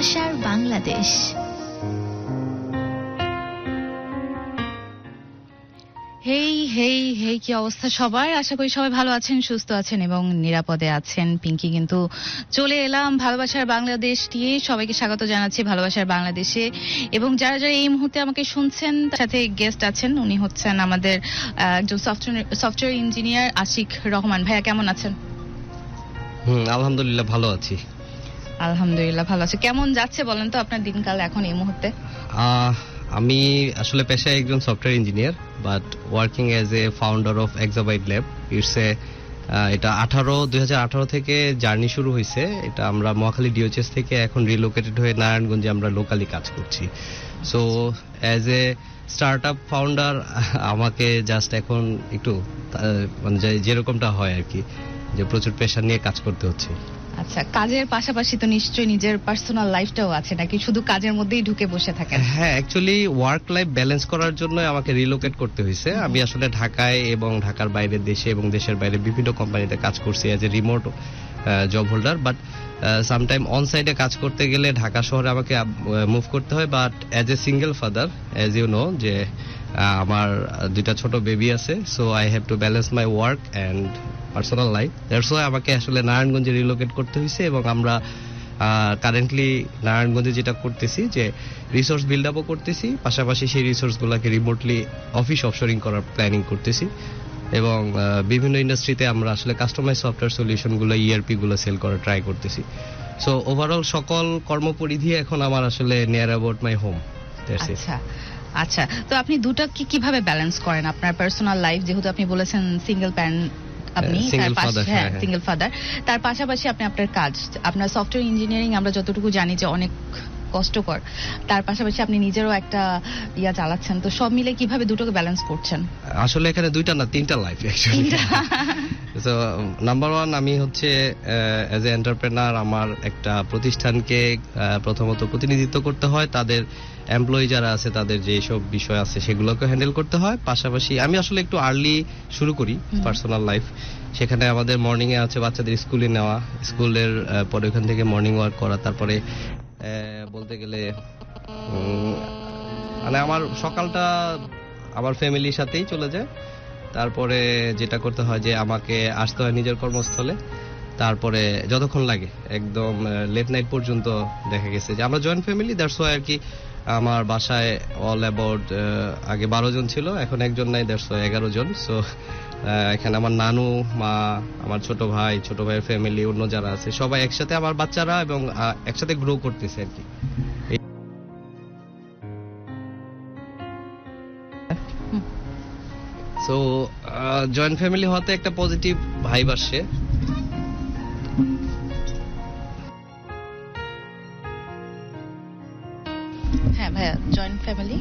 ভালোবাসার বাংলাদেশ। হেই হেই হেই, কি অবস্থা সবার? আশা করি সবাই ভালো আছেন, সুস্থ আছেন এবং নিরাপদে আছেন। পিঙ্কি কিন্তু চলে এলাম ভালোবাসার বাংলাদেশ দিয়ে। সবাইকে স্বাগত জানাচ্ছি ভালোবাসার বাংলাদেশে। এবং যারা যারা এই মুহূর্তে আমাকে শুনছেন, তার সাথে গেস্ট আছেন, উনি হচ্ছেন আমাদের একজন সফটওয়্যার ইঞ্জিনিয়ার আশিক রহমান। ভাইয়া কেমন আছেন? আলহামদুলিল্লাহ ভালো আছি। আলহামদুলিল্লাহ ভালো আছে। কেমন যাচ্ছে বলেন তো আপনার দিনকাল এখন এই মুহূর্তে? আমি আসলে পেশায় একজন software engineer, but working as a founder of exabyte lab. এটা 2018 থেকে জার্নি শুরু হয়েছে। এটা আমরা মহাখালী ডিওএইচএস থেকে এখন রিলোকেটেড হয়ে নারায়ণগঞ্জে আমরা লোকালি কাজ করছি। So as a start up founder আমাকে জাস্ট এখন একটু মানে যেরকমটা হয় আর কি, যে প্রচুর প্রেশার নিয়ে কাজ করতে হচ্ছে। আচ্ছা, কাজের পাশাপাশি তো নিশ্চয়ই নিজের পার্সোনাল লাইফটাও আছে, নাকি শুধু কাজের মধ্যেই ঢুকে বসে থাকেন? হ্যাঁ, অ্যাকচুয়ালি ওয়ার্ক লাইফ ব্যালেন্স করার জন্য আমাকে রিলোকেট করতে হয়েছে। আমি আসলে ঢাকায় এবং ঢাকার বাইরের দেশে এবং দেশের বাইরে বিভিন্ন কোম্পানিতে কাজ করছি as a remote job holder, but sometime on সাইডে কাজ করতে গেলে ঢাকা শহরে আমাকে মুভ করতে হয়। But as a single father, as you know, যে আমার দুইটা ছোট বেবি আছে, so I have to balance my work and personal life. That's why আমাকে আসলে নারায়ণগঞ্জে রিলোকেট করতে হয়েছে। এবং আমরা কারেন্টলি নারায়ণগঞ্জে যেটা করতেছি, যে রিসোর্স বিল্ড আপও করতেছি, পাশাপাশি সেই রিসোর্সগুলোকে রিমোটলি অফিস অফশোরিং করার প্ল্যানিং করতেছি। এবং বিভিন্ন ইন্ডাস্ট্রিতে আমরা আসলে কাস্টমাইজ সফটওয়্যার সলিউশনগুলো, ইআরপি গুলো সেল করার ট্রাই করতেছি। সো ওভারঅল সকল কর্মপরিধি এখন আমার আসলে নিয়ার অ্যাবাউট মাই হোম। আচ্ছা আচ্ছা, তো আপনি দুটো কিভাবে ব্যালেন্স করেন? আপনার পার্সোনাল লাইফ, যেহেতু আপনি বলেছেন সিঙ্গেল প্যারেন্ট, আপনি সিঙ্গেল ফাদার, তার পাশাপাশি আপনি আপনার কাজ, আপনার সফটওয়্যার ইঞ্জিনিয়ারিং আমরা যতটুকু জানি যে অনেক কষ্টকর, তার পাশাপাশি আপনি নিজেরও একটা চালাচ্ছেন, তো সব মিলে কিভাবে দুটোকে ব্যালেন্স করছেন? আসলে এখানে দুইটা না, তিনটা life actually. So number one, আমি হচ্ছে অ্যাজ এ এন্টারপ্রেনার আমার একটা প্রতিষ্ঠানকে প্রথমত প্রতিনিধিত্ব করতে হয়, তাদের এমপ্লয়ি যারা আছে তাদের যে সব বিষয় আছে সেগুলোকে হ্যান্ডেল করতে হয়। পাশাপাশি আমি আসলে একটু আর্লি শুরু করি পার্সোনাল লাইফ। সেখানে আমাদের মর্নিং এ আছে বাচ্চাদের স্কুলে নেওয়া, স্কুলের পরে ওখান থেকে মর্নিং ওয়াক করা, তারপরে বলতে গেলে মানে আমার সকালটা আমার ফ্যামিলির সাথেই চলে যায়। তারপরে যেটা করতে হয় যে আমাকে আসতে হয় নিজের কর্মস্থলে, তারপরে যতক্ষণ লাগে একদম লেট নাইট পর্যন্ত। দেখা গেছে যে আমরা জয়েন্ট ফ্যামিলি, দ্যাটস ওয়াই আর কি আমার বাসায় অল অ্যাবাউট আগে 12 জন ছিল, এখন একজন নাই, দ্যাটস ওয়াই 11 জন। সো এখানে আমার নানু, মা, আমার ছোট ভাইয়ের ফ্যামিলি, অন্য যারা আছে সবাই একসাথে, আমার বাচ্চারা, এবং একসাথে গ্রো করতেছে আর কি। সো জয়েন্ট ফ্যামিলি হতে একটা পজিটিভ ভাইব আসে। হ্যাঁ ভাইয়া, joint family.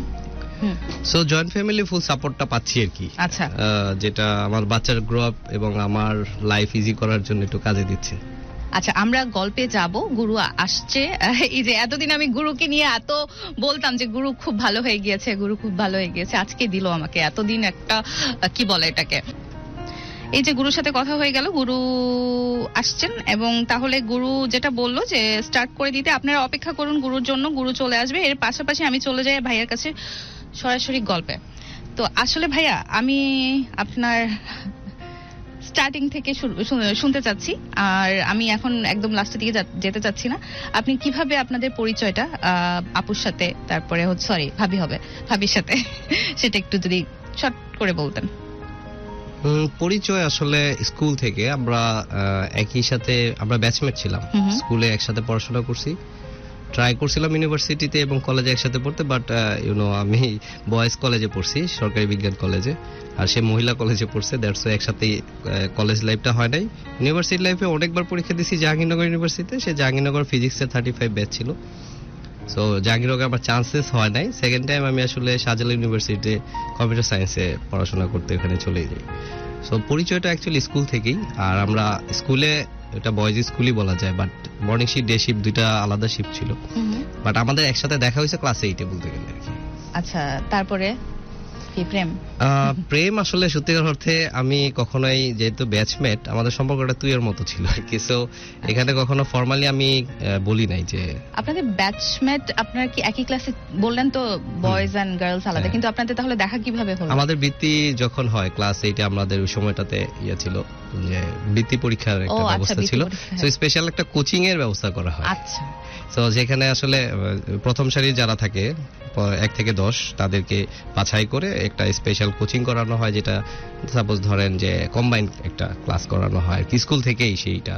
So joint family full সাপোর্টটা পাচ্ছি আর কি। আচ্ছা, যেটা আমার বাচ্চার গ্রো আপ এবং আমার লাইফ ইজি করার জন্য একটু কাজে দিচ্ছে। আচ্ছা, আমরা গল্পে যাব। গুরু আসছে। এই যে এতদিন আমি গুরুকে নিয়ে এত বলতাম যে গুরু খুব ভালো হয়ে গিয়েছে, গুরু খুব ভালো হয়ে গিয়েছে, আজকে দিল আমাকে এতদিন একটা কি বলে এটাকে, এই যে গুরুর সাথে কথা হয়ে গেল, গুরু আসছেন। এবং তাহলে গুরু যেটা বললো যে স্টার্ট করে দিতে, আপনারা অপেক্ষা করুন গুরুর জন্য, গুরু চলে আসবে। এর পাশাপাশি আমি চলে যাই ভাইয়ার কাছে সরাসরি গল্পে। তো আসলে ভাইয়া, আমি আপনার স্টার্টিং থেকে শুনতে চাচ্ছি, আর আমি এখন একদম লাস্টের দিকে যেতে চাচ্ছি না। আপনি কিভাবে আপনাদের পরিচয়টা আপুর সাথে, তারপরে সরি ভাবির সাথে, সেটা একটু যদি শর্ট করে বলতেন। পরিচয় আসলে স্কুল থেকে আমরা একই সাথে আমরা ব্যাচমেট ছিলাম, স্কুলে একসাথে পড়াশোনা করছি, ট্রাই করছিলাম ইউনিভার্সিটিতে এবং কলেজে একসাথে পড়তে, বাট আমি বয়েজ কলেজে পড়ছি, সরকারি বিজ্ঞান কলেজে, আর সে মহিলা কলেজে পড়ছে। দ্যাটস ওয়াই একসাথে কলেজ লাইফটা হয় নাই। ইউনিভার্সিটি লাইফে অনেকবার পরীক্ষা দিয়েছি জাহাঙ্গীরনগর ইউনিভার্সিটিতে, সে জাহাঙ্গীরনগর ফিজিক্সে 35 ব্যাচ ছিল। সো জাহাঙ্গীরনগর আমার চান্সেস হয় নাই। সেকেন্ড টাইম আমি আসলে শাহজালাল ইউনিভার্সিটিতে কম্পিউটার সায়েন্সে পড়াশোনা করতে ওখানে চলে যাই। সো পরিচয়টা অ্যাকচুয়ালি স্কুল থেকেই। আর আমরা স্কুলে, এটা বয়েজ স্কুলই বলা যায়, but morning shift, day shift দুইটা আলাদা শিফট ছিল, বাট আমাদের একসাথে দেখা হয়েছে ক্লাস 8-এ বলতে গেলে আর কি। আচ্ছা, তারপরে কি প্রেম? প্রেম আসলে সত্যিকার অর্থে আমি কখনোই, যেহেতু ব্যাচমেট, আমাদের সম্পর্কটা তুই এর মতো ছিল আর কি। সো এখানে কখনো ফর্মালি আমি বলি নাই যে আপনাদের ব্যাচমেট, আপনারা কি একই ক্লাসে? বললেন তো বয়েজ এন্ড গার্লস আলাদা, হ্যাঁ। কিন্তু আপনাদের তাহলে দেখা কিভাবে হলো? আমাদের বৃত্তি যখন হয় ক্লাস 8-এ, আমাদের ওই সময়টাতে ছিল যে বৃত্তি পরীক্ষার একটা আচ্ছা, ব্যবস্থা বৃত্তি ছিল। পরীক্ষা, সো স্পেশাল একটা কোচিং এর ব্যবস্থা করা হয়। আচ্ছা, তো যেখানে আসলে প্রথম সারির যারা থাকে 1 থেকে 10 তাদেরকে বাছাই করে একটা স্পেশাল কোচিং করানো হয়, যেটা সাপোজ ধরেন যে কম্বাইন্ড একটা ক্লাস করানো হয় কি, স্কুল থেকেই সেইটা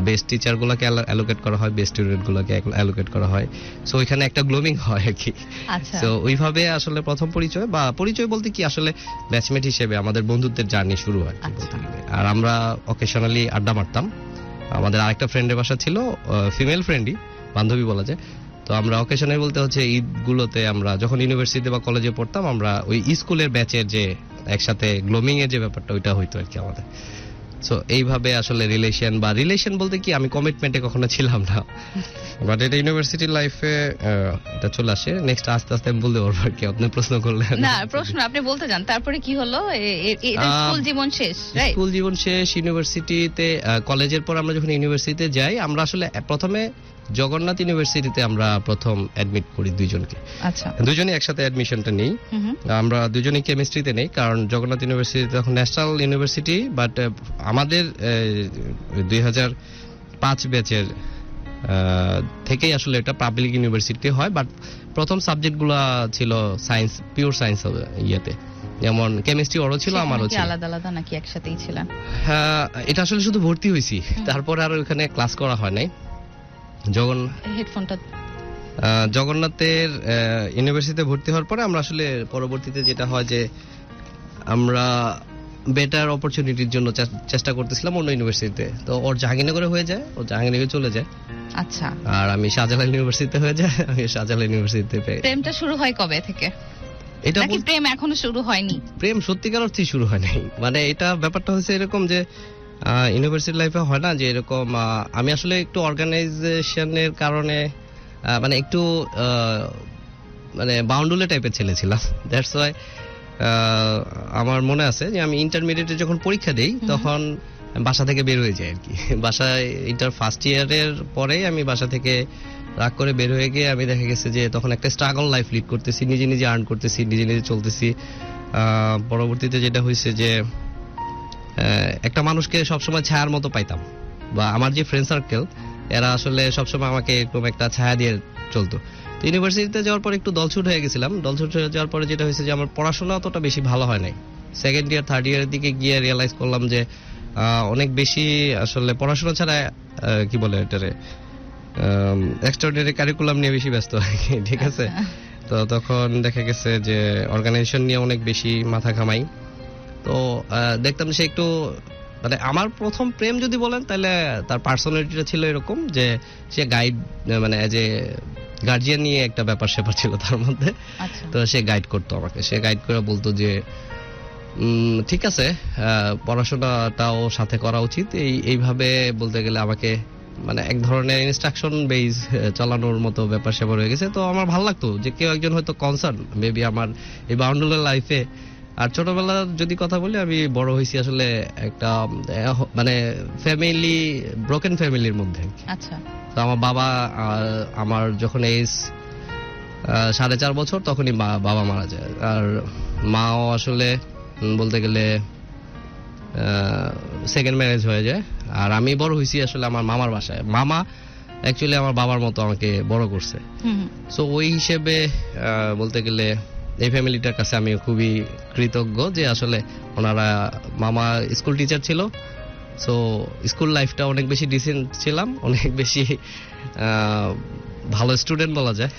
বেস্ট টিচার গুলোকে অ্যালোকেট করা হয়, বেস্ট স্টুডেন্ট গুলোকে অ্যালোকেট করা হয়। সো ওইখানে একটা গ্লোমিং হয় আর কি। আচ্ছা। সো ওইভাবে আসলে প্রথম পরিচয়, বা পরিচয় বলতে কি আসলে ব্যাচমেট হিসেবে আমাদের বন্ধুত্বের জার্নি শুরু হয় আর কি বলতে গেলে। আর আমরা অকেশনালি আড্ডা মারতাম। আমাদের আরেকটা ফ্রেন্ডের বাসা ছিল, ফিমেল ফ্রেন্ডই, বান্ধবী বলা যায়। তো আমরা অকেশনে বলতে হচ্ছে ঈদ গুলোতে, আমরা যখন ইউনিভার্সিটিতে বা কলেজে পড়তাম, আমরা ওই স্কুলের ব্যাচের যে একসাথে গ্লোমিং এর যে ব্যাপারটা, ওইটা হইতো আর কি আমাদের। সো এইভাবে আসলে রিলেশন বলতে কি, আমি কমিটমেন্টে কখনো ছিলাম না, বাট এটা ইউনিভার্সিটি লাইফে এটা চলে আসে। নেক্সট আস্তে আস্তে আমি বলতে পারবো আর কি, আপনি প্রশ্ন করলেন। না, প্রশ্ন আপনি বলতে যান, তারপরে কি হলো? এটা স্কুল জীবন শেষ, রাইট? স্কুল জীবন শেষ, ইউনিভার্সিটিতে, কলেজের পর আমরা যখন ইউনিভার্সিটিতে যাই, আমরা আসলে প্রথমে জগন্নাথ ইউনিভার্সিটিতে আমরা প্রথম অ্যাডমিট করি দুইজনকে। আচ্ছা। দুজনেই একসাথে অ্যাডমিশনটা নেই। হুম হুম। আমরা দুজনেই কেমিস্ট্রিতে নেই, কারণ জগন্নাথ ইউনিভার্সিটি তখন ন্যাশনাল ইউনিভার্সিটি, বাট আমাদের 2005 ব্যাচের থেকেই আসলে এটা পাবলিক ইউনিভার্সিটি হয়। বাট প্রথম সাবজেক্টগুলো ছিল সায়েন্স, পিওর সায়েন্স ইয়েতে, যেমন কেমিস্ট্রি ওরও ছিল, সেখানে আমারও কি ছিল। আলাদা আলাদা নাকি একসাথেই ছিলেন? হ্যাঁ, এটা আসলে শুধু ভর্তি হয়েছি, তারপর আর ওখানে ক্লাস করা হয় নাই। হেডফোনটা জগন্নাথের ইউনিভার্সিটিতে ভর্তি হওয়ার পরে আমরা আসলে পরবর্তীতে যেটা হয় যে আমরা বেটার অপরচুনিটির জন্য চেষ্টা করতেছিলাম অন্য ইউনিভার্সিটিতে। তো ওর জাহাঙ্গীরনগরে হয়ে যায়, ও জাহাঙ্গীরনগরে চলে যায়, আচ্ছা। আর আমি শাহজালাল ইউনিভার্সিটিতে হয়ে যায়, আমি শাহজালাল ইউনিভার্সিটিতে প্রেমটা শুরু হয় কবে থেকে? এটা নাকি প্রেম এখনো শুরু হয়নি? প্রেম সত্যিকার অর্থেই শুরু হয় নাই। মানে এটা ব্যাপারটা হচ্ছে এরকম যে ইউনিভার্সিটি লাইফে হয় না যে এরকম, আমি আসলে একটু অর্গানাইজেশনের কারণে মানে একটু মানে বাউন্ডুলে টাইপের ছেলে ছিলাম। দ্যাটস ওয়াই আমার মনে আছে যে আমি ইন্টারমিডিয়েটে যখন পরীক্ষা দিই, তখন বাসা থেকে বের হয়ে যাই আর কি। বাসায় ইন্টার ফার্স্ট ইয়ারের পরে আমি বাসা থেকে রাগ করে বের হয়ে গিয়ে আমি দেখা গেছে যে তখন একটা স্ট্রাগল লাইফ লিড করতেছি, নিজে নিজে আর্ন করতেছি, নিজে নিজে চলতেছি। পরবর্তীতে যেটা হয়েছে যে একটা মানুষকে সবসময় ছায়ার মতো পাইতাম, বা আমার যে ফ্রেন্ড সার্কেল এরা আসলে সবসময় আমাকে এরকম একটা ছায়া দিয়ে চলতো। তো ইউনিভার্সিটিতে যাওয়ার পর একটু দলছুট হয়ে গেছিলাম। দলছুট হয়ে যাওয়ার পরে যেটা হয়েছে যে আমার পড়াশোনা অতটা বেশি ভালো হয় নাই। সেকেন্ড ইয়ার থার্ড ইয়ারের দিকে গিয়ে রিয়েলাইজ করলাম যে অনেক বেশি আসলে পড়াশোনা ছাড়া কি বলে এটারে এক্সট্রাঅর্ডিনারি কারিকুলাম নিয়ে বেশি ব্যস্ত হয়, ঠিক আছে? তো তখন দেখা গেছে যে অর্গানাইজেশন নিয়ে অনেক বেশি মাথা ঘামাই। তো দেখতাম সে একটু, মানে আমার প্রথম প্রেম যদি বলেন তাহলে তার পার্সোনালিটিটা ছিল এরকম যে সে গাইড, মানে এজ এ গার্জিয়ান নিয়ে একটা ব্যাপার স্যাপার ছিল তার মধ্যে। আচ্ছা। তো সে গাইড করতো আমাকে, সে গাইড করে বলতো যে ঠিক আছে, পড়াশোনাটাও সাথে করা উচিত, এইভাবে বলতে গেলে আমাকে মানে এক ধরনের ইনস্ট্রাকশন বেস চালানোর মতো ব্যাপার স্যাপার হয়ে গেছে। তো আমার ভালো লাগতো যে কেউ একজন হয়তো কনসার্ন মেবি আমার এই বাউন্ডুলার লাইফে। আর ছোটবেলার যদি কথা বলি, আমি বড় হয়েছি আসলে একটা মানে ফ্যামিলি, ব্রোকেন ফ্যামিলির মধ্যে। আচ্ছা। তো আমার বাবা, আমার যখন এজ 4.5 বছর তখনই বাবা মারা যায়। আর মাও আসলে বলতে গেলে সেকেন্ড ম্যারেজ হয়ে যায়। আর আমি বড় হয়েছি আসলে আমার মামার বাসায়। মামা অ্যাকচুয়ালি আমার বাবার মতো আমাকে বড় করছে। সো ওই হিসেবে বলতে গেলে এই ফ্যামিলিটার কাছে আমি খুবই কৃতজ্ঞ যে আসলে ওনারা, মামা স্কুল টিচার ছিল। সো স্কুল লাইফটা অনেক বেশি ডিসেন্ট ছিলাম, অনেক বেশি ভালো স্টুডেন্ট বলা যায়।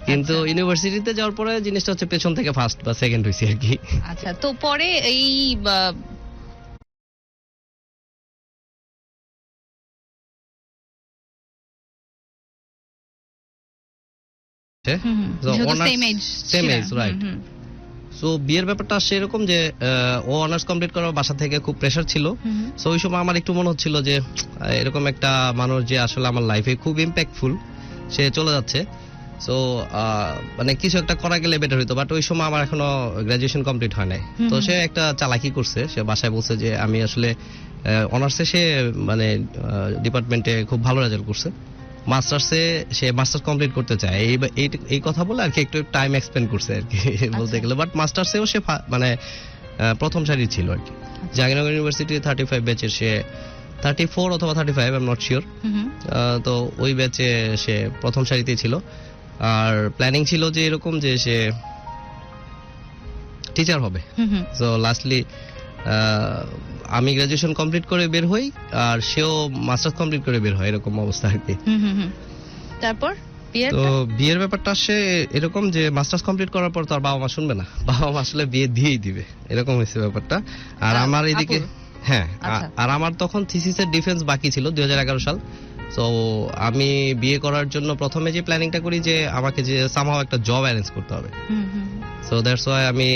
কিন্তু ইউনিভার্সিটিতে যাওয়ার পরে জিনিসটা হচ্ছে পেছন থেকে ফার্স্ট বা সেকেন্ড হয়েছি আর কি। আচ্ছা, তো পরে এই সেম এজ, রাইট। সো বিয়ের ব্যাপারটা আসছে এরকম যে ও অনার্স কমপ্লিট করার বাসা থেকে খুব প্রেশার ছিল। সো ওই সময় আমার একটু মনে হচ্ছিল যে এরকম একটা মানুষ যে আসলে আমার লাইফে খুব ইম্প্যাক্টফুল, সে চলে যাচ্ছে। সো মানে কিছু একটা করা গেলে বেটার হইতো, বাট ওই সময় আমার এখনো গ্রাজুয়েশন কমপ্লিট হয় নাই। তো সে একটা চালাকি করছে, সে বাসায় বলছে যে আমি আসলে অনার্সে সে মানে ডিপার্টমেন্টে খুব ভালো রেজাল্ট করছে, মাস্টার্সে সে মাস্টার্স কমপ্লিট করতে চায়, এই কথা বলে আর কি একটু টাইম এক্সপেন্ড করছে আর কি বলতে গেলে। বাট মাস্টার্সেও সে মানে প্রথম সারি ছিল আর কি। জাহাঙ্গীরনগর ইউনিভার্সিটি 35 ব্যাচের, সে 34 অথবা 35, আই এম নট শিওর। তো ওই ব্যাচে সে প্রথম সারিতেই ছিল। আর প্ল্যানিং ছিল যে এরকম যে সে টিচার হবে। সো লাস্টলি আমি গ্রাজুয়েশন কমপ্লিট করে বের হই, আর সেও মাস্টার্স কমপ্লিট করে বের হয়, এরকম অবস্থা আর কি। তারপর তো বিয়ের ব্যাপারটা আসে এরকম যে মাস্টার্স কমপ্লিট করার পর তো আর বাবা মা শুনবে না, বাবা মা আসলে বিয়ে দিয়েই দিবে, এরকম হয়েছে ব্যাপারটা। আর আমার এদিকে হ্যাঁ, আর আমার তখন থিসিসের ডিফেন্স বাকি ছিল 2011 সাল। তো আমি বিয়ে করার জন্য প্রথমে যে প্ল্যানিংটা করি যে আমাকে যে সামহাও একটা জব অ্যারেঞ্জ করতে হবে। সো দ্যাটস ওয়াই আমি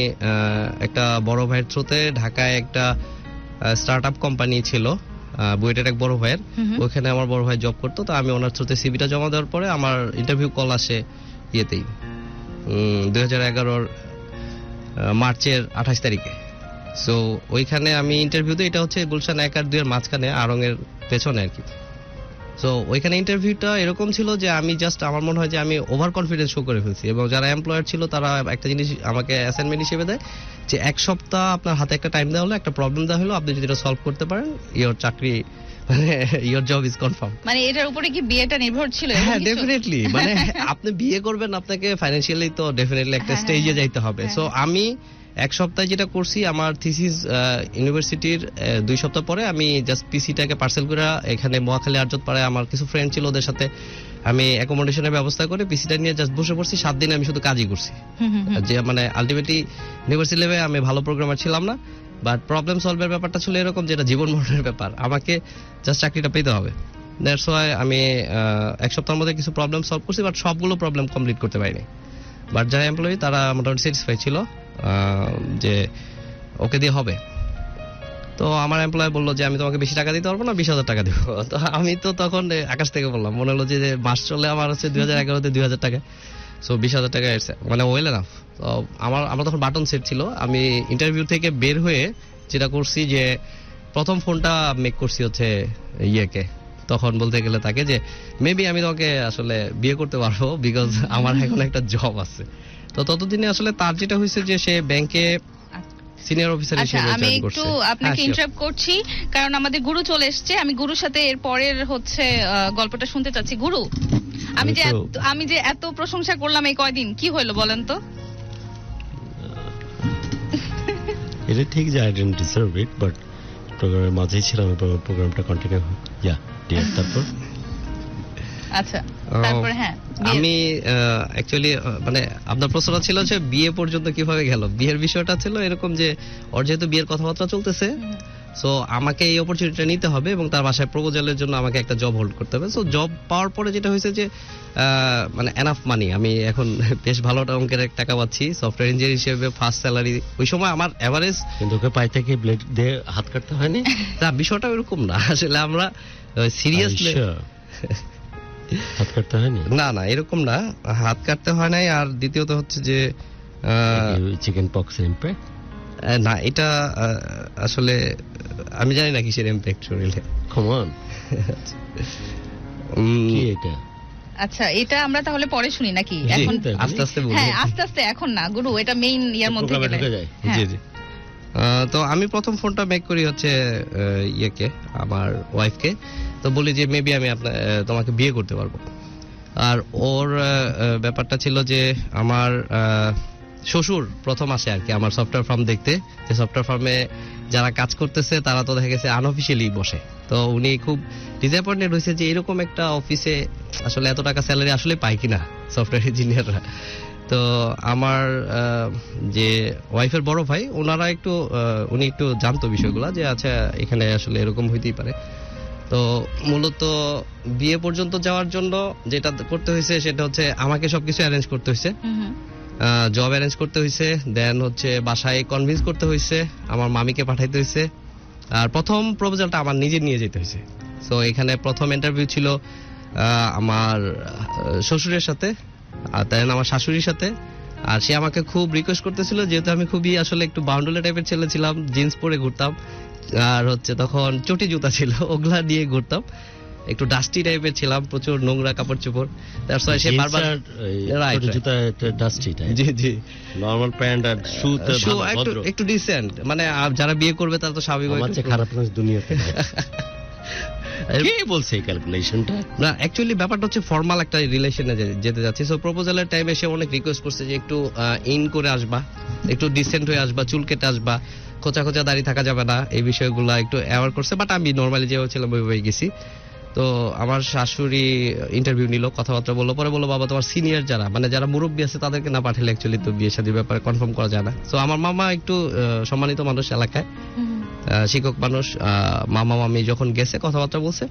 একটা বড় ভাইয়ের থ্রুতে ঢাকায় একটা স্টার্টআপ কোম্পানি ছিল বুয়েটের এক বড় ভাইয়ের, ওখানে আমার বড় ভাই জব করতো। তো আমি ওনার থ্রুতে সিভিটা জমা দেওয়ার পরে আমার ইন্টারভিউ কল আসে ইয়েতেই 2011 মার্চের 28 তারিখে। সো ওইখানে আমি ইন্টারভিউ দিই, এটা হচ্ছে গুলশান 1 আর 2 এর মাঝখানে, আড়ংয়ের পেছনে আর কি। সো ওইখানে ইন্টারভিউটা এরকম ছিল যে আমি জাস্ট, আমার মনে হয় যে আমি ওভার কনফিডেন্স শো করে ফেলছি, এবং যারা এমপ্লয়ার ছিল তারা একটা জিনিস আমাকে অ্যাসাইনমেন্ট হিসেবে দেয় যে 1 সপ্তাহ আপনার হাতে একটা টাইম দেওয়া হলো, একটা প্রবলেম দেওয়া হলো, আপনি যদি এটা সলভ করতে পারেন ইওর চাকরি মানে ইওর জব ইজ কনফার্ম। মানে এটার উপরে কি বিয়েটা নির্ভর ছিল? হ্যাঁ ডেফিনেটলি, মানে আপনি বিয়ে করবেন, আপনাকে ফাইন্যান্সিয়ালি তো ডেফিনেটলি একটা স্টেজে যাইতে হবে। সো আমি 1 সপ্তাহে যেটা করছি, আমার থিসিস ইউনিভার্সিটির 2 সপ্তাহ পরে আমি জাস্ট পিসিটাকে পার্সেল করে এখানে মহাখালী আরজত পাড়ায় আমার কিছু ফ্রেন্ড ছিল, ওদের সাথে আমি অ্যাকোমোডেশনের ব্যবস্থা করে পিসিটা নিয়ে জাস্ট বসে পড়ছি। 7 দিন আমি শুধু কাজই করছি। যে মানে আলটিমেটলি ইউনিভার্সিটি লেভেলে আমি ভালো প্রোগ্রামার ছিলাম না, বাট প্রবলেম সলভের ব্যাপারটা ছিল এরকম যেটা জীবন মরণের ব্যাপার, আমাকে জাস্ট চাকরিটা পেতে হবে। দ্যাটস ওয়াই আমি 1 সপ্তাহের মধ্যে কিছু প্রবলেম সলভ করছি, বাট সবগুলো প্রবলেম কমপ্লিট করতে পারিনি। বাট যারা এমপ্লয়ি তারা মোটামুটি স্যাটিসফাই ছিল যে ওকে দিয়ে হবে। তো আমার এমপ্লয় বললো যে আমি তোমাকে বেশি টাকা দিতে পারবো না, 20,000 টাকা দেবো। তো আমি তো তখন আকাশ থেকে বললাম, মনে হলো যে মাস চলে আমার হচ্ছে 2011-তে 2,000 টাকা। সো 20,000 টাকা মানে ওয়েল এনাফ। তো আমার তখন বাটন সেট ছিল। আমি ইন্টারভিউ থেকে বের হয়ে যেটা করছি যে প্রথম ফোনটা মেক করছি হচ্ছে ইয়েকে, তখন বলতে গেলে তাকে যে মেবি আমি তোমাকে আসলে বিয়ে করতে পারবো, বিকজ আমার এখন একটা জব আছে। তো ততদিনে আসলে তার যেটা হয়েছে যে সে ব্যাংকে সিনিয়র অফিসার হিসেবে আমি জয়েন একটু করছে। আপনাকে ইন্টারাপ্ট করছি, কারণ আমাদের গুরু চলে এসেছে। আমি গুরুর সাথে এর পরের হচ্ছে গল্পটা শুনতে চাচ্ছি। গুরু, আমি যে এত প্রশংসা করলাম এই কয়দিন, কি হলো বলেন তো? এটা ঠিক যে I didn't deserve it, but প্রোগ্রামের মাঝেই ছিলাম এবং প্রোগ্রামটা কন্টিনিউ ইয়া ডিয়ার। তারপর আচ্ছা, তারপর হ্যাঁ আমি অ্যাকচুয়ালি মানে আপনার প্রশ্নটা ছিল যে বিয়ে পর্যন্ত কিভাবে গেল। বিয়ের বিষয়টা ছিল এরকম যে ওর যেহেতু বিয়ের কথাবার্তা চলতেছে, সো আমাকে এই অপরচুনিটিটা নিতে হবে এবং তার বাসায় প্রপোজালের জন্য আমাকে একটা জব হোল্ড করতে হবে। সো জব পাওয়ার পরে যেটা হয়েছে যে মানে এনাফ মানি, আমি এখন বেশ ভালো অঙ্কের টাকা পাচ্ছি সফটওয়্যার ইঞ্জিনিয়ার হিসেবে, ফার্স্ট স্যালারি। ওই সময় আমার এভারেজ, কিন্তু ওকে পাই থেকে ব্লেড দিয়ে হাত কাটতে হয়নি। তা বিষয়টা এরকম না, আসলে আমরা সিরিয়াসলি হাত কাটতে হয়নি। না এরকম না, হাত কাটতে হয় নাই। আর দ্বিতীয়ত হচ্ছে যে চিকেন পক্স ইম্প্যাক্ট না, এটা আসলে আমি জানি না কিসের ইম্প্যাক্ট শরীরে। কাম অন, কি এটা? আচ্ছা, এটা আমরা তাহলে পরে শুনি নাকি? জি, এখন আস্তে আস্তে বলি। হ্যাঁ আস্তে আস্তে, এখন না গুরু, এটা মেইন ইয়ার মধ্যে প্রোগ্রামে গেলে। ঢুকে যায়। হ্যাঁ। জি জি। তো আমি প্রথম ফোনটা মেক করি হচ্ছে ইয়েকে, আমার ওয়াইফকে। তো বলি যে মেবি আমি তোমাকে বিয়ে করতে পারবো। আর ওর ব্যাপারটা ছিল যে আমার শ্বশুর প্রথম আসে আর কি আমার সফটওয়্যার ফার্ম দেখতে, যে সফটওয়্যার ফার্মে যারা কাজ করতেছে তারা তো দেখা গেছে আনঅফিসিয়ালি বসে। তো উনি খুব ডিসঅ্যাপয়েন্টেড হয়েছে যে এরকম একটা অফিসে আসলে এত টাকা স্যালারি আসলে পায় কিনা সফটওয়্যার ইঞ্জিনিয়াররা। তো আমার যে ওয়াইফের বড় ভাই, ওনারা উনি একটু জানতো বিষয়গুলো, যে আচ্ছা এখানে আসলে এরকম হইতেই পারে। তো মূলত বিয়ে পর্যন্ত যাওয়ার জন্য যেটা করতে হয়েছে সেটা হচ্ছে আমাকে সবকিছু অ্যারেঞ্জ করতে হয়েছে, জব অ্যারেঞ্জ করতে হয়েছে, দেন হচ্ছে বাসায় কনভিন্স করতে হয়েছে, আমার মামিকে পাঠাইতে হয়েছে, আর প্রথম প্রপোজালটা আমার নিজে নিয়ে যেতে হয়েছে। সো এখানে প্রথম ইন্টারভিউ ছিল আমার শ্বশুরের সাথে, আর তাই আমার শাশুড়ির সাথে। আর সে আমাকে খুব রিকোয়েস্ট করতেছিল, যেহেতু আমি খুবই আসলে একটু বাউন্ডুলে টাইপের ছেলে ছিলাম, জিন্স পরে ঘুরতাম, আর হচ্ছে তখন চটি জুতা ছিল, ওগুলা দিয়ে ঘুরতাম, একটু ডাস্টি টাইপের ছিলাম, প্রচুর নোংরা কাপড় চোপড়। That's why সে বারবার Right, right. জুতা ডাস্টি জি জি নরমাল প্যান্ট আর শু Shoe একটু ডিসেন্ট, মানে যারা বিয়ে করবে তারা তো স্বাভাবিক আমার চেয়ে খারাপ মানুষ দুনিয়াতে নাই। কে বলছে এই ক্যালকুলেশনটা? না, অ্যাকচুয়ালি ব্যাপারটা হচ্ছে ফর্মাল একটা রিলেশনে যেতে যাচ্ছি। সো প্রপোজালের টাইমে সে অনেক রিকোয়েস্ট করছে যে একটু ইন করে আসবা, একটু ডিসেন্ট হয়ে আসবা, চুল কেটে আসবা, খোঁচা খোঁচা দাড়ি থাকা যাবে না, এই বিষয়গুলো একটু অ্যাওয়ার করছে। বাট আমি নর্মালি যেভাবে ছিলাম ওইভাবে গেছি। তো আমার শাশুড়ি ইন্টারভিউ নিল, কথাবার্তা বললো, পরে বললো বাবা তোমার সিনিয়র যারা, মানে যারা মুরব্বী আছে তাদেরকে না পাঠালে অ্যাকচুয়ালি তো বিয়ে শাদীর ব্যাপারে কনফার্ম করা যায় না। তো আমার মামা একটু সম্মানিত মানুষ এলাকায়, শিক্ষক মানুষ, মামা মামি যখন গেছে কথাবার্তা বলছে,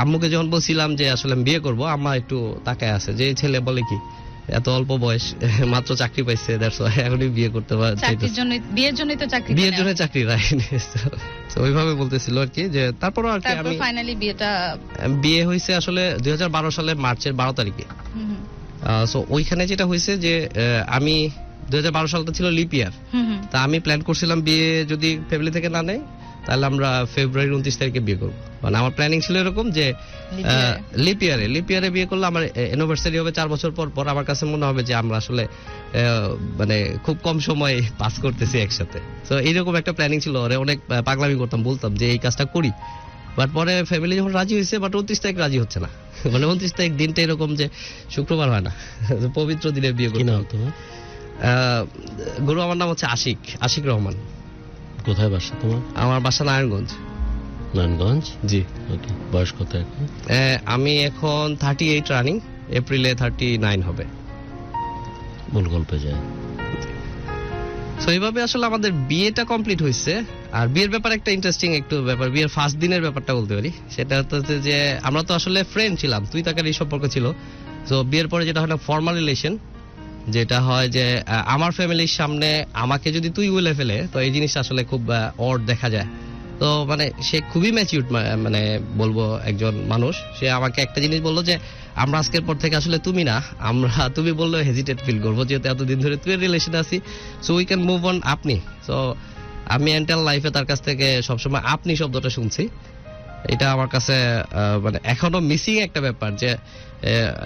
আম্মুকে যখন বলছিলাম যে আসলে আমি বিয়ে করব, আম্মা একটু তাকায় আছে যে এই ছেলে বলে কি, এত অল্প বয়স, মাত্র চাকরি পাইছে, দ্যাটস ওয়াই এখনই বিয়ে করতে চাকরির জন্য, বিয়ের জন্যই তো চাকরি, বিয়ের জন্য চাকরি রাইট। তো ওইভাবে বলতেছিল আর কি, যে তারপরও আর কি তারপর আমি ফাইনালি বিয়ে হয়েছে আসলে 2012 সালের মার্চের 12 তারিখে। সো ওইখানে যেটা হয়েছে যে আমি 2012 সালটা ছিল লিপ ইয়ার, তা আমি প্ল্যান করছিলাম বিয়ে যদি ফ্যামিলি থেকে না নেয় তাহলে আমরা ফেব্রুয়ারি 29 তারিখে বিয়ে করবো। মানে আমার প্ল্যানিং ছিল এরকম যে লিপ ইয়ারে বিয়ে করলে আমার অ্যানিভার্সারি হবে 4 বছর পর পর। আমার কাছে মনে হবে যে আমরা আসলে মানে খুব কম সময় পাস করতেছি একসাথে। তো এইরকম একটা প্ল্যানিং ছিল, ওরে অনেক পাগলামি করতাম, বলতাম যে এই কাজটা করি। বাট পরে ফ্যামিলি যখন রাজি হয়েছে, বাট 29 তারিখ রাজি হচ্ছে না। মানে 29 তারিখ দিনটা এরকম যে শুক্রবার হয় না, পবিত্র দিনে বিয়ে কি করতে নাম হবে। তোমার? গুরু আমার নাম হচ্ছে আশিক রহমান। কোথায় বাসা তোমার? আমার বাসা নারায়ণগঞ্জ। নারায়ণগঞ্জ? জি। ওকে, বয়স কত এখন? আমি এখন 38 রানিং, এপ্রিলে 39 হবে। মূল গল্পে যায়। সো এইভাবে আসলে আমাদের বিয়েটা কমপ্লিট হয়েছে। আর বিয়ের ব্যাপারে একটা ইন্টারেস্টিং একটু ব্যাপার, বিয়ের ফার্স্ট দিনের ব্যাপারটা বলতে পারি। সেটা হচ্ছে যে আমরা তো আসলে ফ্রেন্ড ছিলাম, তুই তাকার এই সম্পর্ক ছিল। তো বিয়ের পরে যেটা হয় না ফর্মাল রিলেশন, যেটা হয় যে আমার ফ্যামিলির সামনে আমাকে যদি তুই বলে ফেলে, তো এই জিনিসটা আসলে খুব অড দেখা যায়। তো মানে সে খুবই ম্যাচিউরড, মানে বলবো একজন মানুষ। সে আমাকে একটা জিনিস বললো যে আমরা আজকের পর থেকে আসলে তুমি না, আমরা তুমি বললে হেজিটেট ফিল করবো, যেহেতু এতদিন ধরে তুই রিলেশনে আছি, so we can move on আপনি। সো আমি এন্টার লাইফে তার কাছ থেকে সবসময় আপনি শব্দটা শুনছি। এটা আমার কাছে মানে এখনো মিসিং একটা ব্যাপার, যে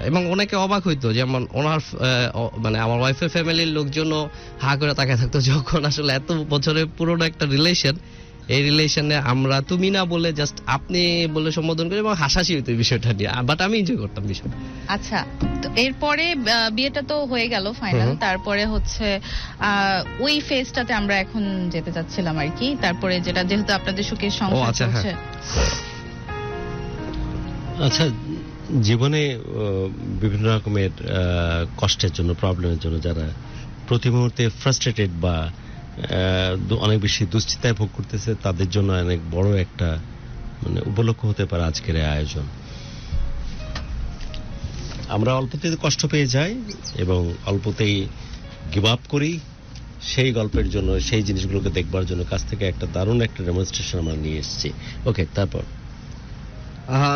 এবং অনেকে অবাক হইতো, যেমন ওনার মানে আমার ওয়াইফের ফ্যামিলির লোকজনও হা করে তাকায় থাকতো যখন আসলে এত বছরের পুরনো একটা রিলেশন, এই রিলেশনে আমরা তুমি না বলে জাস্ট আপনি বলে সম্বোধন করি, এবং হাসাহাসি হইতো এই বিষয়টা নিয়ে। বাট আমি এনজয় করতাম বিষয়টা। আচ্ছা, তো এরপরে বিয়েটা তো হয়ে গেল ফাইনাল, তারপরে হচ্ছে ওই ফেজটাতে আমরা এখন যেতে চাচ্ছিলাম আর কি। তারপরে যেটা, যেহেতু আপনাদের সুখের সংসার আচ্ছা, চলছে। আচ্ছা, জীবনে বিভিন্ন রকমের কষ্টের জন্য, প্রবলেমের জন্য যারা প্রতি মুহূর্তে ফ্রাস্ট্রেটেড বা অনেক বেশি দুশ্চিন্তায় ভোগ করতেছে, তাদের জন্য অনেক বড় একটা মানে উপলক্ষ হতে পারে আজকের এই আয়োজন। আমরা অল্পতেই কষ্ট পেয়ে যাই এবং অল্পতেই গিভ আপ করি, সেই গল্পের জন্য, সেই জিনিসগুলোকে দেখবার জন্য কাছ থেকে একটা দারুণ একটা ডেমনস্ট্রেশন আমরা নিয়ে এসেছি। ওকে, তারপর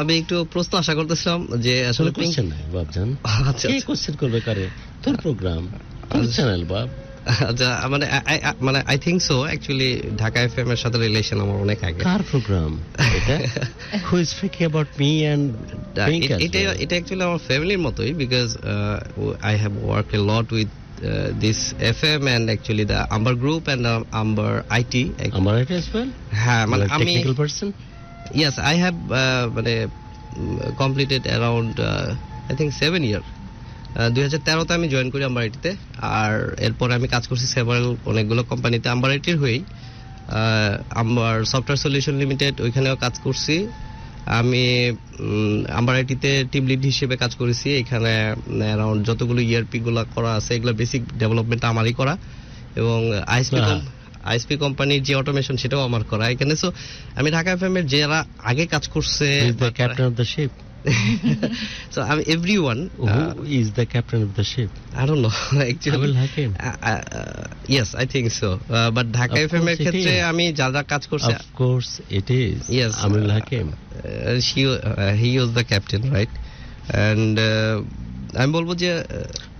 আমি একটু প্রশ্ন আশা করতেছিলাম যে আসলে কোশ্চেন নাই বাবজান। আচ্ছা, কে কোশ্চেন করবে কারে? তোর প্রোগ্রাম, তোর চ্যানেল বাব। আচ্ছা, মানে I think so actually Dhaka FM এর সাথে রিলেশন আমার অনেক আগে। কার প্রোগ্রাম এটা? Who is freaky about me and এটা অ্যাকচুয়ালি আমার ফ্যামিলির মতোই, because I have work a lot with this FM and actually the Amber Group and Amber IT. Amber IT as well? হ্যাঁ, মানে আমি technical person? Yes, I have মানে completed around I think 7 year. 2013 তে আমি join করি amber আইটিতে, আর এরপরে আমি কাজ করছি অনেকগুলো কোম্পানিতে আম্বার আইটির হয়েই। আম্বার সফটওয়্যার সলিউশন লিমিটেড, ওইখানেও কাজ করছি আমি। আম্বার আইটিতে টিম লিড হিসেবে কাজ করেছি। এখানে অ্যারাউন্ড যতগুলো ইআরপি গুলো করা আছে, এগুলো বেসিক ডেভেলপমেন্ট আমারই করা, এবং আইএসপি কোম্পানির যে অটোমেশন সেটাও আমার করা এখানে। সো আমি ঢাকা এফএম এর যারা আগে কাজ করছে, captain of the ship. So I'm everyone. Who is the captain of the ship? I don't know actually. Amul Hakim. Yes, I think so. But Dhaka FM এর ক্ষেত্রে আমি যা কাজ করছি, of course it is. Yes, Amul Hakim. He was the captain, right? And আমি বলবো যে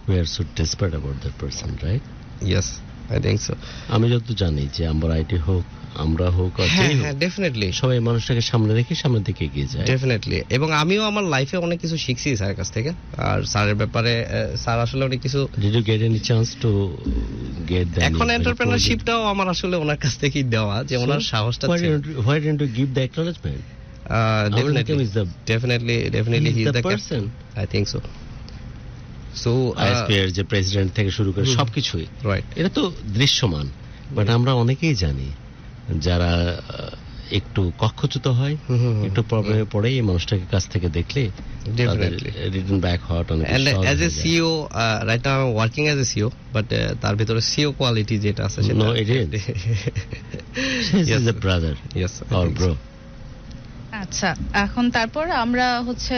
we are so desperate about that person, right? Yes, I think so. আমি যত জানি যে আমরা আইটি হোক, আমরা হোক আর হ্যাঁ যেই হোক, হ্যাঁ, ডেফিনেটলি সবাই মানুষটাকে সামনে রেখে সামনের দিকে এগিয়ে যায়। ডেফিনেটলি। এবং আমিও আমার লাইফে অনেক কিছু শিখছি স্যারের কাছ থেকে। আর স্যারের ব্যাপারে স্যার আসলে অনেক কিছু, Did you get any chance to get the এখন এন্টারপ্রেনারশিপটাও আমার আসলে ওনার কাছ থেকেই দেওয়া, যে ওনার সাহসটা ছিল। why didn't you give the acknowledgement? Definitely is the- definitely he He's is the the person. I think so. So ISP এর যে প্রেসিডেন্ট থেকে শুরু করে সবকিছুই রাইট। এটা তো দৃশ্যমান, বাট আমরা অনেকেই জানি যারা একটু কক্ষচ্যুত হয়, একটু প্রবলেমে পড়ে এই মানুষটাকে কাছ থেকে দেখলে Definitely. রিটার্ন ব্যাক হওয়াটা অনেক And সহজ as হয়ে a যায়। CEO, right now I'm working as a CEO, but তার ভিতরে CEO quality যেটা আছে সেটা No, it is. He is a brother Yes, I or think bro. so. আচ্ছা, এখন তারপর আমরা হচ্ছে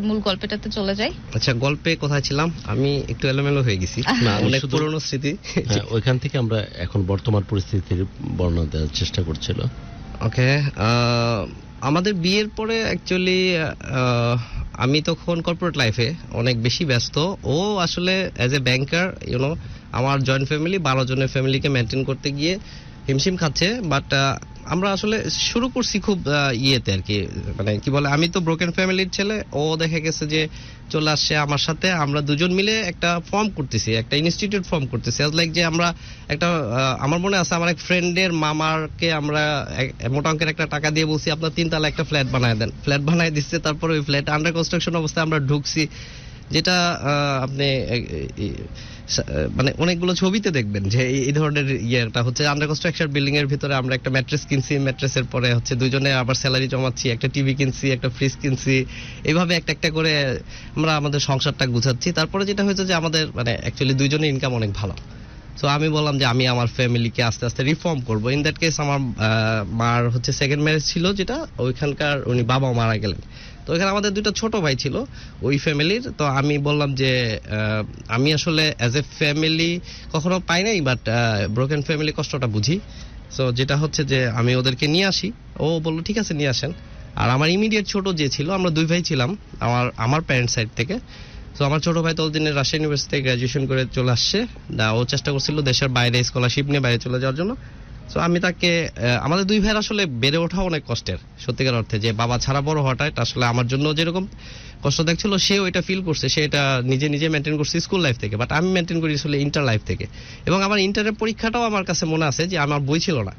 মূল গল্পটাতে চলে যাই। আচ্ছা, গল্পে কোথায় ছিলাম? আমি একটু এলোমেলো হয়ে গেছি, না, আমি অনেক শুধু- পুরনো স্মৃতি। হ্যাঁ, ওইখান থেকে আমরা এখন বর্তমান পরিস্থিতির বর্ণনা দেওয়ার চেষ্টা করছিল। ওকে, আমাদের বিয়ের পরে অ্যাকচুয়ালি আমি তখন কর্পোরেট লাইফে অনেক বেশি ব্যস্ত। ও আসলে অ্যাজ এ ব্যাংকার, ইউনো, আমার জয়েন্ট ফ্যামিলি 12 জনের ফ্যামিলিকে মেনটেন করতে গিয়ে হিমশিম খাচ্ছে। বাট আমরা আসলে শুরু করছি খুব ইয়েতে আর কি, মানে কি বলে, আমি তো ব্রোকেন ফ্যামিলির ছেলে, ও দেখে গেছে যে চলে আসছে আমার সাথে, আমরা দুজন মিলে একটা ফর্ম করতেছি, একটা ইনস্টিটিউট ফর্ম করতেছি। আজ লাইক যে আমরা একটা আমার মনে আছে আমার এক ফ্রেন্ডের মামারকে আমরা মোটা অঙ্কের একটা টাকা দিয়ে বলছি আপনার 3 তলা একটা ফ্ল্যাট বানায় দেন। ফ্ল্যাট বানায় দিচ্ছে, তারপরে ওই ফ্ল্যাট আন্ডার কনস্ট্রাকশন অবস্থায় আমরা ঢুকছি, যেটা আপনি মানে অনেকগুলো ছবিতে দেখবেন যে এই ধরনের ইয়েটা হচ্ছে আন্ডার কনস্ট্রাকশন বিল্ডিং এর ভিতরে আমরা একটা ম্যাট্রেস কিনছি, ম্যাট্রেসের পরে হচ্ছে দুজনে আবার স্যালারি জমাচ্ছি, একটা টিভি কিনছি, একটা ফ্রিজ কিনছি, এইভাবে একটা একটা করে আমরা আমাদের সংসারটা গুছাচ্ছি। তারপরে যেটা হয়েছে যে আমাদের মানে অ্যাকচুয়ালি দুইজনের ইনকাম অনেক ভালো। সো আমি বললাম যে আমি আমার ফ্যামিলিকে আস্তে আস্তে রিফর্ম করবো। ইন দ্যাট কেস আমার মার হচ্ছে সেকেন্ড ম্যারেজ ছিল, যেটা ওইখানকার উনি বাবাও মারা গেলেন। তো ওইখানে আমাদের 2টা ছোট ভাই ছিল ওই ফ্যামিলির। তো আমি বললাম যে আমি আসলে অ্যাজ এ ফ্যামিলি কখনো পাই নাই, বাট ব্রোকেন ফ্যামিলি কষ্টটা বুঝি। সো যেটা হচ্ছে যে আমি ওদেরকে নিয়ে আসি। ও বললো ঠিক আছে নিয়ে আসেন। আর আমার ইমিডিয়েট ছোট যে ছিল, আমরা 2 ভাই ছিলাম আমার প্যারেন্টস সাইড থেকে। তো আমার ছোট ভাই ততদিনে রাজশাহী ইউনিভার্সিটি থেকে গ্রাজুয়েশন করে চলে আসছে। ও চেষ্টা করছিল দেশের বাইরে স্কলারশিপ নিয়ে বাইরে চলে যাওয়ার জন্য। সো আমি তাকে, আমাদের 2 ভাইয়ের আসলে বেড়ে ওঠা অনেক কষ্টের, সত্যিকার অর্থে, যে বাবা ছাড়া বড় হওয়াটা এটা আসলে আমার জন্য যেরকম কষ্ট দেখছিল, সেও এটা ফিল করছে, সে এটা নিজে নিজে মেনটেন করছে স্কুল লাইফ থেকে, বাট আমি মেনটেন করি আসলে ইন্টার লাইফ থেকে। এবং আমার ইন্টারের পরীক্ষাটাও আমার কাছে মনে আছে যে আমার বই ছিল না,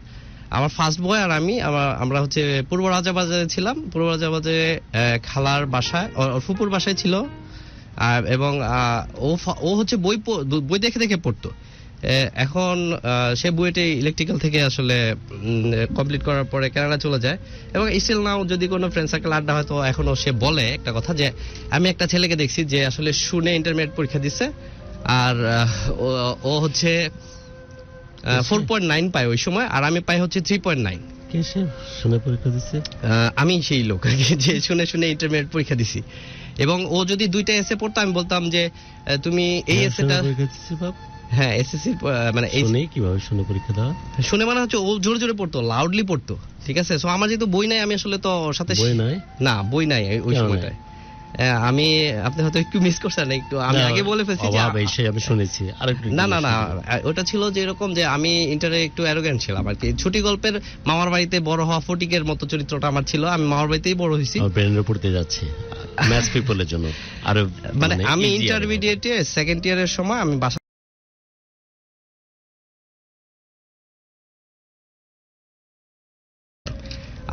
আমার ফার্স্ট বয় আর আমি আমরা হচ্ছে পূর্ব রাজাবাজারে ছিলাম। পূর্ব রাজাবাজারে খালার বাসায়, ওর ফুপুর বাসায় ছিল। এবং ও হচ্ছে বই দেখে দেখে পড়তো। এখন সে বুয়েটে ইলেকট্রিক্যাল থেকে আসলে কমপ্লিট করার পরে কানাডা চলে যায়। এবং স্টিল নাও যদি কোনো ফ্রেন্ড সার্কেল আড্ডা হয়, তো এখনো সে বলে একটা কথা যে আমি একটা ছেলেকে দেখছি যে আসলে শুনে ইন্টারমিডিয়েট পরীক্ষা দিচ্ছে, আর ও হচ্ছে 4.9 পায় ওই সময়, আর আমি পাই হচ্ছে 3.9। কে সে শুনে পরীক্ষা দিচ্ছে? আমি সেই লোক আর কি, যে শুনে শুনে ইন্টারমিডিয়েট পরীক্ষা দিছি। এবং ও যদি 2টা এসে পড়তো, আমি বলতাম যে তুমি এই এসেটা, পরীক্ষা দিচ্ছে বাপ? হ্যাঁ এসএসসি, মানে শুনে কিভাবে শুনে পরীক্ষা দেওয়া? শুনে মানে হচ্ছে ও জোরে জোরে পড়তো, লাউডলি পড়তো, ঠিক আছে। সো আমার যেহেতু বই নাই, আমি আসলে তো ওর সাথে বই নাই? না, বই নাই ওই কেন নাই? সময়টায়। আমি আপনি হয়তো একটু মিস করছেন, একটু আমি না, আগে বলে ফেলছি যে অভাব এসে আমি শুনেছি। আরেকটু না না না, ওটা ছিল যে এরকম যে আমি ইন্টারে একটু অ্যারোগ্যান্ট ছিলাম আর কি। ছুটি গল্পের মামার বাড়িতে বড় হওয়া ফটিকের মতো চরিত্রটা আমার ছিল। আমি মামার বাড়িতেই বড় হয়েছি। ব্রেনের পড়তে যাচ্ছে ম্যাথস পিপলের জন্য। আর মানে আমি ইন্টারমিডিয়েটে সেকেন্ড ইয়ারের সময় আমি বাসা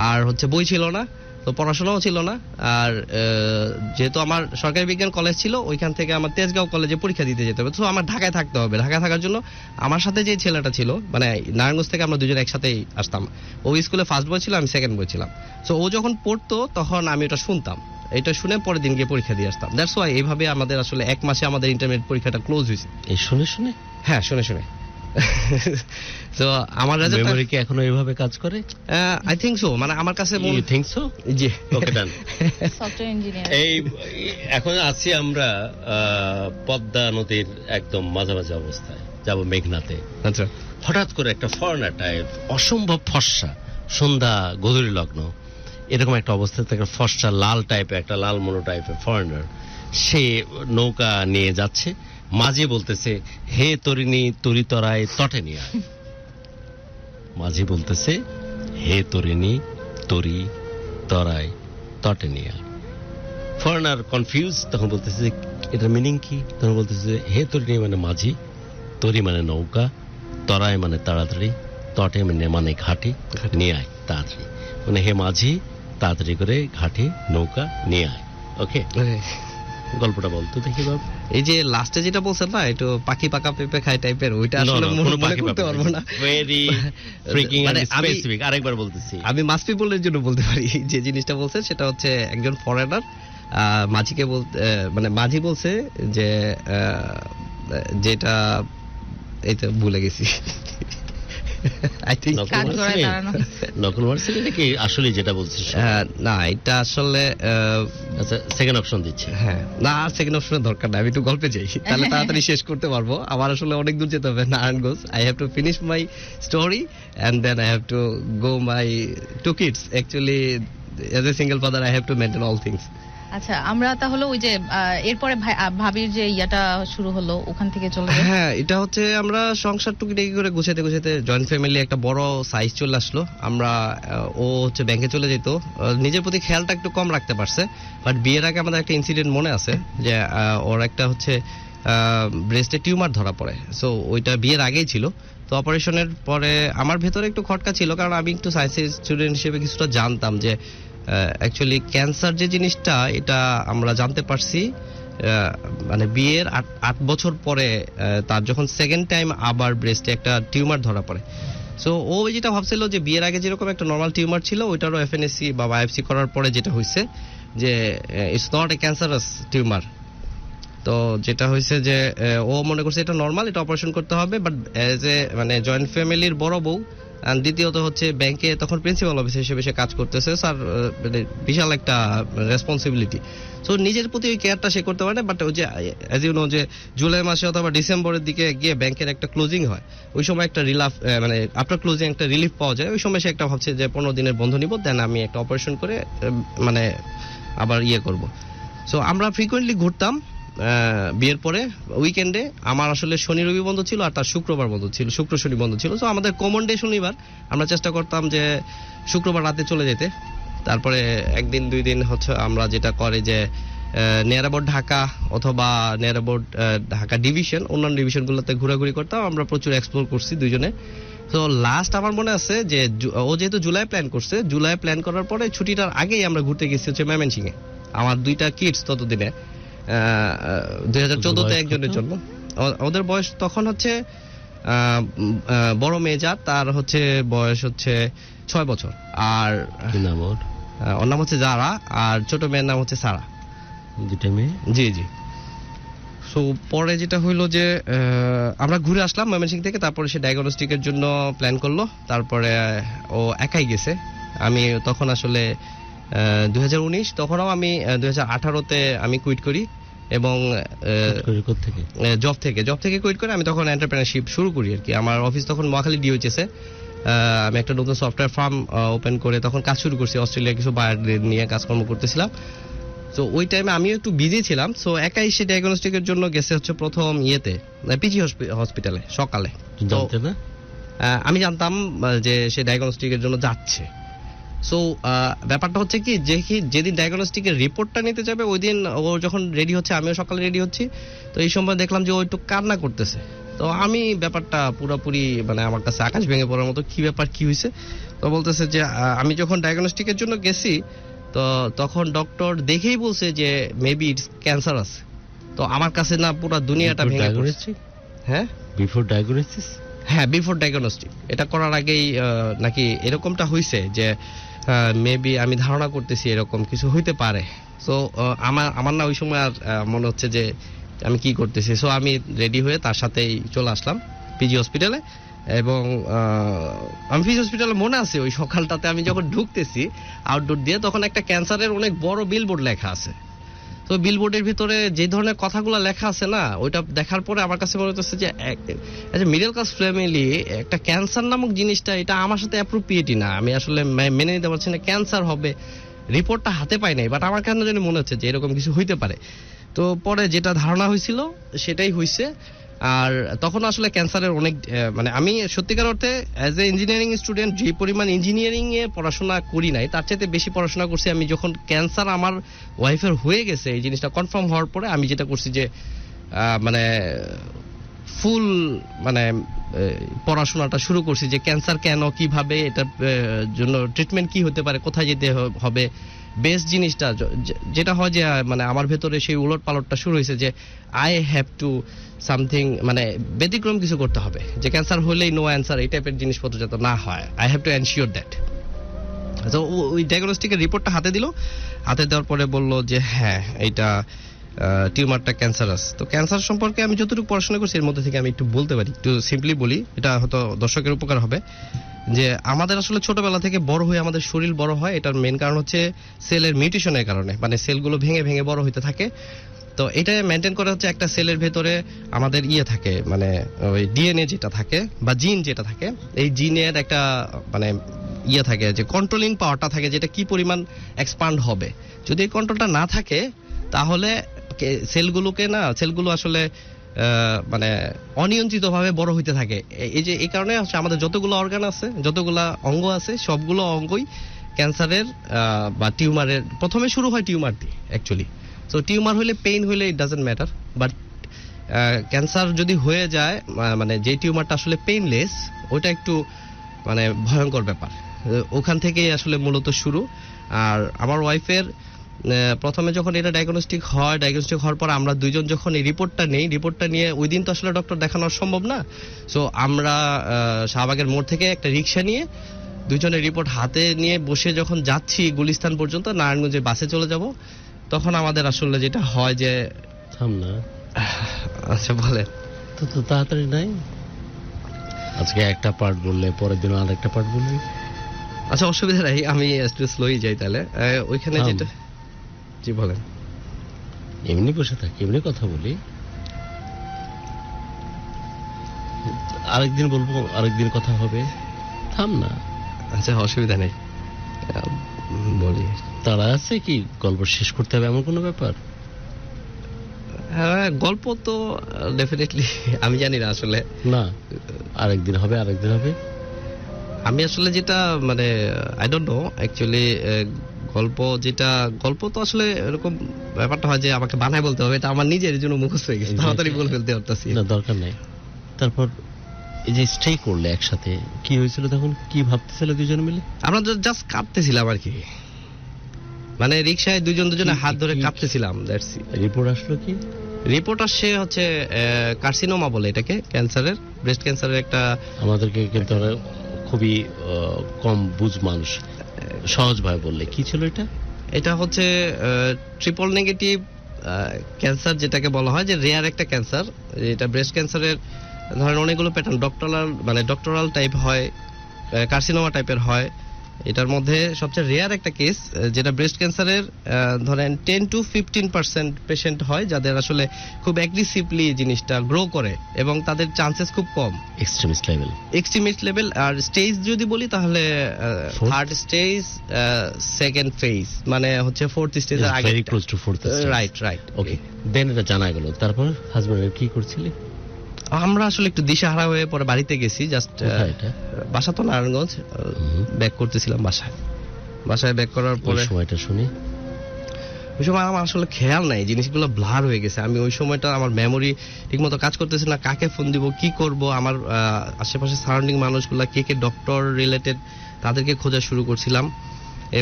আর হচ্ছে বই ছিল না, তো পড়াশোনাও ছিল না। আর যেহেতু আমার সরকারি বিজ্ঞান কলেজ ছিল, ওইখান থেকে আমার তেজগাঁও কলেজে পরীক্ষা দিতে যেতে হবে। তো আমার ঢাকায় থাকতে হবে। ঢাকায় থাকার জন্য আমার সাথে যে ছেলেটা ছিল, মানে নারায়ণগঞ্জ থেকে আমরা দুজন একসাথেই আসতাম। ও স্কুলে ফার্স্ট বয় ছিল, আমি সেকেন্ড বয় ছিলাম। সো ও যখন পড়তো তখন আমি ওটা শুনতাম, এটা শুনে পরের দিন গিয়ে পরীক্ষা দিয়ে আসতাম। দ্যাটস ওয়াই এইভাবে আমাদের আসলে 1 মাসে আমাদের ইন্টারমিডিয়েট পরীক্ষাটা ক্লোজ হয়েছে। এই শুনে শুনে? হ্যাঁ, শুনে শুনে। তো আমার রেজাল্ট মেমরি কি এখনো এইভাবে কাজ করে? আই থিংক সো, মানে আমার কাছে ইউ থিংক সো? জি, ওকে ডান। Software engineer. এই এখন আছি আমরা পদ্মা নদীর একদম মাঝামাঝি অবস্থায়, যাব মেঘনাতে। আচ্ছা, হঠাৎ করে একটা ফরেনার টাইপ, অসম্ভব ফর্সা, সন্ধ্যা গধূলি লগ্ন, এরকম একটা অবস্থায় একটা ফর্সা লাল টাইপের, একটা লাল মনো টাইপের ফরেনার, সে নৌকা নিয়ে যাচ্ছে, মাঝি বলতেছে হে তরিণী তরি তরায় তটে নিয়ে আয়। মাঝি বলতেছে হে তরিণী তরি তরায় তটে নিয়ে আয়। ফরেনার কনফিউজ, তখন বলতেছে যে এটার মিনিং কি? তখন বলতেছে যে হে তরিণী মানে মাঝি, তরি মানে নৌকা, তরায় মানে তাড়াতাড়ি, তটে মানে ঘাটে, নিয়ে আয় তাড়াতাড়ি। মানে হে মাঝি তাড়াতাড়ি করে ঘাটে নৌকা নিয়ে আয়। ওকে, গল্পটা বলতো দেখি বাবু। এই যে লাস্টে যেটা বলছেন না, একটু পাখি পাকা পেঁপে খায় টাইপের, ওইটা আসলে মনে করতে পারবো না। ভেরি ফ্রিকিং মানে এন্ড স্পেসিফিক। আরেকবার বলতেছি, আমি মাস পিপলের জন্য বলতে পারি যে জিনিসটা বলছেন সেটা হচ্ছে একজন ফরেনার মাঝিকে বলতে, মানে মাঝি বলছে যে যেটা এই তো ভুলে গেছি। I think কাঠ গড়ায় দাঁড়ানো। নকল মারছিলে নাকি আসলে যেটা বলছিস? না, এটা আসলে আচ্ছা, সেকেন্ড অপশন দিচ্ছি। হ্যাঁ, না সেকেন্ড অপশনের দরকার নাই, আমি একটু গল্পে যাই, তাহলে তাড়াতাড়ি শেষ করতে পারবো। আমার আসলে অনেক দূর যেতে হবে, Narayanganj. I have to finish my story and then I have to go my two kids. Actually as a single father I have to maintain all things. আচ্ছা, আমরা তাহলে ওই যে এরপরে ভাবির যে ইয়াটা শুরু হলো, ওখান থেকে চলে যাই। হ্যাঁ, এটা হচ্ছে আমরা সংসার টুকিটাকি করে গুছাতে গুছাতে জয়েন্ট ফ্যামিলি একটা বড় সাইজ চলে আসলো। আমরা ও হচ্ছে ব্যাংকে চলে যেত, নিজের প্রতি খেয়ালটা একটু কম রাখতে পারছে। বাট বিয়ের আগে আমাদের একটা ইনসিডেন্ট মনে আছে যে ওর একটা হচ্ছে ব্রেস্টে টিউমার ধরা পড়ে। সো ওইটা বিয়ের আগেই ছিল। তো অপারেশনের পরে আমার ভেতরে একটু খটকা ছিল, কারণ আমি একটু সায়েন্সের স্টুডেন্ট হিসেবে কিছুটা জানতাম যে অ্যাকচুয়ালি ক্যান্সার যে জিনিসটা, এটা আমরা জানতে পারছি মানে বিয়ের 8 বছর পরে তার যখন সেকেন্ড টাইম আবার ব্রেস্টে একটা টিউমার ধরা পড়ে। সো ও যেটা ভাবছিল যে বিয়ের আগে যেরকম একটা নর্মাল টিউমার ছিল, ওইটারও এফএনএসি বা বায়োপসি করার পরে যেটা হয়েছে যে it's not a cancerous tumour. তো যেটা হয়েছে যে ও মনে করছে এটা নর্মাল, এটা অপারেশন করতে হবে। বাট এজ এ মানে জয়েন্ট ফ্যামিলির বড় বউ, আর দ্বিতীয়ত হচ্ছে ব্যাংকে তখন প্রিন্সিপাল অফিসার হিসেবে সে কাজ করতেছে, স্যার মানে বিশাল একটা রেসপন্সিবিলিটি। সো নিজের প্রতি ওই কেয়ারটা সে করতে পারে না। বাট ওই যে অ্যাজ ইউ নো যে জুলাই মাসে অথবা ডিসেম্বরের দিকে গিয়ে ব্যাংকের একটা ক্লোজিং হয়, ওই সময় একটা রিলাফ মানে আফটার ক্লোজিং একটা রিলিফ পাওয়া যায়। ওই সময় সে একটা ভাবছে যে 15 দিনের বন্ধ নিব, দেন আমি একটা অপারেশন করে মানে আবার করব। সো আমরা ফ্রিকোয়েন্টলি ঘুরতাম বিয়ের পরে উইকেন্ডে। আমার আসলে শনি রবি বন্ধ ছিল, আর তার শুক্রবার বন্ধ ছিল, শুক্র শনি বন্ধ ছিল। সো আমাদের কমন ডে শনিবার। আমরা চেষ্টা করতাম যে শুক্রবার রাতে চলে যেতে, তারপরে একদিন 2 দিন হচ্ছে আমরা যেটা করে যে নিয়ার অ্যাবাউট ঢাকা অথবা নিয়ার অ্যাবাউট ঢাকা ডিভিশন, অন্যান্য ডিভিশনগুলোতে ঘোরাঘুরি করতাম। আমরা প্রচুর এক্সপ্লোর করছি দুজনে। তো লাস্ট আমার মনে আছে যে ও যেহেতু জুলাই প্ল্যান করছে, জুলাই প্ল্যান করার পরে ছুটিটার আগেই আমরা ঘুরতে গেছি হচ্ছে ময়মনসিংহে। আমার 2টা কিডস ততদিনে 2014-তে একজনের জন্য। ওদের বয়স তখন হচ্ছে বড় মেয়ে যার, তার হচ্ছে বয়স হচ্ছে 6 বছর, আর ওর নাম হচ্ছে জারা, আর ছোট মেয়ের নাম হচ্ছে সারা। 2টা মেয়ে? জি জি। সো পরে যেটা হইলো যে আমরা ঘুরে আসলাম ময়মনসিংহ থেকে। তারপরে সে ডায়াগনস্টিকের জন্য প্ল্যান করলো, তারপরে ও একাই গেছে। আমি তখন আসলে 2019, তখনও আমি 2018-তে আমি কুইট করি এবং জব থেকে কুইট করে আমি তখন এন্টারপ্রেনারশিপ শুরু করি আর কি। আমার অফিস তখন মহাখালী ডিওএইচএসে। আমি একটা নতুন সফটওয়্যার ফার্ম ওপেন করে তখন কাজ শুরু করছি। অস্ট্রেলিয়া কিছু বায়ার নিয়ে কাজকর্ম করতেছিলাম। তো ওই টাইমে আমিও একটু বিজি ছিলাম। সো একাই সে ডায়াগনস্টিকের জন্য গেছে হচ্ছে প্রথম পিজি হসপিটালে সকালে। আমি জানতাম যে সে ডায়াগনস্টিকের জন্য যাচ্ছে। সো ব্যাপারটা হচ্ছে কি, যেদিন ডায়াগনস্টিকের রিপোর্টটা নিতে যাবে ওই দিন ও যখন রেডি হচ্ছে, আমিও সকালে রেডি হচ্ছি। তো এই সময় দেখলাম যে ও একটু কান্না করতেছে। তো আমি ব্যাপারটা পুরোপুরি মানে আমার কাছে আকাশ ভেঙে পড়ার মতো, কি ব্যাপার, কি হয়েছে। তো বলতেছে যে আমি যখন ডায়াগনস্টিকের জন্য গেছি, তো তখন ডক্টর দেখেই বলছে যে মেবি ইটস ক্যান্সারাস। তো আমার কাছে না পুরো দুনিয়াটা ভেঙে পড়ছে। হ্যাঁ, বিফোর ডায়াগনোসিস? হ্যাঁ, বিফোর ডায়াগনস্টিক। এটা করার আগেই নাকি এরকমটা হয়েছে যে মেবি আমি ধারণা করতেছি এরকম কিছু হইতে পারে। সো আমার না ওই সময় আর মনে হচ্ছে যে আমি কি করতেছি। সো আমি রেডি হয়ে তার সাথেই চলে আসলাম পিজি হসপিটালে। এবং আমি পিজি হসপিটালে মনে আছে ওই সকালটাতে আমি যখন ঢুকতেছি আউটডোর দিয়ে, তখন একটা ক্যান্সারের অনেক বড় বিলবোর্ড লেখা আছে। তো বিলবোর্ডের ভিতরে যে ধরনের কথাগুলো লেখা আছে না, ওইটা দেখার পরে আমার কাছে মনে হচ্ছে যে মিডল ক্লাস ফ্যামিলি একটা ক্যান্সার নামক জিনিসটা, এটা আমার সাথে অ্যাপ্রোপ্রিয়েটই না। আমি আসলে মেনে নিতে পারছি না ক্যান্সার হবে। রিপোর্টটা হাতে পাই নাই, বাট আমার কেন জানি মনে হচ্ছে যে এরকম কিছু হইতে পারে। তো পরে যেটা ধারণা হয়েছিল সেটাই হয়েছে। আর তখন আসলে ক্যান্সারের অনেক মানে আমি সত্যিকার অর্থে অ্যাজ এ ইঞ্জিনিয়ারিং স্টুডেন্ট যে পরিমাণ ইঞ্জিনিয়ারিং এ পড়াশোনা করি নাই তার চাইতে বেশি পড়াশোনা করছি আমি যখন ক্যান্সার আমার ওয়াইফের হয়ে গেছে এই জিনিসটা কনফার্ম হওয়ার পরে আমি যেটা করছি যে মানে ফুল মানে পড়াশোনাটা শুরু করছি যে ক্যান্সার কেন, কিভাবে এটার জন্য ট্রিটমেন্ট কি হতে পারে, কোথায় যেতে হবে। বেস্ট জিনিসটা যেটা হয় যে মানে আমার ভেতরে সেই উলট পালটটা শুরু হয়েছে যে আই হ্যাভ টু সামথিং, মানে ব্যতিক্রম কিছু করতে হবে, যে ক্যান্সার হলেই নো অ্যান্সার এই টাইপের জিনিসপত্র যাতে না হয়। I have to ensure that. তো ওই ডায়াগনস্টিকের রিপোর্টটা হাতে দিল, হাতে দেওয়ার পরে বললো যে হ্যাঁ এইটা টিউমারটা ক্যান্সারাস। তো ক্যান্সার সম্পর্কে আমি যতটুকু পড়াশোনা করছি এর মধ্যে থেকে আমি একটু বলতে পারি, একটু সিম্পলি বলি, এটা হয়তো দর্শকের উপকার হবে। যে আমাদের আসলে ছোটবেলা থেকে বড় হয়ে আমাদের শরীর বড় হয়, এটার মেইন কারণ হচ্ছে সেলের মিউটেশনের কারণে, মানে সেলগুলো ভেঙে ভেঙে বড় হতে থাকে। তো এটা মেনটেন করা হচ্ছে একটা সেলের ভেতরে আমাদের থাকে, মানে ওই ডিএনএ যেটা থাকে বা জিন যেটা থাকে, এই জিনের একটা মানে থাকে যে কন্ট্রোলিং পাওয়ারটা থাকে, যেটা কি পরিমাণ এক্সপান্ড হবে। যদি এই কন্ট্রোলটা না থাকে তাহলে সেলগুলো আসলে মানে অনিয়ন্ত্রিতভাবে বড় হইতে থাকে। এই যে এই কারণে হচ্ছে আমাদের যতগুলো অর্গান আছে, যতগুলা অঙ্গ আছে, সবগুলো অঙ্গই ক্যান্সারের বা টিউমারের প্রথমে শুরু হয় টিউমার দিয়ে অ্যাকচুয়ালি। সো টিউমার হলে পেইন হলে it doesn't matter, but cancer যদি হয়ে যায় মানে যে টিউমারটা আসলে পেইনলেস, ওইটা একটু মানে ভয়ঙ্কর ব্যাপার। ওখান থেকেই আসলে মূলত শুরু। আর আমার ওয়াইফের প্রথমে যখন এটা ডায়াগনস্টিক হওয়ার পর আমরা দুইজন যখন এই রিপোর্টটা নেই, রিপোর্টটা নিয়ে ওই দিন তো আসলে ডক্টর দেখানো সম্ভব না। সো আমরা শাহবাগের মোড় থেকে একটা রিক্সা নিয়ে দুইজনের রিপোর্ট হাতে নিয়ে বসে যখন যাচ্ছি গুলিস্তান পর্যন্ত, নারায়ণগঞ্জে বাসে চলে যাব, তখন আমাদের আসলে যেটা হয় যে থাম না, আচ্ছা বলে তো তাড়াতাড়ি নাই, আজকে একটা পার্ট বললে পরের দিন আরেকটা পার্ট বলবি। আচ্ছা অসুবিধা নাই, আমি একটু স্লোই যাই তাহলে। ওইখানে যেটা জি বলেন। এমনি বসে থাকি, এমনি কথা বলি, আরেকদিন বলবো, আরেকদিন কথা হবে, থাম না। আচ্ছা অসুবিধা নেই, বলি। তারা আছে কি গল্প শেষ করতে হবে এমন কোনো ব্যাপার? হ্যাঁ গল্প তো ডেফিনেটলি আমি জানি না আসলে। না, আরেকদিন হবে, আরেকদিন হবে। আমি আসলে যেটা মানে আই ডোন্ট নো অ্যাকচুয়ালি গল্প তো আসলে এরকম ব্যাপারটা হয় যে আমাকে বানায় বলতে হবে, এটা আমার নিজের জন্য মুখস্থ হয়ে গেছে, তাড়াতাড়ি বলে ফেলতে পারতাছি না, দরকার নাই। তারপর এই যে স্টে করলে একসাথে, কি হয়েছিল তখন, কি ভাবতেছিল দুজন মিলে? আমরা জাস্ট কাঁপতেছিলাম আর কি, মানে রিকশায় দুজনে হাত ধরে কাঁপতেছিলাম। দ্যাটস রিপোর্ট আসলো কি? রিপোর্ট আসছে হচ্ছে কার্সিনোমা বলে এটাকে, ক্যান্সারের, ব্রেস্ট ক্যান্সারের একটা। আমাদেরকে কিন্তু খুবই কম বুঝ মানুষ, সহজভাবে বললে কি ছিল এটা? এটা হচ্ছে ট্রিপল নেগেটিভ ক্যান্সার, যেটাকে বলা হয় যে রেয়ার একটা ক্যান্সার। এটা ব্রেস্ট ক্যান্সারের ধরেন অনেকগুলো প্যাটার্ন, ডক্টরাল টাইপ হয়, কার্সিনোমা টাইপের হয়। এটার মধ্যে সবচেয়ে রেয়ার একটা কেস যেটা ব্রেস্ট ক্যান্সারের ধরেন 10 to 15% পেশেন্ট হয় যাদের আসলে খুব অ্যাগ্রেসিভলি জিনিসটা গ্রো করে এবং তাদের চান্সেস খুব কম। Extremist level. আর স্টেজ যদি বলি তাহলে থার্ড স্টেজ, সেকেন্ড ফেজ, মানে হচ্ছে ফোর্থ স্টেজের আগে, very close to fourth stage. Right. Okay, then এটা জানা গেল। তারপর হাজবেন্ডের কি করছিলি? আমরা আসলে একটু দিশাহারা হয়ে পরে বাড়িতে গেছি, জাস্ট বাসা তো নারায়ণগঞ্জ, ব্যাক করতেছিলাম বাসায় ব্যাক করার পরে সময়টা শুনি। ওই সময় আমার আসলে খেয়াল নাই, জিনিসগুলো ব্লার হয়ে গেছে। আমি ওই সময়টা আমার মেমোরি ঠিকমতো কাজ করতেছে না, কাকে ফোন দিব, কি করব। আমার আশেপাশে সারাউন্ডিং মানুষগুলা কে ডক্টর রিলেটেড, তাদেরকে খোঁজা শুরু করছিলাম।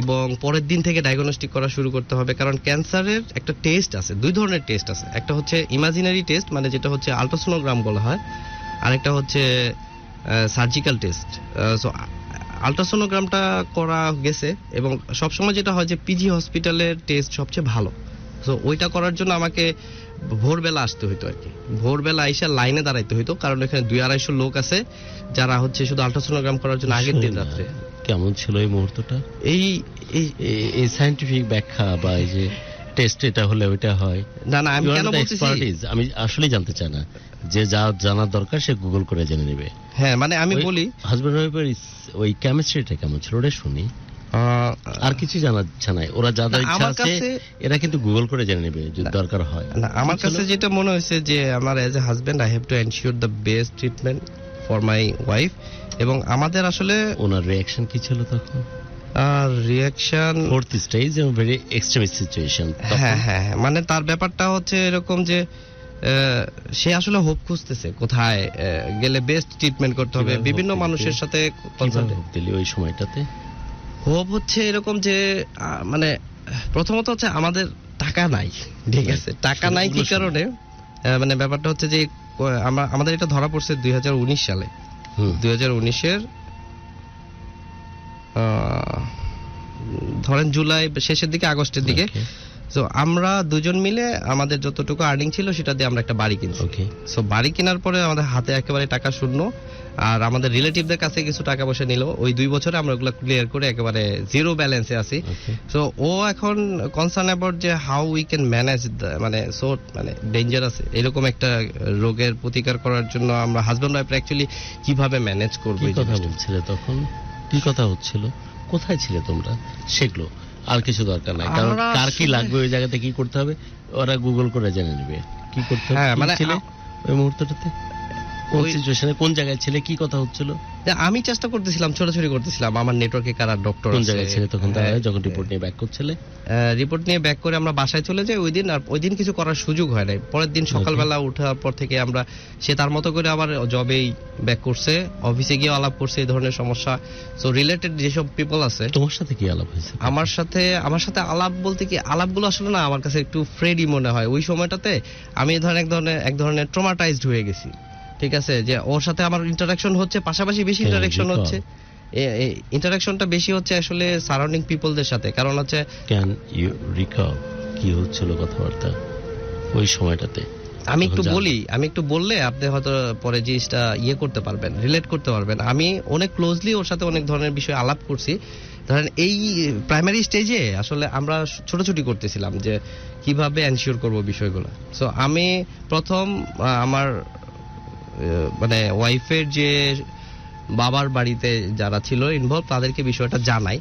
এবং পরের দিন থেকে ডায়াগনস্টিক করা শুরু করতে হবে, কারণ ক্যান্সারের একটা টেস্ট আছে, দুই ধরনের টেস্ট আছে। একটা হচ্ছে ইমাজিনারি টেস্ট, মানে যেটা হচ্ছে আলট্রাসোনোগ্রাম বলা হয়, আর একটা হচ্ছে সার্জিক্যাল টেস্ট। সো আলট্রাসোনোগ্রামটা করা গেছে এবং সবসময় যেটা হয় যে পিজি হসপিটালের টেস্ট সবচেয়ে ভালো। সো ওইটা করার জন্য আমাকে ভোরবেলা আসতে হইতো আর কি, ভোরবেলা আইসা লাইনে দাঁড়াইতে হইতো, কারণ এখানে 200-250 লোক আছে যারা হচ্ছে শুধু আলট্রাসোনোগ্রাম করার জন্য আগের দিন রাত্রে। কেমন ছিল এই মুহূর্তটা? এই সায়েন্টিফিক ব্যাখ্যা বা এই যে টেস্ট এটা হলে ওইটা হয় না, আমি কেন বলতেছি, আমি আসলেই জানতে চাই না, যে যা জানার দরকার সে গুগল করে জেনে নেবে। হ্যাঁ মানে আমি বলি হাজবেন্ড ওয়াইফের ওই কেমিস্ট্রিটা কেমন ছিল ওটা শুনি। আর কিছু জানার ইচ্ছা নাই, ওরা যা যা না, ইচ্ছা আমার আছে কাছে- এরা কিন্তু গুগল করে জেনে নেবে যদি দরকার হয়। না, আমার কাছে যেটা মনে হয়েছে যে আমার as a husband I have to ensure the best treatment for my wife, এবং আমাদের আসলে ওনার রিঅ্যাকশন কি ছিল তখন? রিয়াকশন, ফোর্থ স্টেজ এবং ভেরি এক্সট্রিমিস্ট সিচুয়েশন। হ্যাঁ হ্যাঁ, মানে তার ব্যাপারটা হচ্ছে এরকম যে সে আসলে হোপ খুঁজতেছে কোথায় গেলে বেস্ট ট্রিটমেন্ট করতে হবে, কিভাবে বিভিন্ন hope মানুষের দিতে? সাথে দিলি ওই সময়টাতে? হোপ হচ্ছে এরকম যে মানে প্রথমত হচ্ছে আমাদের টাকা নাই, ঠিক আছে, টাকা নাই কি শুরুগুলো কারণে, মানে ব্যাপারটা হচ্ছে যে আমাদের এটা ধরা পড়ছে 2019 সালে, 2019-এর ধরেন জুলাই শেষের দিকে, আগস্টের দিকে। তো আমরা দুজন মিলে আমাদের যতটুকু আর্নিং ছিল সেটা দিয়ে আমরা একটা বাড়ি কিনছি। ওকে, সো বাড়ি কেনার পরে আমাদের হাতে একেবারে টাকা শূন্য, আর আমাদের রিলেটিভদের কাছে কিছু টাকা পয়সা নিল। ওই 2 বছরে আমরা ওগুলো ক্লিয়ার করে একেবারে জিরো ব্যালেন্সে আছি। ওকে। সো ও এখন কনসার্ন অ্যাবাউট যে হাউ উই ক্যান ম্যানেজ, মানে সো মানে ডেঞ্জারাস এরকম একটা রোগের প্রতিকার করার জন্য আমরা হাজব্যান্ড ওয়াইফ অ্যাকচুয়ালি কিভাবে ম্যানেজ করবো কি এই কথা জিনিসটা। বলছিলে তখন? কি কথা হচ্ছিল? কোথায় ছিলে তোমরা? সেগুলো আর কিছু দরকার নাই, কারণ আমরা কার কি আসলে- লাগবে ওই জায়গাতে কি করতে হবে ওরা গুগল করে জেনে নেবে। কি করতে হবে? হ্যাঁ, কি মানে ছিলে ওই মুহূর্তটাতে? কোন ওই- সিচুয়েশনে, কোন জায়গায় ছিলে, কি কথা হচ্ছিল? যে আমি চেষ্টা করতেছিলাম, ছোটাছুটি করতেছিলাম, আমার নেটওয়ার্কে কারা ডক্টর কোন জায়গায় ছিলে তখন তারা যখন রিপোর্ট নিয়ে ব্যাক করছিলে? রিপোর্ট নিয়ে ব্যাক করে আমরা বাসায় চলে যাই ওই দিন, আর ওই দিন কিছু করার সুযোগ হয় নাই। পরের দিন সকালবেলা ওঠার পর থেকে আমরা, সে তার মতো করে আবার জবেই ব্যাক করছে, অফিসে গিয়ে আলাপ করছে এই ধরনের সমস্যা। সো রিলেটেড যেসব পিপল আছে তোমার সাথে কি আলাপ হয়েছে? আমার সাথে আলাপ বলতে কি, আলাপগুলো আসলে না আমার কাছে একটু ফ্রেডি মনে হয়। ওই সময়টাতে আমি এক ধরনের ট্রমাটাইজড হয়ে গেছি, ঠিক আছে, যে ওর সাথে আমার ইন্টারাকশন হচ্ছে, পাশাপাশি বেশি ইন্টারাকশন হচ্ছে, ইন্টারাকশনটা বেশি হচ্ছে আসলে সারাউন্ডিং পিপলদের সাথে। কারণ হচ্ছে ক্যান ইউ রিকল কি হচ্ছিল কথাবার্তা ওই সময়টাতে? আমি একটু তখন বলি, আমি একটু বললে আপনি হয়তো পরে জিনিসটা করতে পারবেন, রিলেট করতে পারবেন। আমি অনেক ক্লোজলি ওর সাথে অনেক ধরনের বিষয় আলাপ করছি। ধরেন এই প্রাইমারি স্টেজে আসলে আমরা ছোটাছুটি করতেছিলাম যে কিভাবে এনশিওর করব বিষয়গুলো। সো আমি প্রথম আমার মানে ওয়াইফের যে বাবার বাড়িতে যারা ছিল ইনভলভ তাদেরকে বিষয়টা জানাই।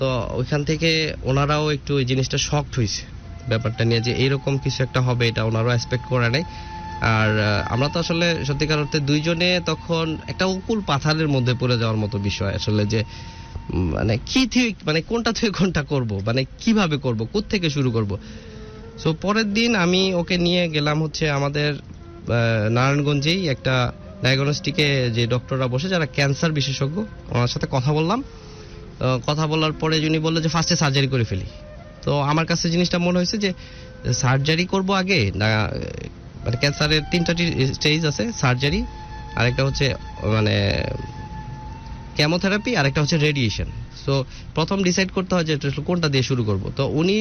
তো ওইখান থেকে ওনারাও একটু এই জিনিসটা শকড হয়েছে ব্যাপারটা নিয়ে, যে এইরকম কিছু একটা হবে এটা ওনারাও এক্সপেক্ট করে নাই। আর আমরা তো আসলে সত্যিকার অর্থে দুইজনে তখন একটা উকুল পাথারের মধ্যে পড়ে যাওয়ার মতো বিষয় আসলে, যে মানে কি ঠিক, মানে কোনটা থেকে কোনটা করব, মানে কিভাবে করব, কোত্থেকে শুরু করব। সো পরের দিন আমি ওকে নিয়ে গেলাম হচ্ছে আমাদের নারায়ণগঞ্জেই একটা ডায়াগনস্টিকে যে ডক্টররা বসে যারা ক্যান্সার বিশেষজ্ঞ, ওনার সাথে কথা বললাম। কথা বলার পরে উনি বললো যে ফার্স্টে সার্জারি করে ফেলি। তো আমার কাছে জিনিসটা মনে হয়েছে যে সার্জারি করব আগে না, মানে ক্যান্সারের 3টা স্টেজ আছে, সার্জারি, আরেকটা হচ্ছে মানে কেমোথেরাপি, আরেকটা হচ্ছে রেডিয়েশন। সো প্রথম ডিসাইড করতে হয় যে কোনটা দিয়ে শুরু করব। তো উনি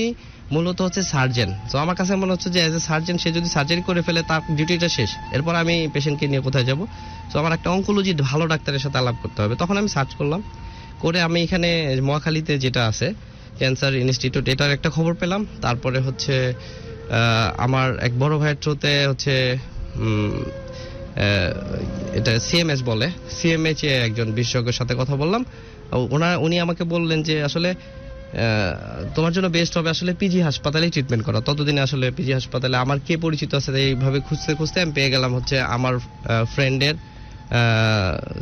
মূলত হচ্ছে সার্জন। তো আমার কাছে মনে হচ্ছে যে অ্যাজ এ সার্জন সে যদি সার্জারি করে ফেলে তার ডিউটিটা শেষ, এরপর আমি পেশেন্টকে নিয়ে কোথায় যাব। তো আমার একটা অঙ্কোলজি ভালো ডাক্তারের সাথে আলাপ করতে হবে। তখন আমি সার্চ করলাম, করে আমি এখানে মহাখালীতে যেটা আছে ক্যান্সার ইনস্টিটিউট, এটার একটা খবর পেলাম। তারপরে হচ্ছে আমার এক বড় ভাইয়ের থ্রুতে হচ্ছে এটা সিএমএস বলে, সিএমএইচ এ একজন বিশেষজ্ঞের সাথে কথা বললাম। উনি আমাকে বললেন যে আসলে তোমার জন্য বেস্ট হবে আসলে পিজি হাসপাতালেই ট্রিটমেন্ট করা। ততদিনে আসলে পিজি হাসপাতালে আমার কে পরিচিত আছে এইভাবে খুঁজতে খুঁজতে আমি পেয়ে গেলাম হচ্ছে আমার ফ্রেন্ডের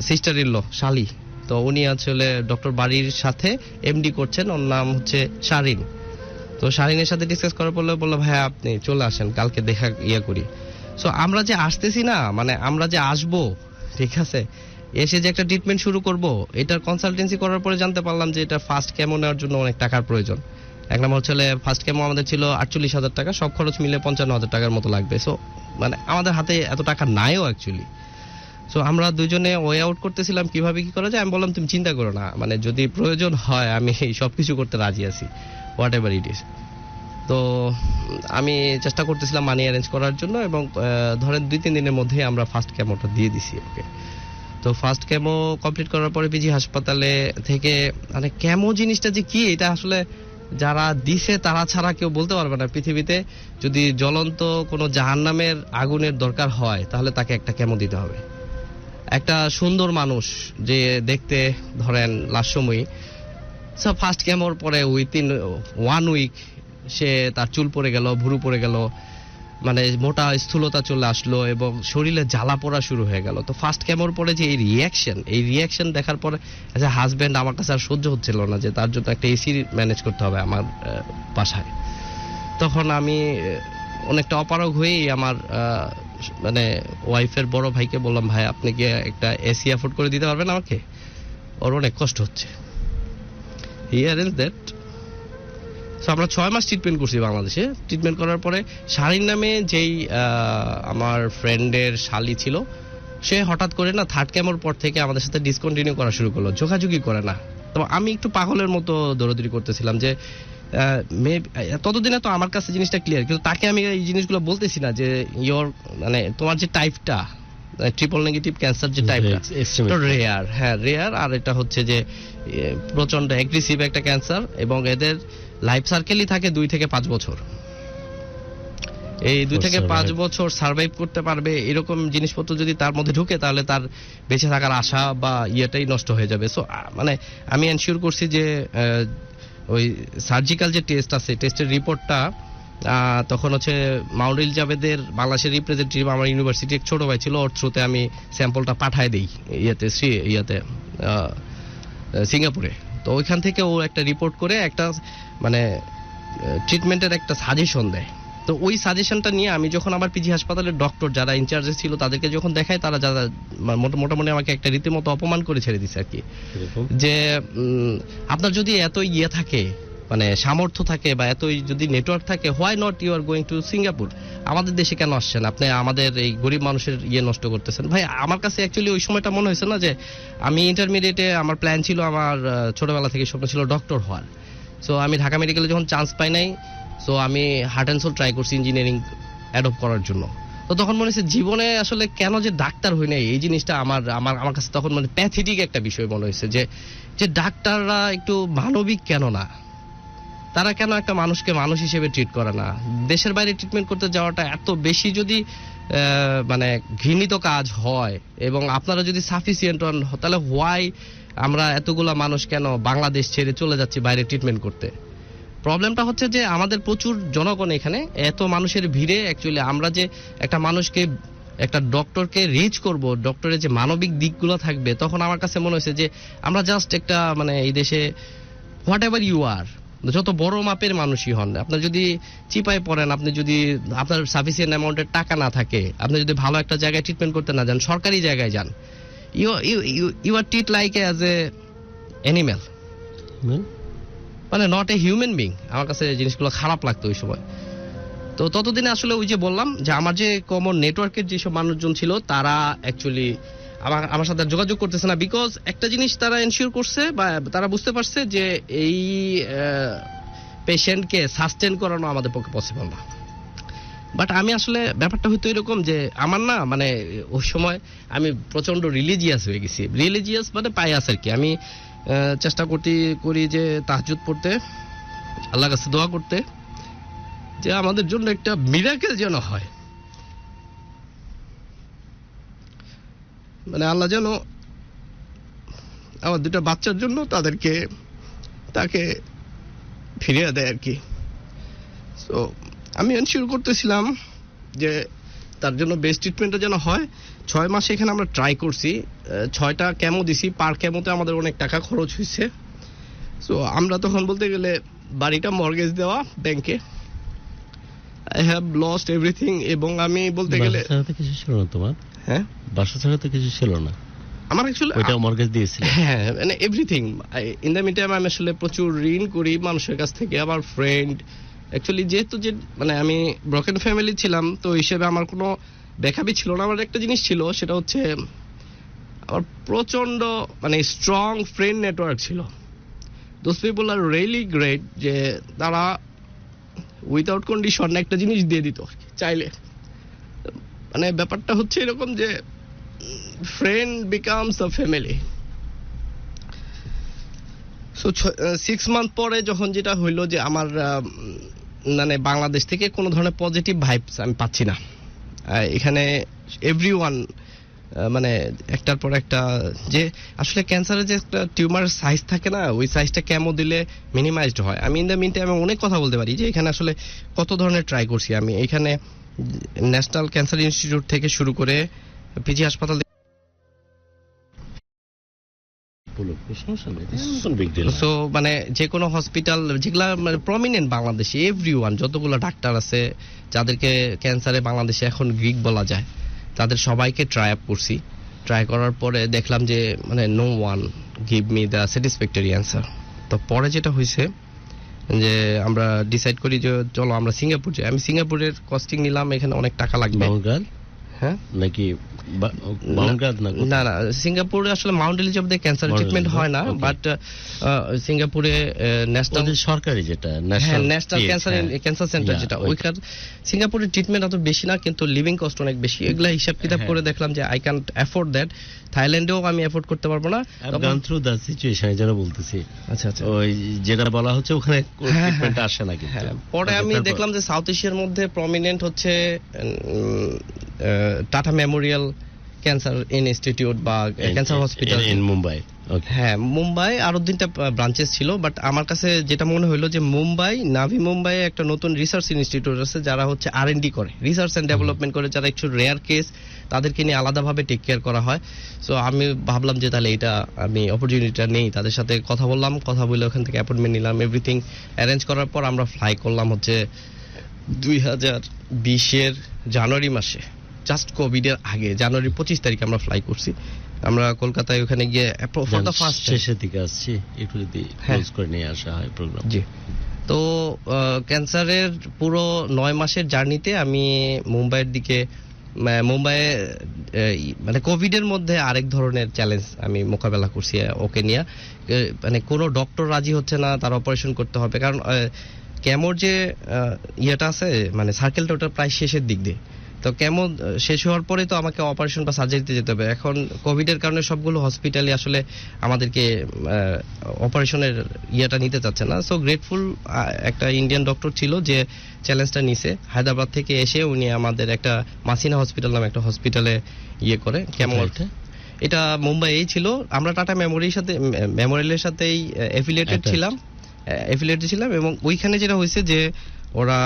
সিস্টার ইন ল, শালি। তো উনি আসলে ডক্টর বাড়ির সাথে এমডি করছেন, ওর নাম হচ্ছে শারিন। তো শারিনের সাথে ডিসকাস করার পর বললো ভাই আপনি চলে আসেন, কালকে দেখা করি। সো আমরা যে আসতেছি না, মানে আমরা যে আসবো, ঠিক আছে, এসে যে একটা ট্রিটমেন্ট শুরু করব, এটার কনসালটেন্সি করার পরে জানতে পারলাম যে এটা ফার্স্ট কেমো নেওয়ার জন্য অনেক টাকার প্রয়োজন। এক নম্বর হচ্ছে ফার্স্ট কেমো আমাদের ছিল 48,000 টাকা, সব খরচ মিলে 55,000 টাকার মতো লাগবে। সো মানে আমাদের হাতে এত টাকা নাইও অ্যাকচুয়ালি। সো আমরা দুজনে ওয়ে আউট করতেছিলাম কিভাবে কি করা যায়। আমি বললাম তুমি চিন্তা করো না, মানে যদি প্রয়োজন হয় আমি সবকিছু করতে রাজি আছি, হোয়াট এভার ইট ইজ। তো আমি চেষ্টা করতেছিলাম মানি অ্যারেঞ্জ করার জন্য, এবং ধরেন 2-3 দিনের মধ্যে আমরা ফার্স্ট কেমোটা দিয়ে দিছি ওকে। তো ফার্স্ট কেমো কমপ্লিট করার পরে পিজি হাসপাতালে থেকে, মানে কেমো জিনিসটা যে কি এটা আসলে যারা দিছে তারা ছাড়া কেউ বলতে পারবে না পৃথিবীতে। যদি জ্বলন্ত কোনো জাহান্নামের আগুনের দরকার হয় তাহলে তাকে একটা কেমো দিতে হবে। একটা সুন্দর মানুষ যে দেখতে ধরেন লাস্যময়ী, সো ফার্স্ট কেমোর পরে উইথিন 1 উইক সে তার চুল পড়ে গেল, ভুরু পড়ে গেল, মানে মোটা স্থূলতা চলে আসলো এবং শরীরে জ্বালা পোড়া শুরু হয়ে গেল। তো ফার্স্ট কেমোর পরে যে এই রিয়াকশন দেখার পরে অ্যাজ এ হাজব্যান্ড আমার কাছে আর সহ্য হচ্ছিল না যে তার জন্য একটা এসি ম্যানেজ করতে হবে আমার বাসায়। তখন আমি অনেকটা অপারগ হয়েই আমার মানে ওয়াইফের বড় ভাইকে বললাম, ভাই আপনি কি একটা এসি অ্যাফোর্ড করে দিতে পারবেন আমাকে, ওর অনেক কষ্ট হচ্ছে। Here is that. সো আমরা 6 মাস ট্রিটমেন্ট করছি বাংলাদেশে। ট্রিটমেন্ট করার পরে শালীন নামে যেই আমার ফ্রেন্ডের শালি ছিল, সে হঠাৎ করে না থার্ড কেমোর পর থেকে আমাদের সাথে ডিসকন্টিনিউ করা শুরু করলো, যোগাযোগই করে না। তো আমি একটু পাগলের মতো দৌড়াদৌড়ি করতেছিলাম যে ততদিনে তো আমার কাছে জিনিসটা ক্লিয়ার, কিন্তু তাকে আমি এই জিনিসগুলো বলতেছি না যে মানে তোমার যে টাইপটা ট্রিপল নেগেটিভ ক্যান্সার যে টাইপটা রেয়ার, হ্যাঁ রেয়ার, আর এটা হচ্ছে যে প্রচন্ড অ্যাগ্রেসিভ একটা ক্যান্সার এবং এদের লাইফ সার্কেলই থাকে 2 থেকে 5 বছর। এই 2 থেকে 5 বছর সার্ভাইভ করতে পারবে এরকম জিনিসপত্র যদি তার মধ্যে ঢুকে, তাহলে তার বেঁচে থাকার আশা বা ইয়েটাই নষ্ট হয়ে যাবে। সো মানে আমি এনশিওর করছি যে ওই সার্জিক্যাল যে টেস্ট আছে, টেস্টের রিপোর্টটা তখন হচ্ছে মাউন্ট এলিজাবেথের বাংলাদেশের রিপ্রেজেন্টেটিভ আমার ইউনিভার্সিটি এক ছোট ভাই ছিল, ওর থ্রুতে আমি স্যাম্পলটা পাঠায় দিই সিঙ্গাপুরে। তো ওইখান থেকে ও একটা রিপোর্ট করে একটা মানে ট্রিটমেন্টের একটা সাজেশন দেয়। তো ওই সাজেশনটা নিয়ে আমি যখন আমার পিজি হাসপাতালের ডক্টর যারা ইনচার্জে ছিল তাদেরকে যখন দেখাই, তারা যারা মোটামুটি আমাকে একটা রীতিমতো অপমান করে ছেড়ে দিচ্ছে আর কি, যে আপনার যদি এত ইয়ে থাকে, মানে সামর্থ্য থাকে বা এতই যদি নেটওয়ার্ক থাকে, why not you are going to Singapore, আমাদের দেশে কেন আসছেন, আপনি আমাদের এই গরিব মানুষের ইয়ে নষ্ট করতেছেন। ভাই আমার কাছে অ্যাকচুয়ালি ওই সময়টা মনে হয়েছে না যে আমি ইন্টারমিডিয়েটে আমার প্ল্যান ছিল, আমার ছোটবেলা থেকে স্বপ্ন ছিল ডক্টর হওয়ার। সো আমি ঢাকা মেডিকেলে যখন চান্স পাই নাই, সো আমি হার্ট অ্যান্ড সোল ট্রাই করছি ইঞ্জিনিয়ারিং অ্যাডপ্ট করার জন্য। তো তখন মনে হচ্ছে জীবনে আসলে কেন যে ডাক্তার হই নাই, এই জিনিসটা আমার কাছে তখন মানে প্যাথেটিক একটা বিষয় মনে হয়েছে যে ডাক্তাররা একটু মানবিক কেন না, তারা কেন একটা মানুষকে মানুষ হিসেবে ট্রিট করে না। দেশের বাইরে ট্রিটমেন্ট করতে যাওয়াটা এত বেশি যদি মানে ঘৃণিত কাজ হয় এবং আপনারা যদি সাফিসিয়েন্ট হন, তাহলে হোয়াই আমরা এতগুলা মানুষ কেন বাংলাদেশ ছেড়ে চলে যাচ্ছি বাইরে ট্রিটমেন্ট করতে। প্রবলেমটা হচ্ছে যে আমাদের প্রচুর জনগণ এখানে, এত মানুষের ভিড়ে অ্যাকচুয়ালি আমরা যে একটা মানুষকে একটা ডক্টরকে রিচ করব, ডক্টরের যে মানবিক দিকগুলো থাকবে, তখন আমার কাছে মনে হয়েছে যে আমরা জাস্ট একটা মানে এই দেশে হোয়াট এভার ইউ আর, যত বড় মাপের মানুষই হন, আপনার যদি চিপায় পড়েন, আপনি যদি আপনার সাফিসিয়েন্ট অ্যামাউন্টের টাকা না থাকে, আপনি যদি ভালো একটা জায়গায় ট্রিটমেন্ট করতে না যান, সরকারি জায়গায় যান, you are treat like as a animal, মানে নট এ হিউম্যান বিং। আমার কাছে জিনিসগুলো খারাপ লাগতো ওই সময়। তো ততদিনে আসলে ওই যে বললাম যে আমার যে কমন নেটওয়ার্কের যেসব মানুষজন ছিল, তারা অ্যাকচুয়ালি আমার সাথে যোগাযোগ করতেছে না, বিকজ একটা জিনিস তারা এনশিওর করছে বা তারা বুঝতে পারছে যে এই পেশেন্টকে সাস্টেন করানো আমাদের পক্ষে পসিবল না। বাট আমি আসলে ব্যাপারটা হয়তো এরকম যে আমার না মানে ওই সময় আমি প্রচন্ড রিলিজিয়াস হয়ে গেছি, রিলিজিয়াস মানে পায়াস আর কি। আমি চেষ্টা করি যে তাহাজ্জুদ পড়তে, আল্লাহর কাছে দোয়া করতে যে আমাদের জন্য একটা মিরাকেল যেন হয়, মানে আল্লাহ যেন আমার 2টা বাচ্চার জন্য তাকে ফিরিয়ে দেয় আর কি। সো আমি এনশিওর করতেছিলাম যে তার জন্য বেস্ট ট্রিটমেন্টটা যেন হয়। 6 মাস এখানে আমরা ট্রাই করছি, 6টা কেমো দিছি, পার কেমোতে আমাদের অনেক টাকা খরচ হয়েছে। সো আমরা তখন বলতে গেলে বাড়িটা মর্গেজ দেওয়া ব্যাংকে, আই হ্যাভ লস্ট এভরিথিং। এবং আমি বলতে গেলে কিছু ছিল না তোমার, হ্যাঁ বাসা ছাড়া তো কিছু ছিল না, আমার অ্যাকচুয়ালি ওইটা মর্গেজ দিয়েছিল, হ্যাঁ মানে এভরিথিং। ইন দ্য মিটাইম আমি আসলে প্রচুর ঋণ করি মানুষের কাছ থেকে, আমার ফ্রেন্ড অ্যাকচুয়ালি যেহেতু যে মানে আমি ব্রকেন ফ্যামিলি ছিলাম, তো হিসেবে আমার কোনো ব্যাকআপই ছিল না। আমার একটা জিনিস ছিল, সেটা হচ্ছে আমার প্রচন্ড মানে স্ট্রং ফ্রেন্ড নেটওয়ার্ক ছিল। Those people are really great, যে তারা উইথাউট কন্ডিশন একটা জিনিস দিয়ে দিত চাইলে। মানে ব্যাপারটা হচ্ছে এরকম যে ফ্রেন্ড বিকামস আ ফ্যামিলি। সো 6 মান্থ পরে যখন যেটা হইলো যে আমার মানে বাংলাদেশ থেকে কোনো ধরনের পজিটিভ ভাইবস আমি পাচ্ছি না। এখানে এভরিওয়ান মানে একটার পর একটা, যে আসলে ক্যান্সারের যে একটা টিউমারের সাইজ থাকে না, ওই সাইজটা কেমো দিলে মিনিমাইজড হয়। আমি ইন দ্য মিন টাইম অনেক কথা বলতে পারি যে এখানে আসলে কত ধরনের ট্রাই করছি আমি। এখানে ন্যাশনাল ক্যান্সার ইনস্টিটিউট থেকে শুরু করে পিজি হাসপাতাল, সো মানে যে কোনো হসপিটাল যেগুলা মানে প্রমিনেন্ট বাংলাদেশে, এভরিওয়ান যতগুলো ডাক্তার আছে যাদেরকে ক্যান্সারে বাংলাদেশে এখন গ্রিক বলা যায়, তাদের সবাইকে ট্রাই আপ করছি। ট্রাই করার পরে দেখলাম যে মানে no one give me the satisfactory answer. তো পরে যেটা হয়েছে যে আমরা ডিসাইড করি যে চলো আমরা সিঙ্গাপুর যাই। আমি সিঙ্গাপুরের কস্টিং নিলাম, এখানে অনেক টাকা লাগবে। হ্যাঁ নাকি না না, সিঙ্গাপুরে আসলে মাউন্ট এলিজাবেথে ক্যান্সার ট্রিটমেন্ট হয় না, বাট সিঙ্গাপুরে ন্যাশনাল সরকারি যেটা ন্যাশনাল ক্যান্সার সেন্টার যেটা, ওইখান সিঙ্গাপুরের ট্রিটমেন্ট অত বেশি না, কিন্তু লিভিং কস্ট অনেক বেশি। এগুলা হিসাব কিতাব করে দেখলাম যে আই ক্যান্ট অ্যাফোর্ড দ্যাট। থাইল্যান্ডেও আমি অ্যাফোর্ড করতে পারবো না। গান থ্রু দ্য সিচুয়েশন যেন বলতেছি, আচ্ছা আচ্ছা, ওই যেটা বলা হচ্ছে ওখানে ট্রিটমেন্ট আসে না। কিন্তু পরে আমি দেখলাম যে সাউথ এশিয়ার মধ্যে প্রমিনেন্ট হচ্ছে টাটা মেমোরিয়াল ক্যান্সার ইনস্টিটিউট বা ক্যান্সার হসপিটাল ইন মুম্বাই। হ্যাঁ, মুম্বাই আরো 3টা ব্রাঞ্চেস ছিল, বাট আমার কাছে যেটা মনে হলো যে মুম্বাই, নাভি মুম্বাইয়ে একটা নতুন রিসার্চ ইনস্টিটিউট আছে যারা হচ্ছে R&D করে, রিসার্চ এন্ড ডেভেলপমেন্ট করে, যারা একটু রেয়ার কেস তাদেরকে নিয়ে আলাদাভাবে টেক কেয়ার করা হয়। সো আমি ভাবলাম যে তাহলে এটা আমি অপরচুনিটিটা নেই। তাদের সাথে কথা বললাম, কথা বলে ওখান থেকে অ্যাপয়েন্টমেন্ট নিলাম। এভরিথিং অ্যারেঞ্জ করার পর আমরা ফ্লাই করলাম হচ্ছে 2020 জানুয়ারি মাসে, জাস্ট কোভিডের আগে জানুয়ারি 25 তারিখে আমরা ফ্লাই করছি। আমরা কলকাতায় ওখানে গিয়ে ফর দ্য ফার্স্ট শেষের দিকে আসছি, একটু যদি ক্লোজ করে নিয়ে আসা হয় প্রোগ্রাম। জি, তো ক্যান্সারের পুরো 9 মাসের জার্নিতে আমি মুম্বাইয়ের দিকে, মুম্বাইয়ে মানে কোভিডের মধ্যে আরেক ধরনের চ্যালেঞ্জ আমি মোকাবেলা করছি ওকে নিয়ে। মানে কোনো ডক্টর রাজি হচ্ছে না, তার অপারেশন করতে হবে, কারণ কেমোর যে ইয়েটা আছে মানে সার্কেলটা ওটা প্রায় শেষের দিক দিয়ে। তো কেমন শেষ হওয়ার পরে তো আমাকে অপারেশন বা সার্জারিতে যেতে হবে। এখন কোভিডের কারণে সবগুলো হসপিটালে আসলে আমাদেরকে অপারেশনের ইয়েটা নিতে চাচ্ছে না। সো গ্রেটফুল একটা ইন্ডিয়ান ডক্টর ছিল যে চ্যালেঞ্জটা নিছে। হায়দ্রাবাদ থেকে এসে উনি আমাদের একটা মাসিনা হসপিটাল নামে একটা হসপিটালে ইয়ে করে কেমন, এটা মুম্বাইয়েই ছিল। আমরা টাটা মেমোরিয়ালের সাথেই অ্যাফিলিয়েটেড ছিলাম এবং ওইখানে যেটা হয়েছে যে ওরা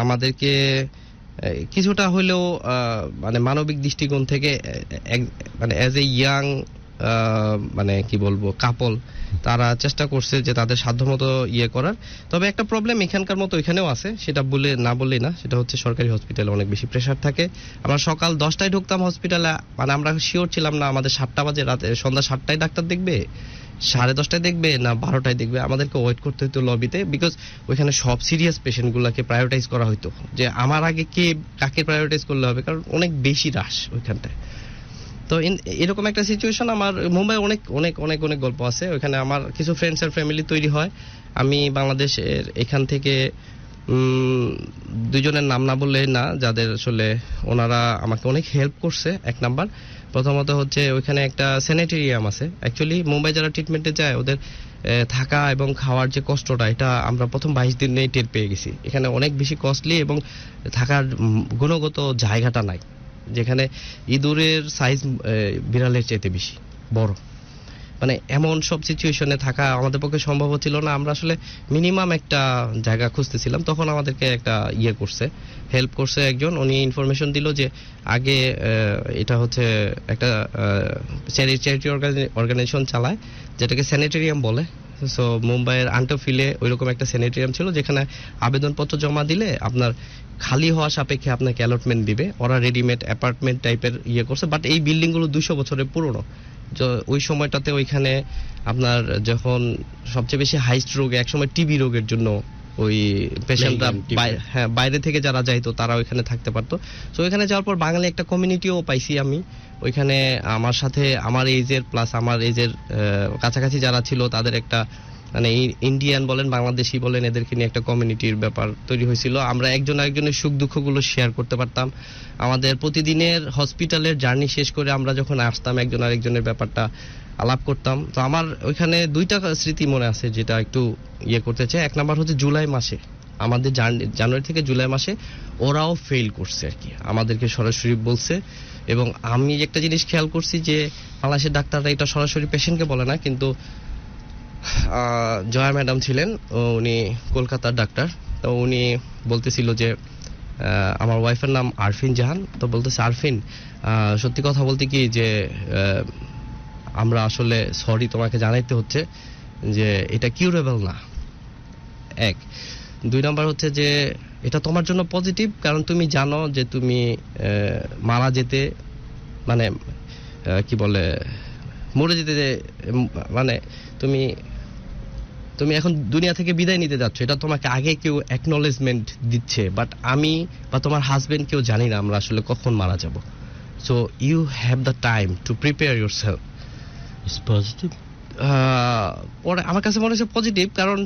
আমাদেরকে কিছুটা হলেও মানে মানবিক দৃষ্টিকোণ থেকে মানে অ্যাজ এ ইয়াং মানে কি বলবো কাপল, তারা চেষ্টা করছে যে তাদের সাধ্যমতো ইয়ে করার। তবে একটা প্রবলেম এখানকার মতো এখানেও আছে, সেটা বললেই না, সেটা হচ্ছে সরকারি হসপিটালে অনেক বেশি প্রেশার থাকে। আমরা সকাল 10টায় ঢুকতাম হসপিটালে, মানে আমরা শিওর ছিলাম না আমাদের 7টা বাজে, রাতে সন্ধ্যা 7টায় ডাক্তার দেখবে, 10:30টায় দেখবে না 12টায় দেখবে। আমাদেরকে ওয়েট করতে হতো লবিতে, বিকজ ওইখানে সব সিরিয়াস পেশেন্ট গুলাকে প্রায়োরিটাইজ করা হতো যে আমার আগে কাকে প্রায়োরিটাইজ করলে হবে, কারণ অনেক বেশি রাশ ওইখানটায়। তো এরকম একটা সিচুয়েশন আমার মুম্বাই অনেক অনেক অনেক অনেক গল্প আছে। ওইখানে আমার কিছু ফ্রেন্ডস আর ফ্যামিলি তৈরি হয়। আমি বাংলাদেশের এখান থেকে 2জনের নাম না বললে না, যাদের আসলে ওনারা আমাকে অনেক হেল্প করছে। এক নাম্বার, প্রথমত হচ্ছে ওইখানে একটা স্যানিটেরিয়াম আছে। অ্যাকচুয়ালি মুম্বাই যারা ট্রিটমেন্টে যায় ওদের থাকা এবং খাওয়ার যে কষ্টটা, এটা আমরা প্রথম 22 দিনেই টের পেয়ে গেছি। এখানে অনেক বেশি কস্টলি এবং থাকার গুণগত জায়গাটা নাই, যেখানে ইঁদুরের সাইজ বিড়ালের চাইতে বেশি বড়। মানে এমন সব সিচুয়েশনে থাকা আমাদের পক্ষে সম্ভব হচ্ছিল না। আমরা আসলে মিনিমাম একটা জায়গা খুঁজতেছিলাম, তখন আমাদেরকে একটা হেল্প করছে একজন। উনি ইনফরমেশন দিল যে আগে এটা হচ্ছে একটা চ্যারিটি অর্গানাইজেশন চালায় যেটাকে স্যানিটেরিয়াম বলে। সো মুম্বাইয়ের আন্টোফিলে ওইরকম একটা স্যানিটেরিয়াম ছিল, যেখানে আবেদনপত্র জমা দিলে আপনার খালি হওয়া সাপেক্ষে আপনাকে অ্যালটমেন্ট দিবে। ওরা রেডিমেড অ্যাপার্টমেন্ট টাইপের করছে, বাট এই বিল্ডিং গুলো 200 বছরের পুরনো। ওই সময়টাতে ওইখানে আপনার যখন সবচেয়ে বেশি হাইস্ট রোগে, একসময় টিবি রোগের জন্য ওই পেশেন্টরা বাইরে থেকে যারা যাইতো তারা ওইখানে থাকতে পারতো। তো ওইখানে যাওয়ার পর বাঙালি একটা কমিউনিটিও পাইছি আমি ওইখানে। আমার সাথে আমার এজের প্লাস আমার এজের কাছাকাছি যারা ছিল তাদের একটা মানে ইন্ডিয়ান বলেন বাংলাদেশি বলেন এদেরকে নিয়ে একটা কমিউনিটির ব্যাপার তৈরি হয়েছিল। আমরা একজন আরেকজনের সুখ দুঃখগুলো শেয়ার করতে পারতাম। আমাদের প্রতিদিনের হসপিটালের জার্নি শেষ করে আমরা যখন আসতাম একজন আরেকজনের ব্যাপারটা আলাপ করতাম। তো আমার ওইখানে 2টা স্মৃতি মনে আছে যেটা একটু করতে চাই। এক নাম্বার হচ্ছে জুলাই মাসে, আমাদের জানুয়ারি থেকে জুলাই মাসে ওরাও ফেল করছে আর কি। আমাদেরকে সরাসরি বলছে এবং আমি একটা জিনিস খেয়াল করছি যে বাংলাদেশের ডাক্তাররা এটা সরাসরি পেশেন্টকে বলে না, কিন্তু জয়া ম্যাডাম ছিলেন, উনি কলকাতার ডাক্তার, তো উনি বলতেছিল যে আমার ওয়াইফের নাম আরফিন জাহান, তো বলতেছে আরফিন সত্যি কথা বলতে কি যে আমরা আসলে সরি তোমাকে জানাইতে হচ্ছে যে এটা কিউরেবল না, 1। 2 নাম্বার হচ্ছে যে এটা তোমার জন্য পজিটিভ, কারণ তুমি জানো যে তুমি মারা যেতে মানে কি বলে মরে যেতে মানে তুমি এখন দুনিয়া থেকে বিদায় নিতে যাচ্ছ, এটা তোমাকে আগে কেউ অ্যাকনলেজমেন্ট দিচ্ছে, বাট আমি বা তোমার হাজবেন্ড কেউ জানি না আমরা আসলে কখন মারা যাব। So you have the time to prepare yourself. It's positive. পরে আমার কাছে মনে হচ্ছে পজিটিভ, কারণ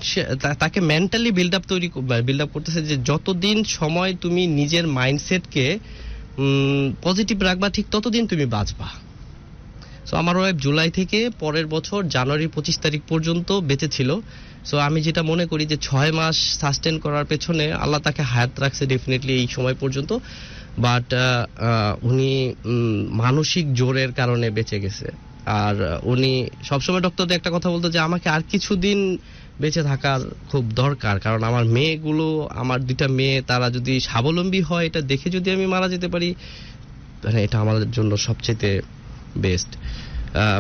তাকে মেন্টালি বিল্ড আপ করতেছে যে যতদিন সময় তুমি নিজের মাইন্ডসেটকে পজিটিভ রাখবা ঠিক ততদিন তুমি বাঁচবা। সো আমার ওয়াইফ জুলাই থেকে পরের বছর জানুয়ারি 25 তারিখ পর্যন্ত বেঁচে ছিল। সো আমি যেটা মনে করি যে 6 মাস সাস্টেন করার পেছনে আল্লাহ তাকে হায়াত রাখছে ডেফিনেটলি এই সময় পর্যন্ত, বাট উনি মানসিক জোরের কারণে বেঁচে গেছে। আর উনি সবসময় ডক্টরদের একটা কথা বলতো যে আমাকে আর কিছুদিন বেঁচে থাকার খুব দরকার, কারণ আমার মেয়েগুলো, আমার 2টা মেয়ে, তারা যদি স্বাবলম্বী হয় এটা দেখে যদি আমি মারা যেতে পারি, মানে এটা আমাদের জন্য সবচেয়ে বেস্ট,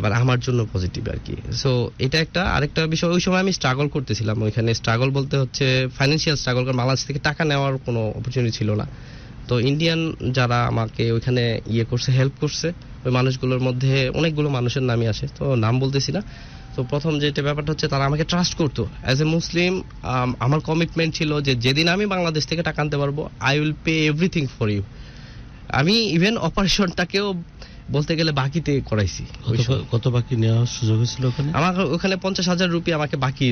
মানে আমার জন্য পজিটিভ আর কি। সো এটা একটা। আরেকটা বিষয়, ওই সময় আমি স্ট্রাগল করতেছিলাম, ওইখানে স্ট্রাগল বলতে হচ্ছে ফাইন্যান্সিয়াল স্ট্রাগল, কারণ বাংলাদেশ থেকে টাকা নেওয়ার কোনো অপরচুনিটি ছিল না। তো ইন্ডিয়ান যারা আমাকে ওইখানে করছে, হেল্প করছে, ওই মানুষগুলোর মধ্যে অনেকগুলো মানুষের নামই আসে, তো নাম বলতেছি না। তো প্রথম যেটা ব্যাপারটা হচ্ছে তারা আমাকে ট্রাস্ট করতো অ্যাজ এ মুসলিম। আমার কমিটমেন্ট ছিল যে যেদিন আমি বাংলাদেশ থেকে টাকা আনতে পারবো I will pay everything for you. আমি ইভেন অপারেশনটাকেও বলতে গেলে বাকিতে করাইছি। কত বাকি নেওয়ার সুযোগ হয়েছিল ওখানে? আমার ওখানে 50,000 রুপি আমাকে বাকি,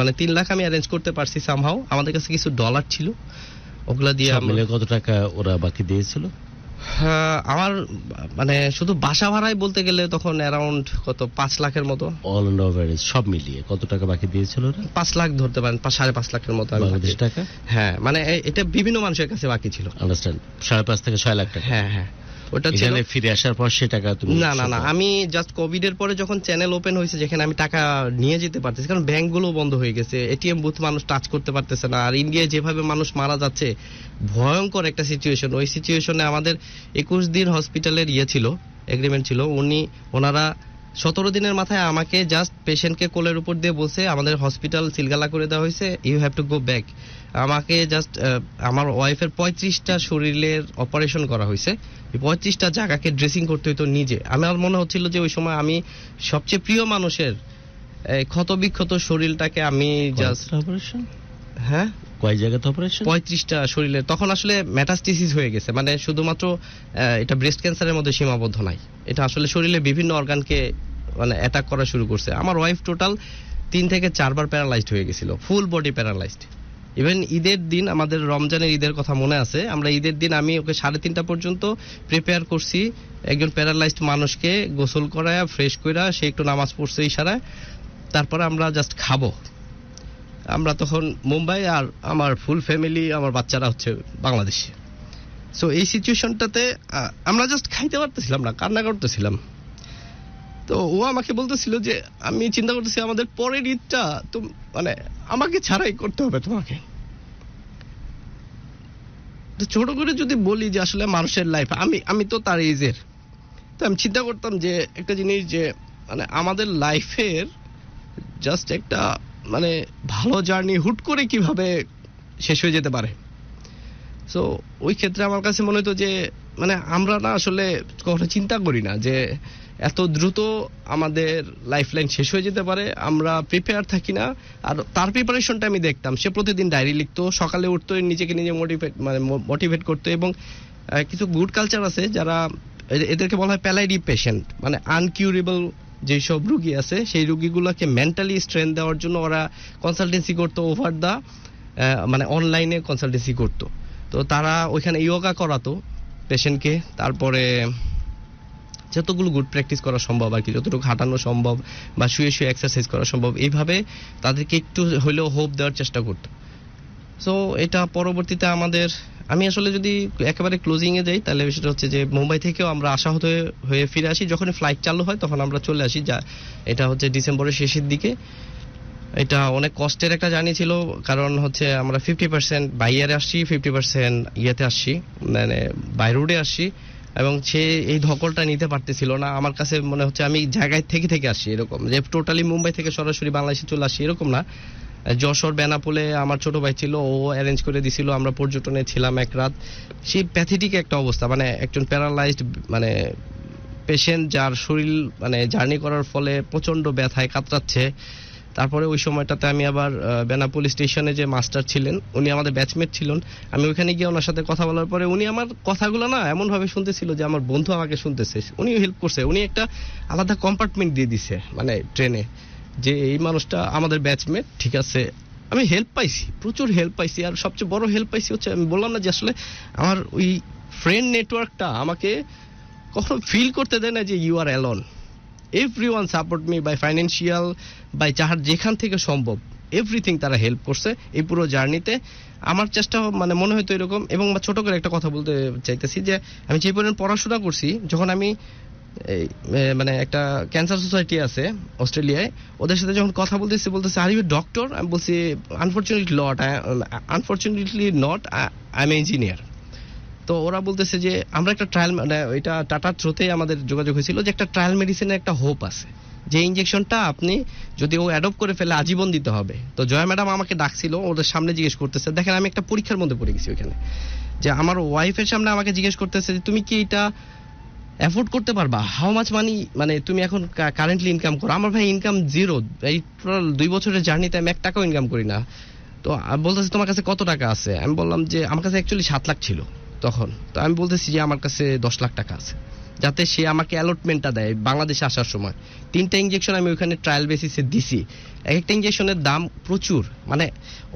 মানে 3 লাখ আমি অ্যারেঞ্জ করতে পারছি সামহাও। আমাদের কাছে কিছু ডলার ছিল, ওগুলা দিয়ে মিলে কত টাকা ওরা বাকি দিয়েছিল? আমার মানে শুধু বাসা ভাড়ায় বলতে গেলে তখন অ্যারাউন্ড কত 5 লাখের মতো। অল এন্ড ওভারেজ সব মিলিয়ে কত টাকা বাকি দিয়েছিল ওরা? 5 লাখ ধরতে পারেন, 5.5 লাখের মতো বাংলাদেশ টাকা। হ্যাঁ, মানে এটা বিভিন্ন মানুষের কাছে বাকি ছিল। আন্ডারস্ট্যান্ড। 5.5 থেকে 6 লাখ টাকা। হ্যাঁ হ্যাঁ, ওটা ছিল। এখানে ফিরে আসার পর সে টাকা তুমি? না, আমি জাস্ট কোভিড এর পরে যখন চ্যানেল ওপেন হয়েছে যেখানে আমি টাকা নিয়ে যেতে পারতেছি, কারণ ব্যাংকগুলো বন্ধ হয়ে গেছে, এটিএম বুথ মানুষ টাচ করতে পারতেছে না, আর ইন্ডিয়ায় যেভাবে মানুষ মারা যাচ্ছে ভয়ঙ্কর একটা সিচুয়েশন। ওই সিচুয়েশনে আমাদের 21 দিন হসপিটালের ছিল, এগ্রিমেন্ট ছিল। ওনারা 17 দিনের মাথায় আমাকে জাস্ট পেশেন্টকে কোলের উপর দিয়ে বলছে আমাদের হসপিটাল সিলগালা করে দেওয়া হয়েছে, you have to go back. আমাকে জাস্ট আমার ওয়াইফের 35টা শরীরের অপারেশন করা হয়েছে, 35টা জায়গাকে ড্রেসিং করতে হইতো নিজে। আমার মনে হচ্ছিল যে ওই সময় আমি সবচেয়ে প্রিয় মানুষের ক্ষত বিক্ষত শরীরটাকে আমি জাস্ট অপারেশন। হ্যাঁ, কয় জায়গাতে অপারেশন? 35টা শরীরের। তখন আসলে মেটাস্টেসিস হয়ে গেছে, মানে শুধুমাত্র এটা ব্রেস্ট ক্যান্সারের মধ্যে সীমাবদ্ধ নাই, এটা আসলে শরীরে বিভিন্ন অর্গানকে মানে অ্যাটাক করা শুরু করছে। আমার ওয়াইফ টোটাল 3 থেকে 4 বার প্যারালাইজড হয়ে গেছিল, ফুল বডি প্যারালাইজড। ইভেন ঈদের দিন, আমাদের রমজানের ঈদের কথা মনে আছে, আমরা ঈদের দিন আমি ওকে 3:30 পর্যন্ত প্রিপেয়ার করছি একজন প্যারালাইজড মানুষকে গোসল করায়া ফ্রেশ কইরা সে একটু নামাজ পড়ছে ইশারায়, তারপরে আমরা জাস্ট খাবো। আমরা তখন মুম্বাই, আর আমার ফুল ফ্যামিলি, আমার বাচ্চারা হচ্ছে বাংলাদেশে। সো এই সিচুয়েশনটাতে আমরা জাস্ট খাইতে পারতেছিলাম না, কান্না করতেছিলাম। তো ও আমাকে বলতেছিল যে আমি চিন্তা করতেছি আমাদের পরের ঈদটা তো মানে আমাকে ছাড়াই করতে হবে তোমাকে। তো ছোট করে যদি বলি যে আসলে মানুষের লাইফ, আমি তো তার এজের, তো আমি চিন্তা করতাম যে একটা জিনিস যে মানে আমাদের লাইফের জাস্ট একটা মানে ভালো জার্নি হুট করে কিভাবে শেষ হয়ে যেতে পারে। সো ওই ক্ষেত্রে আমার কাছে মনে হতো যে মানে আমরা না আসলে কখনো চিন্তা করি না যে এত দ্রুত আমাদের লাইফ লাইন শেষ হয়ে যেতে পারে, আমরা প্রিপেয়ার থাকি না। আর তার প্রিপারেশনটা আমি দেখতাম, সে প্রতিদিন ডায়েরি লিখতো, সকালে উঠতো, নিজেকে নিজে মোটিভেট করতো। এবং কিছু গুড কালচার আছে যারা, এদেরকে বলা হয় প্যালাইডি পেশেন্ট, মানে আনকিউরেবল যেসব রুগী আছে সেই রুগীগুলোকে মেন্টালি স্ট্রেংথ দেওয়ার জন্য ওরা কনসালটেন্সি করতো, ওভার দা মানে অনলাইনে কনসালটেন্সি করতো। তো তারা ওইখানে ইয়োগা করাতো পেশেন্টকে, তারপরে যতগুলো গুড প্র্যাকটিস করা সম্ভব আর কি, যতটুকু হাঁটানো সম্ভব বা শুয়ে শুয়ে এক্সারসাইজ করা সম্ভব, এইভাবে তাদেরকে একটু হলেও হোপ দেওয়ার চেষ্টা করতো। সো এটা পরবর্তীতে আমাদের আমি আসলে যদি একেবারে ক্লোজিং এ যাই তাহলে সেটা হচ্ছে যে মুম্বাই থেকেও আমরা আশাহত হয়ে ফিরে আসি, যখন ফ্লাইট চালু হয় তখন আমরা চলে আসি, যা এটা হচ্ছে ডিসেম্বরের শেষের দিকে। এটা অনেক কষ্টের একটা জার্নি ছিল, কারণ হচ্ছে আমরা 50% বাই এয়ারে আসছি, 50% ইয়েতে আসছি, মানে বাই রোডে আসছি, এবং সে এই ধকলটা নিতে পারতেছিল না। আমার কাছে মনে হচ্ছে আমি জায়গায় থেকে থেকে আসছি, এরকম যে টোটালি মুম্বাই থেকে সরাসরি বাংলাদেশে চলে আসছি এরকম না। যশোর বেনাপোলে আমার ছোট ভাই ছিল, ও অ্যারেঞ্জ করে দিছিল, আমরা পর্যটনে ছিলাম এক রাত। সেই প্যাথেটিক একটা অবস্থা, মানে একজন প্যারালাইজড মানে পেশেন্ট যার শরীর মানে জার্নি করার ফলে প্রচন্ড ব্যথায় কাতরাচ্ছে। তারপরে ওই সময়টাতে আমি আবার বেনাপোল স্টেশনে যে মাস্টার ছিলেন, উনি আমাদের ব্যাচমেট ছিলেন, আমি ওইখানে গিয়ে ওনার সাথে কথা বলার পরে উনি আমার কথাগুলো না এমন ভাবে শুনতেছিল যে আমার বন্ধু আমাকে শুনতেছে। উনিও হেল্প করছে, উনি একটা আলাদা কম্পার্টমেন্ট দিয়ে দিছে মানে ট্রেনে, যে এই মানুষটা আমাদের ব্যাচমেট, ঠিক আছে। আমি হেল্প পাইছি, প্রচুর হেল্প পাইছি। আর সবচেয়ে বড় হেল্প পাইছি হচ্ছে, আমি বললাম না যে আসলে আমার ওই ফ্রেন্ড নেটওয়ার্কটা আমাকে কখনো ফিল করতে দেয় না যে you are alone. Everyone support me by financial, by যাহার যেখান থেকে সম্ভব এভরিথিং তারা হেল্প করছে এই পুরো জার্নিতে। আমার চেষ্টা মানে মনে হয়তো এরকম। এবং ছোট করে একটা কথা বলতে চাইতেছি যে আমি যে পরিমাণ পড়াশোনা করছি, যখন আমি মানে একটা ক্যান্সার সোসাইটি আছে অস্ট্রেলিয়ায়, ওদের সাথে যখন কথা বলতেছে আর ইউ ডক্টর, আমি বলছি unfortunately not, I am engineer. তো ওরা বলতেছে যে আমরা একটা ট্রায়াল, মানে এটা টাটার থ্রুতেই আমাদের যোগাযোগ হয়েছিল, যে একটা ট্রায়াল মেডিসিনের একটা হোপ আছে, যে ইনজেকশনটা আপনি যদি ও অ্যাডপ্ট করে ফেলে আজীবন দিতে হবে। তো জয়া ম্যাডাম আমাকে ডাকছিল, ওদের সামনে জিজ্ঞেস করতেছে, দেখেন আমি একটা পরীক্ষার মধ্যে পড়ে গেছি ওইখানে, যে আমার ওয়াইফের সামনে আমাকে জিজ্ঞেস করতেছে যে তুমি কি এটা অ্যাফোর্ড করতে পারবা, হাউ মাচ মানি, মানে তুমি এখন কারেন্টলি ইনকাম করো। আমার ভাই ইনকাম জিরো, এই টোটাল 2 বছরের জার্নিতে আমি 1 টাকাও ইনকাম করি না। তো বলতেছে তোমার কাছে কত টাকা আছে? আমি বললাম যে আমার কাছে অ্যাকচুয়ালি 7 লাখ ছিল তখন। তো আমি বলতেছি যে আমার কাছে 10 লাখ টাকা আছে, যাতে সে আমাকে অ্যালটমেন্টটা দেয় বাংলাদেশে আসার সময়। 3টা ইঞ্জেকশন আমি ওইখানে ট্রায়াল বেসিসে দিছি, এক একটা ইঞ্জেকশনের দাম প্রচুর, মানে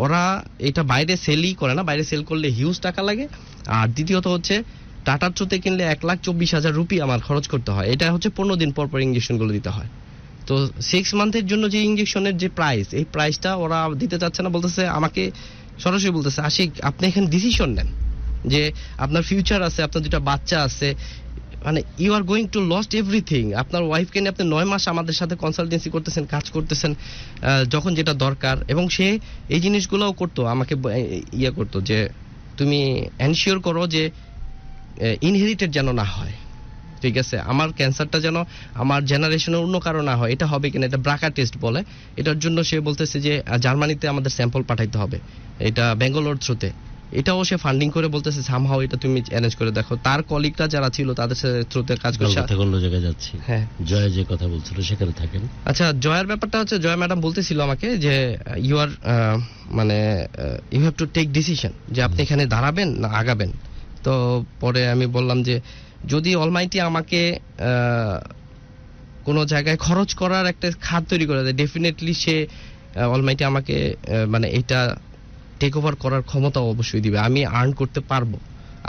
ওরা এটা বাইরে সেলই করে না, বাইরে সেল করলে হিউজ টাকা লাগে। আর দ্বিতীয়ত হচ্ছে টাটার থ্রুতে কিনলে 1,24,000 রুপি আমার খরচ করতে হয়, এটা হচ্ছে 15 দিন পর পর ইঞ্জেকশনগুলো দিতে হয়। তো 6 মান্থের জন্য যে ইঞ্জেকশনের যে প্রাইস, এই প্রাইসটা ওরা দিতে চাচ্ছে না, বলতেছে আমাকে সরাসরি বলতেছে আশিক আপনি এখানে ডিসিশন নেন, যে আপনার ফিউচার আছে, আপনার 2টা বাচ্চা আছে, মানে you are going to lost everything. আপনার ওয়াইফকে নিয়ে আপনি 9 মাস আমাদের সাথে কনসালটেন্সি করতেছেন, কাজ করতেছেন যখন যেটা দরকার। এবং সে এই জিনিসগুলোও করতো, আমাকে ইয়ে করতো যে তুমি এনশিওর করো যে ইনহেরিটেড যেন না হয়, ঠিক আছে, আমার ক্যান্সারটা যেন আমার জেনারেশনের অন্য কারো না হয়। এটা হবে কিনা, এটা ব্রাকা টেস্ট বলে, এটার জন্য সে বলতেছে যে জার্মানিতে আমাদের স্যাম্পল পাঠাইতে হবে, এটা ব্যাঙ্গালোর থ্রুতে। এটাও সে ফান্ডিং করে বলতেছে সামহাও এটা তুমি অ্যারেঞ্জ করে দেখো। তার কলিগরা যারা ছিল তাদের সাথে থ্রুতে কাজ করছে। অন্য জায়গায় যাচ্ছি, হ্যাঁ, জয় যে কথা বলছিল সেখানে থাকেন। আচ্ছা, জয়ের ব্যাপারটা হচ্ছে, জয় ম্যাডাম বলতেছিল আমাকে যে ইউ আর মানে you have to take decision, যে আপনি এখানে দাঁড়াবেন না আগাবেন। তো পরে আমি বললাম যে যদি অলমাইটি আমাকে কোনো জায়গায় খরচ করার একটা খাত তৈরি করে দেয়, ডেফিনেটলি সে অলমাইটি আমাকে মানে এটা টেক ওভার করার ক্ষমতা অবশ্যই দিবে, আমি আর্ন করতে পারবো।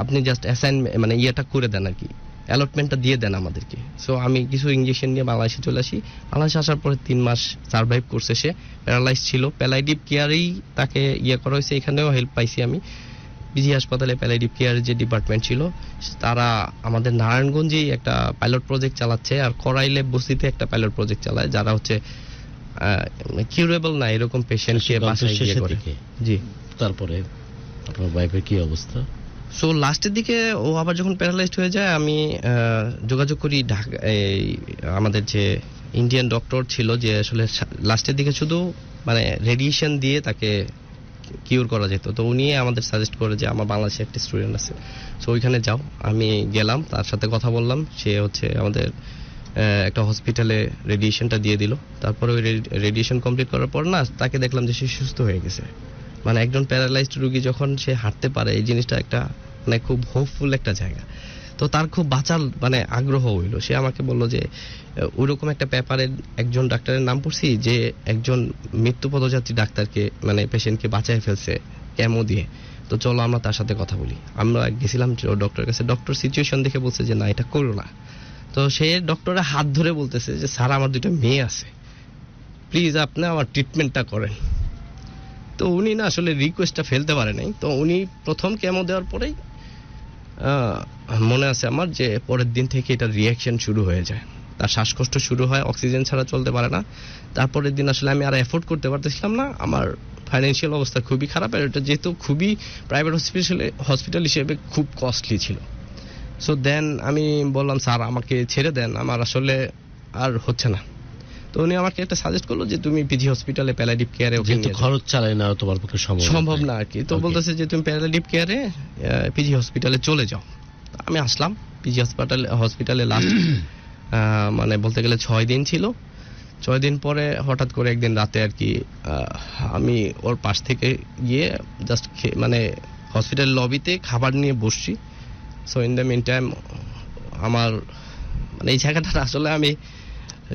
আপনি জাস্ট অ্যাসাইন মানে ইয়েটা করে দেন আর কি, অ্যালটমেন্টটা দিয়ে দেন আমাদেরকে। সো আমি কিছু ইঞ্জেকশন নিয়ে বাংলাদেশে চলে আসি। বাংলাদেশে আসার পরে 3 মাস সার্ভাইভ করছে সে, প্যারালাইজ ছিল, প্যালাইডিভ কেয়ারেই তাকে ইয়ে করা হয়েছে। এখানেও হেল্প পাইছি আমি, বিজি হাসপাতালে প্যালাইডিভ কেয়ারের যে ডিপার্টমেন্ট ছিল তারা আমাদের নারায়ণগঞ্জেই একটা পাইলট প্রজেক্ট চালাচ্ছে, আর করাইলে বস্তিতে একটা পাইলট প্রজেক্ট চালায়, যারা হচ্ছে কিউরেবল না এরকম পেশেন্টকে বাসায় গিয়ে করে। জি। তারপরে আপনার ওয়াইফের কি অবস্থা? সো লাস্টের দিকে ও আবার যখন প্যারালাইজড হয়ে যায়, আমি যোগাযোগ করি ঢাকা, আমাদের যে ইন্ডিয়ান ডক্টর ছিল, যে আসলে লাস্টের দিকে শুধু মানে রেডিয়েশন দিয়ে তাকে কিউর করা যেত। তো উনি আমাদের সাজেস্ট করে যে আমার বাংলাদেশে একটা স্টুডেন্ট আছে, সো ওইখানে যাও। আমি গেলাম, তার সাথে কথা বললাম, সে হচ্ছে আমাদের একটা হসপিটালে রেডিয়েশনটা দিয়ে দিল। তারপরে ওই রেডিয়েশন কমপ্লিট করার পর না তাকে দেখলাম যে সে সুস্থ হয়ে গেছে। মানে একজন প্যারালাইজড রোগী যখন সে হাঁটতে পারে, এই জিনিসটা একটা মানে খুব হোপফুল একটা জায়গা। তো তার খুব বাঁচার মানে আগ্রহ হইলো, সে আমাকে বলল যে ওইরকম একটা পেপারে একজন ডাক্তারের নাম পড়ছি যে একজন মৃত্যু পথযাত্রী ডাক্তারকে মানে পেশেন্টকে বাঁচায় ফেলছে কেমো দিয়ে, তো চলো আমরা তার সাথে কথা বলি। আমরা গেছিলাম ডক্টরের কাছে, ডক্টর সিচুয়েশন দেখে বলছে যে না এটা করো না। তো সে ডক্টরের হাত ধরে বলতেছে যে স্যার আমার 2টা মেয়ে আছে, প্লিজ আপনি আমার ট্রিটমেন্টটা করেন। তো উনি না আসলে রিকোয়েস্টটা ফেলতে পারে নাই। তো উনি প্রথম কেমো দেওয়ার পরেই মনে আছে আমার যে পরের দিন থেকে এটা রিয়াকশন শুরু হয়ে যায়, তার শ্বাসকষ্ট শুরু হয়, অক্সিজেন ছাড়া চলতে পারে না। তারপরের দিন আসলে আমি আর এফোর্ড করতে পারতেছিলাম না, আমার ফাইন্যান্সিয়াল অবস্থা খুবই খারাপ, আর এটা যেহেতু খুবই প্রাইভেট হসপিটাল হিসেবে খুব কস্টলি ছিল। সো দেন আমি বললাম স্যার আমাকে ছেড়ে দেন, আমার আসলে আর হচ্ছে না। তো উনি আমাকে একটা সাজেস্ট করলো যে তুমি পিজি হসপিটালে প্যালাডিভ কেয়ারে যেহেতু খরচ চালায় না তোমার পক্ষে সম্ভব না আর কি। তো Okay. বলতেছে যে তুমি প্যালাডিভ কেয়ারে পিজি হসপিটালে চলে যাও। আমি আসলাম পিজি হসপিটালে লাস্ট মানে বলতে গেলে 6 দিন ছিল। 6 দিন পরে হঠাৎ করে একদিন রাতে আর কি আমি ওর পাশ থেকে গিয়ে জাস্ট মানে হসপিটাল লবিতে খাবার নিয়ে বসছি। So in the mean time আমার মানে এই জায়গাটা আসলে আমি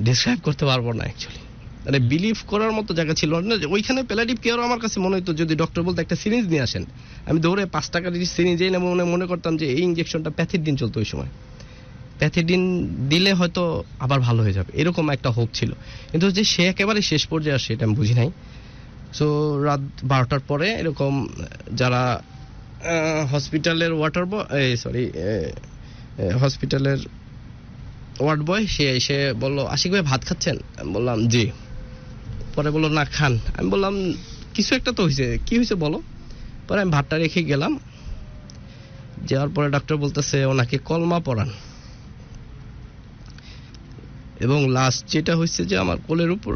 ডিসক্রাইব করতে পারবো না অ্যাকচুয়ালি, মানে বিলিভ করার মতো জায়গা ছিল না। ওইখানে প্যালাডিভ কেয়ারও আমার কাছে মনে হতো যদি ডক্টর বলতো একটা সিরিঞ্জ নিয়ে আসেন, আমি দৌড়ে 5 টাকার সিরিঞ্জ এই না মনে করতাম যে এই ইঞ্জেকশনটা প্যাথিডিন চলতো ওই সময়, প্যাথিডিন দিলে হয়তো আবার ভালো হয়ে যাবে, এরকম একটা হোপ ছিল। কিন্তু যে সে একেবারে শেষ পর্যায়ে আসে এটা আমি বুঝি নাই। সো রাত 12টার পরে এরকম যারা হসপিটালের হসপিটালের ওয়ার্ড বয় সে এসে বললো আশিক ভাই ভাত খাচ্ছেন? আমি বললাম জি। পরে বললো না খান। আমি বললাম কিছু একটা তো হয়েছে, কি হয়েছে বলো। পরে আমি ভাতটা রেখে গেলাম, যাওয়ার পরে ডক্টর বলতেছে ওনাকে কলমা পড়ান, এবং লাস্ট যেটা হয়েছে যে আমার কোলের উপর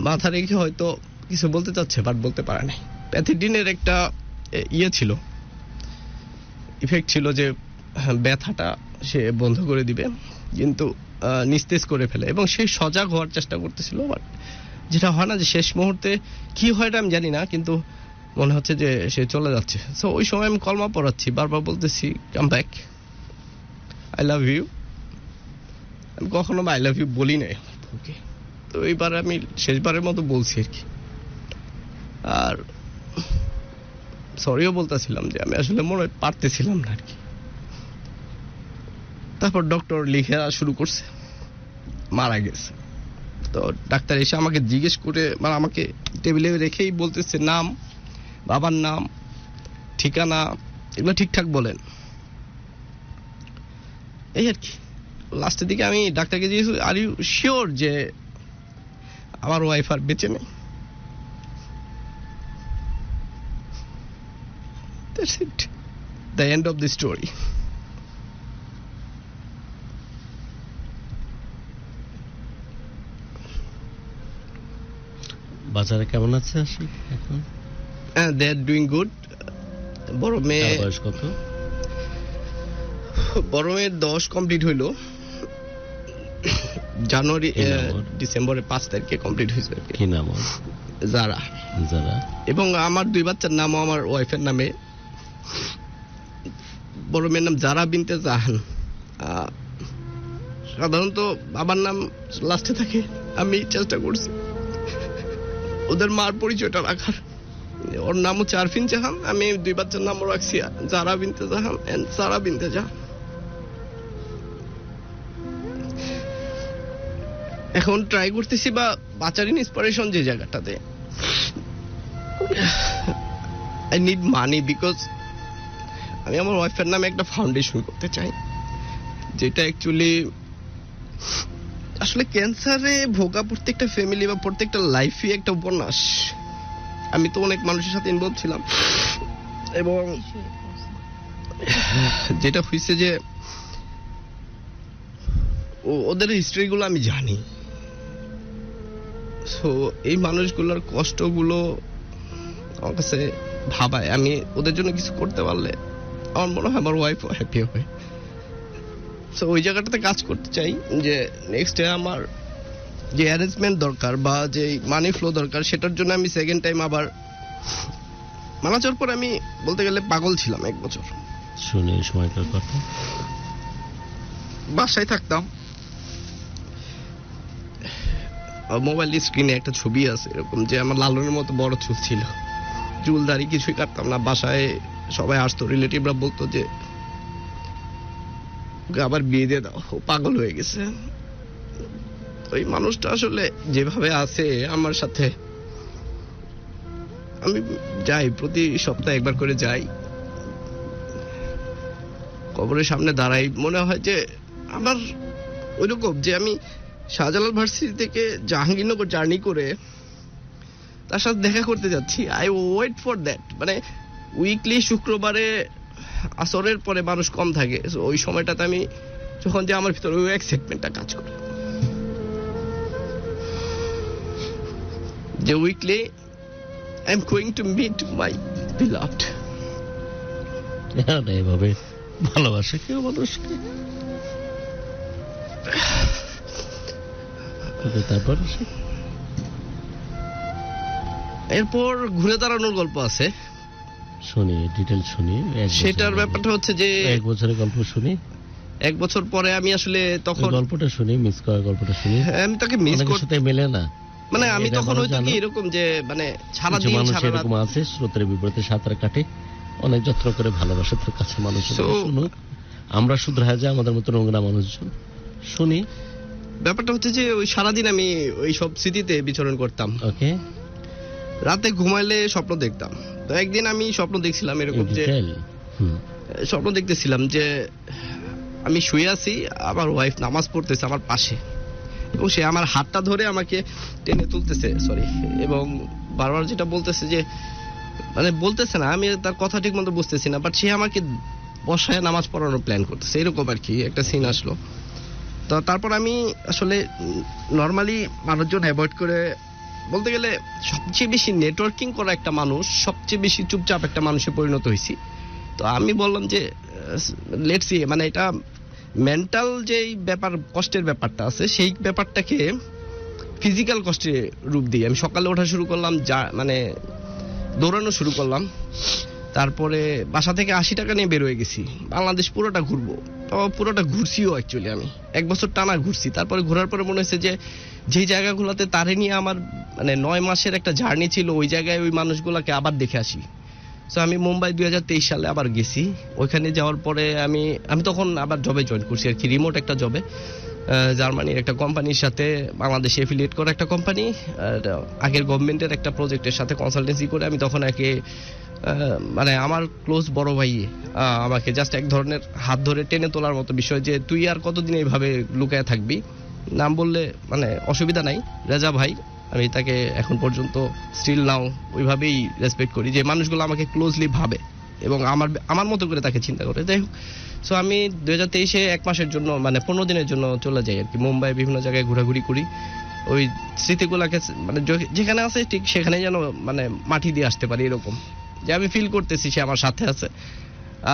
মাথা রেখে হয়তো কিছু বলতে চাচ্ছে বাট বলতে পারে নাই। প্যাথিডিনের একটা ছিল, ইফেক্ট ছিল যে ব্যথাটা সে বন্ধ করে দিবে, কিন্তু নিস্তেজ করে ফেলে, এবং সে সজাগ হওয়ার চেষ্টা করতেছিল। বাট যেটা হয় না যে শেষ মুহূর্তে কি হয় এটা আমি জানি না, কিন্তু মনে হচ্ছে যে সে চলে যাচ্ছে। সো ওই সময় আমি কলমা পড়াচ্ছি, বারবার বলতেছি come back, I love you. আমি কখনো আই লাভ ইউ বলি নাই ওকে, তো এইবার আমি শেষবারের মতো বলছি আর কি। আর সরিও বলতেছিলাম যে আমি আসলে মনে হয় পারতেছিলাম না আর কি। তারপর ডক্টর লিখে শুরু করছে মারা গেছে। তো ডাক্তার এসে আমাকে জিজ্ঞেস করে মানে আমাকে টেবিলে রেখেই বলতেছে নাম, বাবার নাম, ঠিকানা এগুলো ঠিকঠাক বলেন, এই আর কি। লাস্টের দিকে আমি ডাক্তারকে জিজ্ঞেস করি আর ইউ শিওর যে আমার ওয়াইফ আর বেঁচে নেই? That's it. The end of the story. বাজারে কেমন আছে আশিক এখন? They are doing good. বড় তার মেয়ে বয়স কত? বড় মেয়ের 10 কমপ্লিট হইলো জানুয়ারি কি নাম ওর? ডিসেম্বরের 5 তারিখে কমপ্লিট হয়েছে আর কি। কি নাম ওর? যারা যারা এবং আমার 2 বাচ্চার নামও আমার ওয়াইফের নামে। বড় মেয়ের নাম যারা বিনতে জাহান। সাধারণত বাবার নাম লাস্টে থাকে, আমি চেষ্টা করছি ওদের মার পরিচয়টা রাখার। ওর নাম হচ্ছে আরফিন জাহান, আমি 2 বাচ্চার নাম রাখছি যারা বিনতে জাহান এন্ড সারা বিনতে জাহান। এখন ট্রাই করতেছি বা বাচ্চার ইন্সপিরেশন যে জায়গাটাতে আই নিড মানি, বিকজ আমি আমার ওয়াইফের নামে একটা ফাউন্ডেশন করতে চাই, যেটা অ্যাকচুয়ালি আসলে ক্যান্সারে ভোগা প্রত্যেকটা ফ্যামিলি বা প্রত্যেকটা লাইফই একটা উপন্যাস। আমি তো অনেক মানুষের সাথে ইনভলভ ছিলাম, এবং যেটা হয়েছে যে ওদের হিস্ট্রিগুলো আমি জানি। সো এই মানুষগুলোর কষ্টগুলো আমার কাছে ভাবায়, আমি ওদের জন্য কিছু করতে পারলে আমার মনে হয় আমার ওয়াইফও হ্যাপি হবে। সো ওই জায়গাটাতে কাজ করতে চাই যে নেক্সট আমার যে অ্যারেঞ্জমেন্ট দরকার বা যে মানি ফ্লো দরকার, সেটার জন্য আমি সেকেন্ড টাইম আবার মারা যাওয়ার পর আমি বলতে গেলে পাগল ছিলাম 1 বছর। শুনে এই সময়কার কথা। বাসায় থাকতাম, মোবাইল স্ক্রিনে একটা ছবি আছে এরকম যে আমার লালনের মতো বড় চুল ছিল, চুল দাড়ি কিছুই কাটতাম না। বাসায় সবাই আসতো, রিলেটিভরা বলতো যে ওকে আবার বিয়ে দিয়ে দাও, ও পাগল হয়ে গেছে। ওই মানুষটা আসলে যেভাবে আছে আমার সাথে আমি যাই, প্রতি সপ্তাহে একবার করে যাই, কবরের সামনে দাঁড়াই। মনে হয় যে আমার ওইরকম যে আমি শাহজালাল ভার্সিটি থেকে জাহাঙ্গীরনগর জার্নি করে তার সাথে দেখা করতে যাচ্ছি। I wait for that. মানে উইকলি শুক্রবারে আসরের পরে মানুষ কম থাকে, So, ওই সময়টাতে আমি যখন যে আমার ভিতরে ওই এক্সাইটমেন্টটা কাজ করে যে weekly I am going to meet my beloved. এভাবে ভালোবাসে কেউ মানুষকে? তারপর এরপর ঘুরে দাঁড়ানোর গল্প আছে, শুনি, ডিটেল শুনি। সেটার ব্যাপারটা হচ্ছে যে 1 বছরের গল্প শুনি। 1 বছর পরে আমি আসলে তখন গল্পটা শুনি, মিস করার গল্পটা শুনি। আমি তাকে মিস অনেকের সাথে মেলে না। মানে আমি এটা তখন মানুষ হয়তো কি জানো? এরকম যে মানে কিছু সারাদিন মানুষ সারা রাত এরকম আছে, স্রোতের বিপরীতে সাঁতার কাটে, অনেক যত্ন করে ভালোবাসে তার কাছে মানুষ। So- শুনুক, আমরা শুধরায় যায় আমাদের মতো নোংরা মানুষজন। শুনি। ব্যাপারটা হচ্ছে যে ওই সারাদিন আমি ওই সব স্মৃতিতে বিচরণ করতাম। ওকে, রাতে ঘুমাইলে স্বপ্ন দেখতাম। তো একদিন আমি স্বপ্ন দেখছিলাম এরকম যে ডিটেল। স্বপ্ন দেখতেছিলাম যে আমি শুয়ে আছি, আমার ওয়াইফ নামাজ পড়তেছে আমার পাশে, এবং সে আমার হাতটা ধরে আমাকে টেনে তুলতেছে, সরি, এবং বারবার যেটা বলতেছে যে মানে বলতেছে না, আমি তার কথা ঠিক মতো বুঝতেছি না, বাট সে আমাকে বসায় নামাজ পড়ানোর প্ল্যান করতেছে, এরকম আর কি একটা সিন আসলো। তো তারপর আমি আসলে নর্মালি মানুষজন অ্যাভয়েড করে, বলতে গেলে সবচেয়ে বেশি নেটওয়ার্কিং করা একটা মানুষ, সবচেয়ে বেশি চুপচাপ একটা মানুষে পরিণত হয়েছি। তো আমি বললাম যে লেটস সি, মানে এটা মেন্টাল যেই ব্যাপার, কষ্টের ব্যাপারটা আছে, সেই ব্যাপারটাকে ফিজিক্যাল কষ্টে রূপ দিই। আমি সকালে ওঠা শুরু করলাম, যা মানে দৌড়ানো শুরু করলাম, তারপরে বাসা থেকে 80 টাকা নিয়ে বের হয়ে গেছি, বাংলাদেশ পুরোটা ঘুরবো। তো পুরোটা ঘুরছিও অ্যাকচুয়ালি, আমি 1 বছর টানা ঘুরছি। তারপরে ঘোরার পরে মনে হয়েছে যে যেই জায়গাগুলোতে তারে নিয়ে আমার মানে 9 মাসের একটা জার্নি ছিল, ওই জায়গায় ওই মানুষগুলোকে আবার দেখে আসি। সো আমি মুম্বাই 2023 সালে আবার গেছি। ওইখানে যাওয়ার পরে আমি তখন আবার জবে জয়েন করছি আর কি, রিমোট একটা জবে, জার্মানির একটা কোম্পানির সাথে, বাংলাদেশে এফিলিয়েট করা একটা কোম্পানি, আগের গভর্নমেন্টের একটা প্রজেক্টের সাথে কনসালটেন্সি করে আমি তখন একে মানে আমার ক্লোজ বড় ভাই আমাকে জাস্ট এক ধরনের হাত ধরে টেনে তোলার মতো বিষয়, যে তুই আর কতদিন এইভাবে লুকায় থাকবি, নাম বললে মানে অসুবিধা নাই, রেজা ভাই, আমি তাকে এখন পর্যন্ত স্টিল নাও ওইভাবেই রেসপেক্ট করি, যে মানুষগুলো আমাকে ক্লোজলি ভাবে এবং আমার মতো করে তাকে চিন্তা করে। যাই হোক, সো আমি 2023-এ 1 মাসের জন্য মানে 15 দিনের জন্য চলে যাই আর কি, মুম্বাই বিভিন্ন জায়গায় ঘোরাঘুরি করি, ওই স্মৃতিগুলাকে মানে যেখানে আছে ঠিক সেখানে যেন মানে মাটি দিয়ে আসতে পারি, এরকম যে আমি ফিল করতেছি সে আমার সাথে আছে।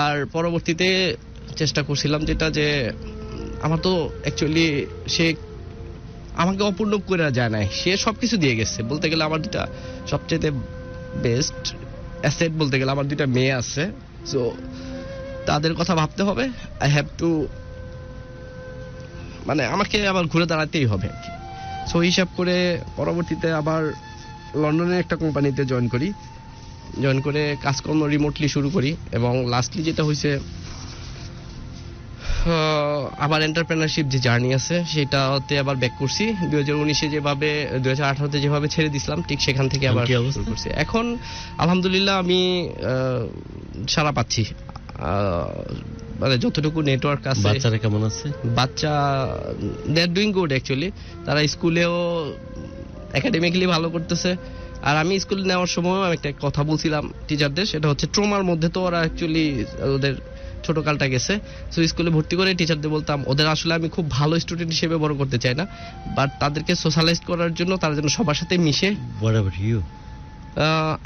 আর পরবর্তীতে চেষ্টা করছিলাম যেটা, যে আমার তো অ্যাকচুয়ালি সে আমাকে অপূর্ণ করে যায় নাই, সে সবকিছু দিয়ে গেছে। বলতে গেলে আমার দুটা সবচেয়ে বেস্ট অ্যাসেট, বলতে গেলে আমার 2টা মেয়ে আছে, সো তাদের কথা ভাবতে হবে। আই হ্যাভ টু, মানে আমাকে আবার ঘুরে দাঁড়াতেই হবে আর কি। সো হিসাব করে পরবর্তীতে আবার লন্ডনের একটা কোম্পানিতে জয়েন করে কাজকর্ম রিমোটলি শুরু করি, এবং লাস্টলি যেটা হয়েছে আবার এন্টারপ্রেনারশিপ যে জার্নি আছে সেটাতে আবার ব্যাক করছি। 2019-এ যেভাবে, 2018-তে যেভাবে ছেড়ে দিছিলাম ঠিক সেখান থেকে আবার কি অবস্থা? শুরু করছি। এখন আলহামদুলিল্লাহ আমি সাড়া পাচ্ছি, মানে যতটুকু নেটওয়ার্ক আছে। বাচ্চারা কেমন আছে? বাচ্চা দে আর ডুইং গুড অ্যাকচুয়ালি, তারা স্কুলেও একাডেমিক্যালি ভালো করতেছে। আর আমি স্কুলে নেওয়ার সময় আমি একটা কথা বলছিলাম টিচারদের, সেটা হচ্ছে ট্রমার মধ্যে তো ওরা অ্যাকচুয়ালি ওদের ছোট কালটা গেছে। সো স্কুলে ভর্তি করে টিচারদের বলতাম ওদের আসলে আমি খুব ভালো স্টুডেন্ট হিসেবে বড় করতে চাই না, বাট তাদেরকে সোশ্যালাইজ করার জন্য তারা যেন সবার সাথে মিশে। What about you?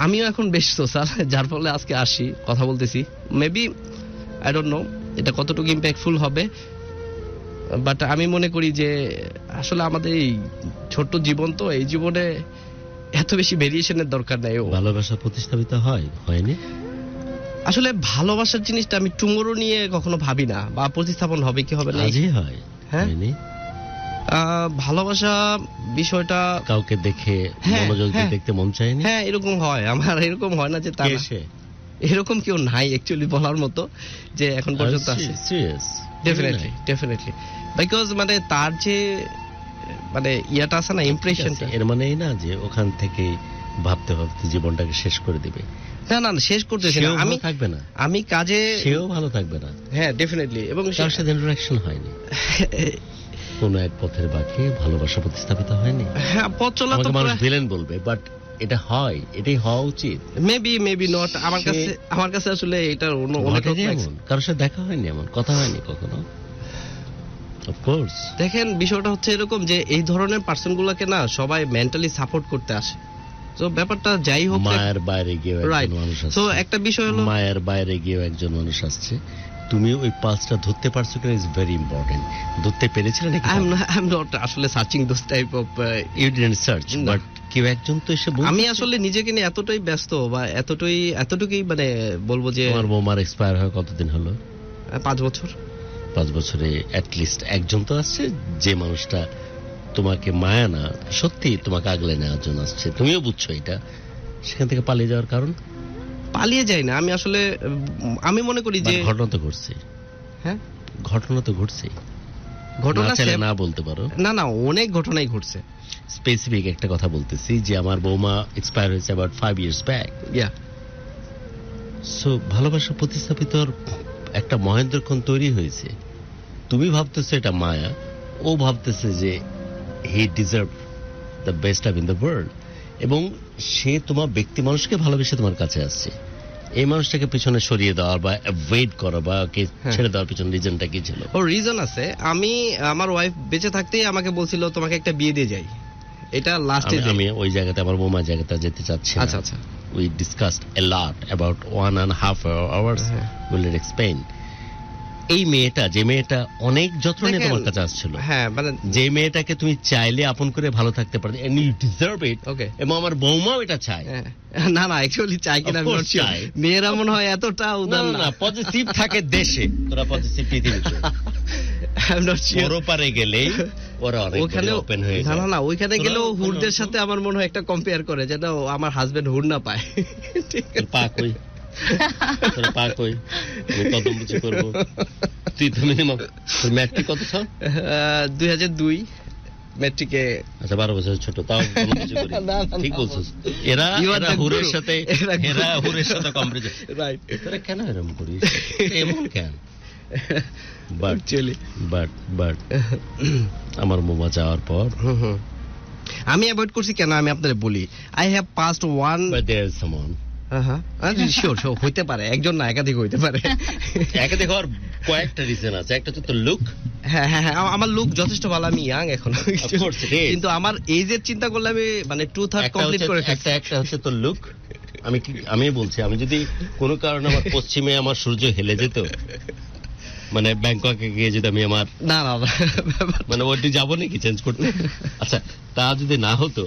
আমিও এখন বেশ সোশ্যাল, যার ফলে আজকে আসি, কথা বলতেছি। মেবি আই ডোন্ট নো এটা কতটুকু ইম্প্যাক্টফুল হবে, বাট আমি মনে করি যে আসলে আমাদের এই ছোট্ট জীবন, তো এই জীবনে এত বেশি ভেরিয়েশনের দরকার নাই। ভালোবাসা প্রতিস্থাপিত হয়নি আসলে ভালোবাসার জিনিসটা আমি টুমোরো নিয়ে কখনো ভাবি না, বা প্রতিস্থাপন হবে কি হবে না, আজই হয়। হ্যাঁ? হয়নি? ভালোবাসা বিষয়টা কাউকে দেখে হ্যাঁ, মনোযোগ দিয়ে হ্যাঁ। দেখতে মন চায়নি? হ্যাঁ এরকম হয়, আমার এরকম হয় না যে তা কে না। সে? এরকম কেউ নাই অ্যাকচুয়ালি বলার মতো যে এখন পর্যন্ত আছে। সিরিয়াস? ডেফিনেটলি বিকজ মানে তার যে মানে ইয়াটা আছে না, ইমপ্রেশনটা। এর মানে এই না যে ওখান থেকে ভাবতে ভাবতে জীবনটাকে শেষ করে দিবে। না না না, শেষ করতেছি না সেও আমি, ভালো থাকবে না, আমি কাজে, সেও ভালো থাকবে না, হ্যাঁ ডেফিনেটলি, এবং কার সাথে ইন্টারাকশন হয়নি, কোনো এক পথের বাঁকে ভালোবাসা প্রতিস্থাপিত হয়নি। হ্যাঁ পথ চলা তো আমাকে মানুষ ভিলেন বলবে, বাট এটা হয়, এটাই হওয়া উচিত। মেবি নট, আমার কাছে আসলে এটা অনেক ঘটেনি এমন, কারোর সাথে দেখা হয়নি, এমন কথা হয়নি কখনো। অফকোর্স দেখেন বিষয়টা হচ্ছে এরকম যে এই ধরনের পার্সন গুলাকে না সবাই মেন্টালি সাপোর্ট করতে আসে, তো ব্যাপারটা যাই হোক, মায়ের বাইরে গিয়েও রাইট, একজন মানুষ তো আসছে, একটা বিষয় হলো, মায়ের বাইরে গিয়েও একজন মানুষ আসছে, তুমি ওই পালসটা ধরতে পারছো কিনা ইজ ভেরি ইম্পর্টেন্ট। ধরতে পেরেছিলে নাকি? আই এম নট আসলে searching those type of, you didn't search, না। বাট কেউ একজন তো এসে বলছে। আমি আসলে নিজেকে নিয়ে এতটাই ব্যস্ত বা এতটুকুই মানে বলবো যে আমার বৌমার এক্সপায়ার হয় কতদিন হলো? 5 বছর। 5 বছরে অ্যাটলিস্ট একজন তো আসছে যে মানুষটা তোমাকে মায়া না, সত্যি তোমাকে আগলে নেওয়ার জন্য আসছে, তুমিও বুঝছো এটা। সেখান থেকে পালিয়ে যাওয়ার কারণ? পালিয়ে যাই না আমি আসলে, আমি মনে করি যে ঘটনা তো ঘটছে। হ্যাঁ ঘটনা তো ঘটছে, ঘটনা না চাইলে না বলতে পারো। না না, অনেক ঘটনাই ঘটছে। স্পেসিফিক একটা কথা বলতেছি যে আমার বৌমা এক্সপায়ার হয়েছে about 5 years back. Yeah, so ভালোবাসা প্রতিস্থাপিতর একটা মহেন্দ্রক্ষণ তৈরি হয়েছে। তুমি ভাবতেছো এটা মায়া, ও ভাবতেছে যে হি deserve the best love in the world, এবং সে তোমার ব্যক্তি মানুষকে ভালোবেসে তোমার কাছে আসছে। এই মানুষটাকে পিছনে সরিয়ে দেওয়ার বা অ্যাভয়েড করা বা ওকে ছেড়ে দেওয়ার পিছনে রিজনটা কি ছিল? ও রিজন আছে, আমার ওয়াইফ বেঁচে থাকতেই আমাকে বলছিল তোমাকে একটা বিয়ে দিয়ে যাই, এটা লাস্টে। আমি ওই জায়গাতে, আমার বৌমার জায়গাতে যেতে চাচ্ছি না। আচ্ছা আচ্ছা, we discussed a lot about 1.5 hours. Will it explain? এই মেয়েটা, যে মেয়েটা অনেক যত্ন নিয়ে দেখেন, তোমার কাছে আসছিল, হ্যাঁ মানে যে মেয়েটাকে তুমি চাইলে আপন করে ভালো থাকতে পারো, and you deserve it. ওকে, এবং আমার বৌমাও এটা চায়। না না অ্যাকচুয়ালি চাই কিনা Of আমি course not sure. চায়। মেয়েরা মনে হয় এতটা উদার না না। না, পজিটিভ থাকে দেশে, তোরা পজিটিভ পৃথিবীতে। I'm not sure. পরপারে গেলেই ওরা অনেক ওখানে ওপেন হয়ে না যায়। না না, ওইখানে তোরা গেলেও ওখানে হুরদের সাথে আমার মনে হয় একটা কম্পেয়ার করে, যেন আমার হাজবেন্ড হুর না পায়। ঠিক তোর পা কই, তোর পা কই, আমি কত কিছু করবো। তুই তো মিনিমাম, তোর ম্যাট্রিক কত ছাড়? 2002 ম্যাট্রিকে। আচ্ছা 12 বছর ছোট, তাও কোনো কিছু করি। না, না, না। ঠিক বলছিস। এরা You are এরা the হুরের guru. সাথে, এরা হুরের সাথে কম্পিটিশন। রাইট, তোরা কেন এরকম করিস? এমন কেন? বাট অ্যাকচুয়ালি বাট আমার মোমা যাওয়ার পর, আমি অ্যাভয়েড করছি কেন আমি আপনাদের বলি। I have passed one, but there is someone. Sure হইতে পারে, একজন না একাধিক হইতে পারে। একাধিক হওয়ার কয়েকটা রিজন আছে। একটা হচ্ছে তোর লুক। হ্যাঁ হ্যাঁ হ্যাঁ, আমার লুক যথেষ্ট ভালো, আমি ইয়াং এখন, Of course it is. কিন্তু আমার এজের চিন্তা করলে আমি মানে 2/3 কমপ্লিট করে ফেলছি। একটা হচ্ছে তোর লুক। আমি বলছি, আমি যদি কোনো কারণে আমার পশ্চিমে আমার সূর্য হেলে যেত, মানে ব্যাংককে গিয়ে যদি আমি আমার না না না, মানে ওটি যাবো নাকি চেঞ্জ করতে? আচ্ছা, তা যদি না হতো,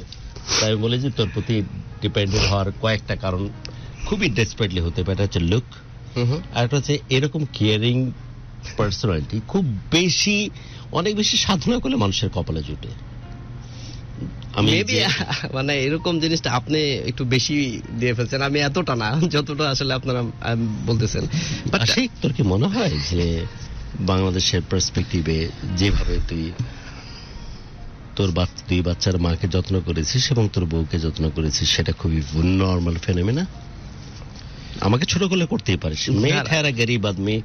তাই বলে যে তোর প্রতি ডিপেন্ডেন্ট হওয়ার কয়েকটা কারণ খুবই ডেসপারেটলি হতে পারে। হচ্ছে লুক, আর একটা হচ্ছে এরকম কেয়ারিং পার্সোনালিটি খুব বেশি, অনেক বেশি সাধনা করলে মানুষের কপালে জুটে। আমি মেবি মানে এরকম জিনিসটা আপনি একটু বেশি দিয়ে ফেলছেন, আমি এতটা না যতটা আসলে আপনারা বলতেছেন। বাট আশিক, তোর কি মনে হয় যে বাংলাদেশের পার্সপেক্টিভে যেভাবে তুই তোর দুই বাচ্চার মাকে যত্ন করেছিস এবং তোর বউকে যত্ন করেছিস, সেটা খুবই নর্মাল ফেনোমেনা? আমাকে ছোট করলে করতেই পারিস। মেয়ে ঠেরা গরিব আদমি,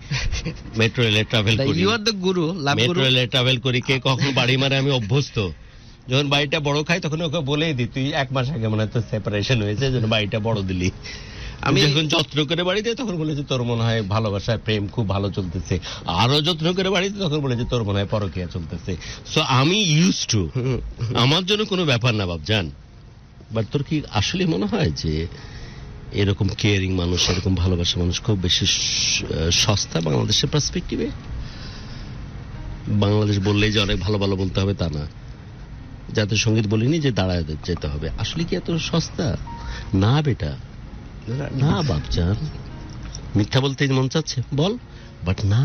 মেট্রো রেলে ট্রাভেল করি, you are the Guru, love Guru. Metro রেলে ট্রাভেল করি, কে কখন বাড়ি মারে আমি অভ্যস্ত। যখন বাড়িটা বড় খাই তখন ওকে বলেই দিই, তুই 1 মাস আগে মনে হয় তোর সেপারেশন হয়েছে, যেন বাড়িটা বড় দিলি। আমি যখন যত্ন করে বাড়ি দিই তখন বলে যে তোর মনে হয় ভালোবাসায় প্রেম খুব ভালো চলতেছে। আরো যত্ন করে বাড়ি দিই তখন বলে যে তোর মনে হয় পরকীয়া চলতেছে। সো আমি ইউজ টু, আমার জন্য কোনো ব্যাপার না বাপজান। বাট তোর কি আসলে মনে হয় যে এরকম কেয়ারিং মানুষ, এরকম ভালোবাসা মানুষ খুব বেশি সস্তা বাংলাদেশের পার্সপেক্টিভে? বাংলাদেশ বললেই যে অনেক ভালো ভালো বলতে হবে তা না, জাতীয় সঙ্গীত বলিনি যে দাঁড়ায় যেতে হবে। আসলে কি এত সস্তা না বেটা? না বাপজান, মিথ্যা বলতে মন চাচ্ছে বল, বাট না।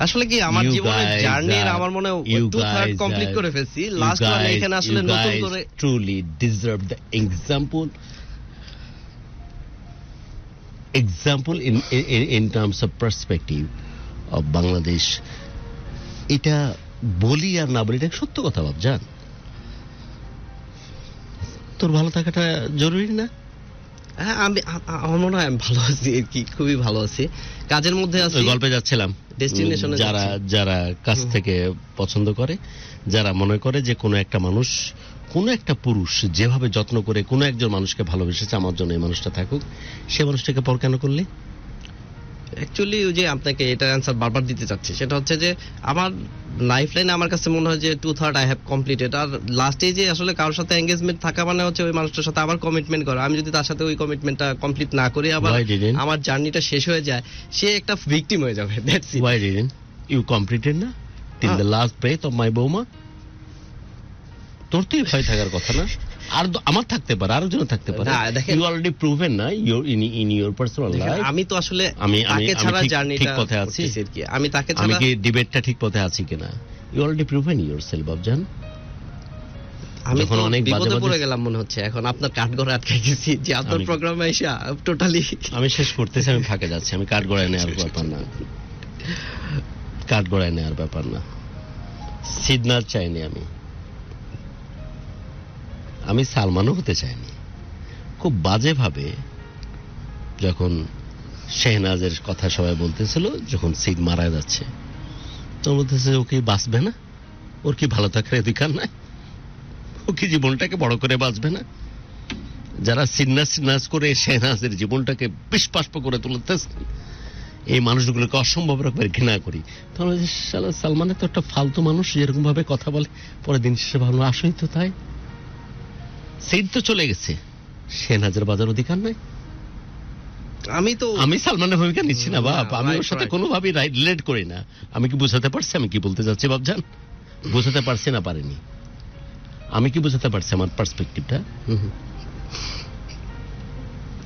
আসলে কি আমার জীবনের জার্নির আমার মনে হয় 2/3 কমপ্লিট করে ফেলছি। লাস্ট ওয়ান এখানে আসলে নতুন করে truly deserve the example in terms of perspective of Bangladesh. এটা বলি আর না বলি, এটা সত্য কথা বাপজান। তোর ভালো থাকাটা জরুরি না? হ্যাঁ, আমার মনে হয় আমি ভালো আছি আর কি, খুবই ভালো আছি, কাজের মধ্যে আছি। ওই গল্পে যাচ্ছিলাম, ডেস্টিনেশনে যারা যারা কাছ থেকে পছন্দ করে, যারা মনে করে যে কোনো একটা মানুষ, কোনো একটা পুরুষ যেভাবে যত্ন করে কোনো একজন মানুষকে ভালোবেসেছে, আমার জন্য এই মানুষটা থাকুক, সে মানুষটাকে পর কেন করলে? অ্যাকচুয়ালি ওই যে আপনাকে এটা অ্যান্সার বারবার দিতে চাচ্ছি, সেটা হচ্ছে যে আমার লাইফ লাইনে আমার কাছে মনে হয় যে 2/3 আই হ্যাভ কমপ্লিটেড। আর লাস্টে যে আসলে কারোর সাথে এঙ্গেজমেন্ট থাকা মানে হচ্ছে ওই মানুষটার সাথে আবার কমিটমেন্ট করা। আমি যদি তার সাথে ওই কমিটমেন্টটা কমপ্লিট না করি, আবার Why didn't? আমার জার্নিটা শেষ হয়ে যায়, সে একটা ভিকটিম হয়ে যাবে। That's it. Why didn't you completed না till the last breath of my বৌমা? তোর তো ভয় থাকার কথা না, আর আমার থাকতে পারে, আরেকজন থাকতে পারে। না, দেখেন- You already proven না, in your personal life। আমি তো আসলে আমি তাকে ছাড়া ঠিক জার্নিটা পথে আছি, করতেছি আর কি। আমি তাকে আমি ছাড়া কি ডিবেটটা ঠিক পথে আছি কিনা? You already proven yourself, বাবজান। আমি যখন তো অনেক বাজে বিপদে বাজে- পড়ে গেলাম মনে হচ্ছে এখন, আপনার কাঠগড়ে আটকে গেছি যে আপনার আমি- প্রোগ্রামে এসে টোটালি। আমি শেষ করতেছি, আমি ফাঁকে যাচ্ছি, আমি কাঠ গড়ায় নেওয়ার ব্যাপার না, কাঠ গড়ায় নেওয়ার ব্যাপার না, সিডনার চাইনি আমি সালমানও হতে চাইনি। খুব বাজেভাবে যখন শেহনাজের কথা সবাই বলতেছিল, যখন সিদ মারা যাচ্ছে, তোর বলতেছে ও কি বাঁচবে না, ওর কি ভালো থাকার অধিকার নাই, ও কি জীবনটাকে বড় করে বাঁচবে না? যারা সিনাস করে শেহনাজের জীবনটাকে বিস্পাস্প করে তুলতেছে, এই মানুষগুলোকে অসম্ভব রকমের ঘৃণা করি। তাহলে সালমানের তো একটা ফালতু মানুষ, যেরকম ভাবে কথা বলে, পরে দিন শেষে ভাবলো আসই তো তাই। সিড তো চলে গেছে, শেহনাজের বাজার অধিকার নাই। আমি সালমানের ভূমিকা নিচ্ছি না বাপ, আমি ওর সাথে কোনোভাবেই রিলেট করি না। আমি কি বুঝাতে পারছি আমি কি বলতে চাচ্ছি বাবজান? বুঝাতে পারছি না পারিনি? আমি কি বুঝাতে পারছি আমার পার্সপেক্টিভটা?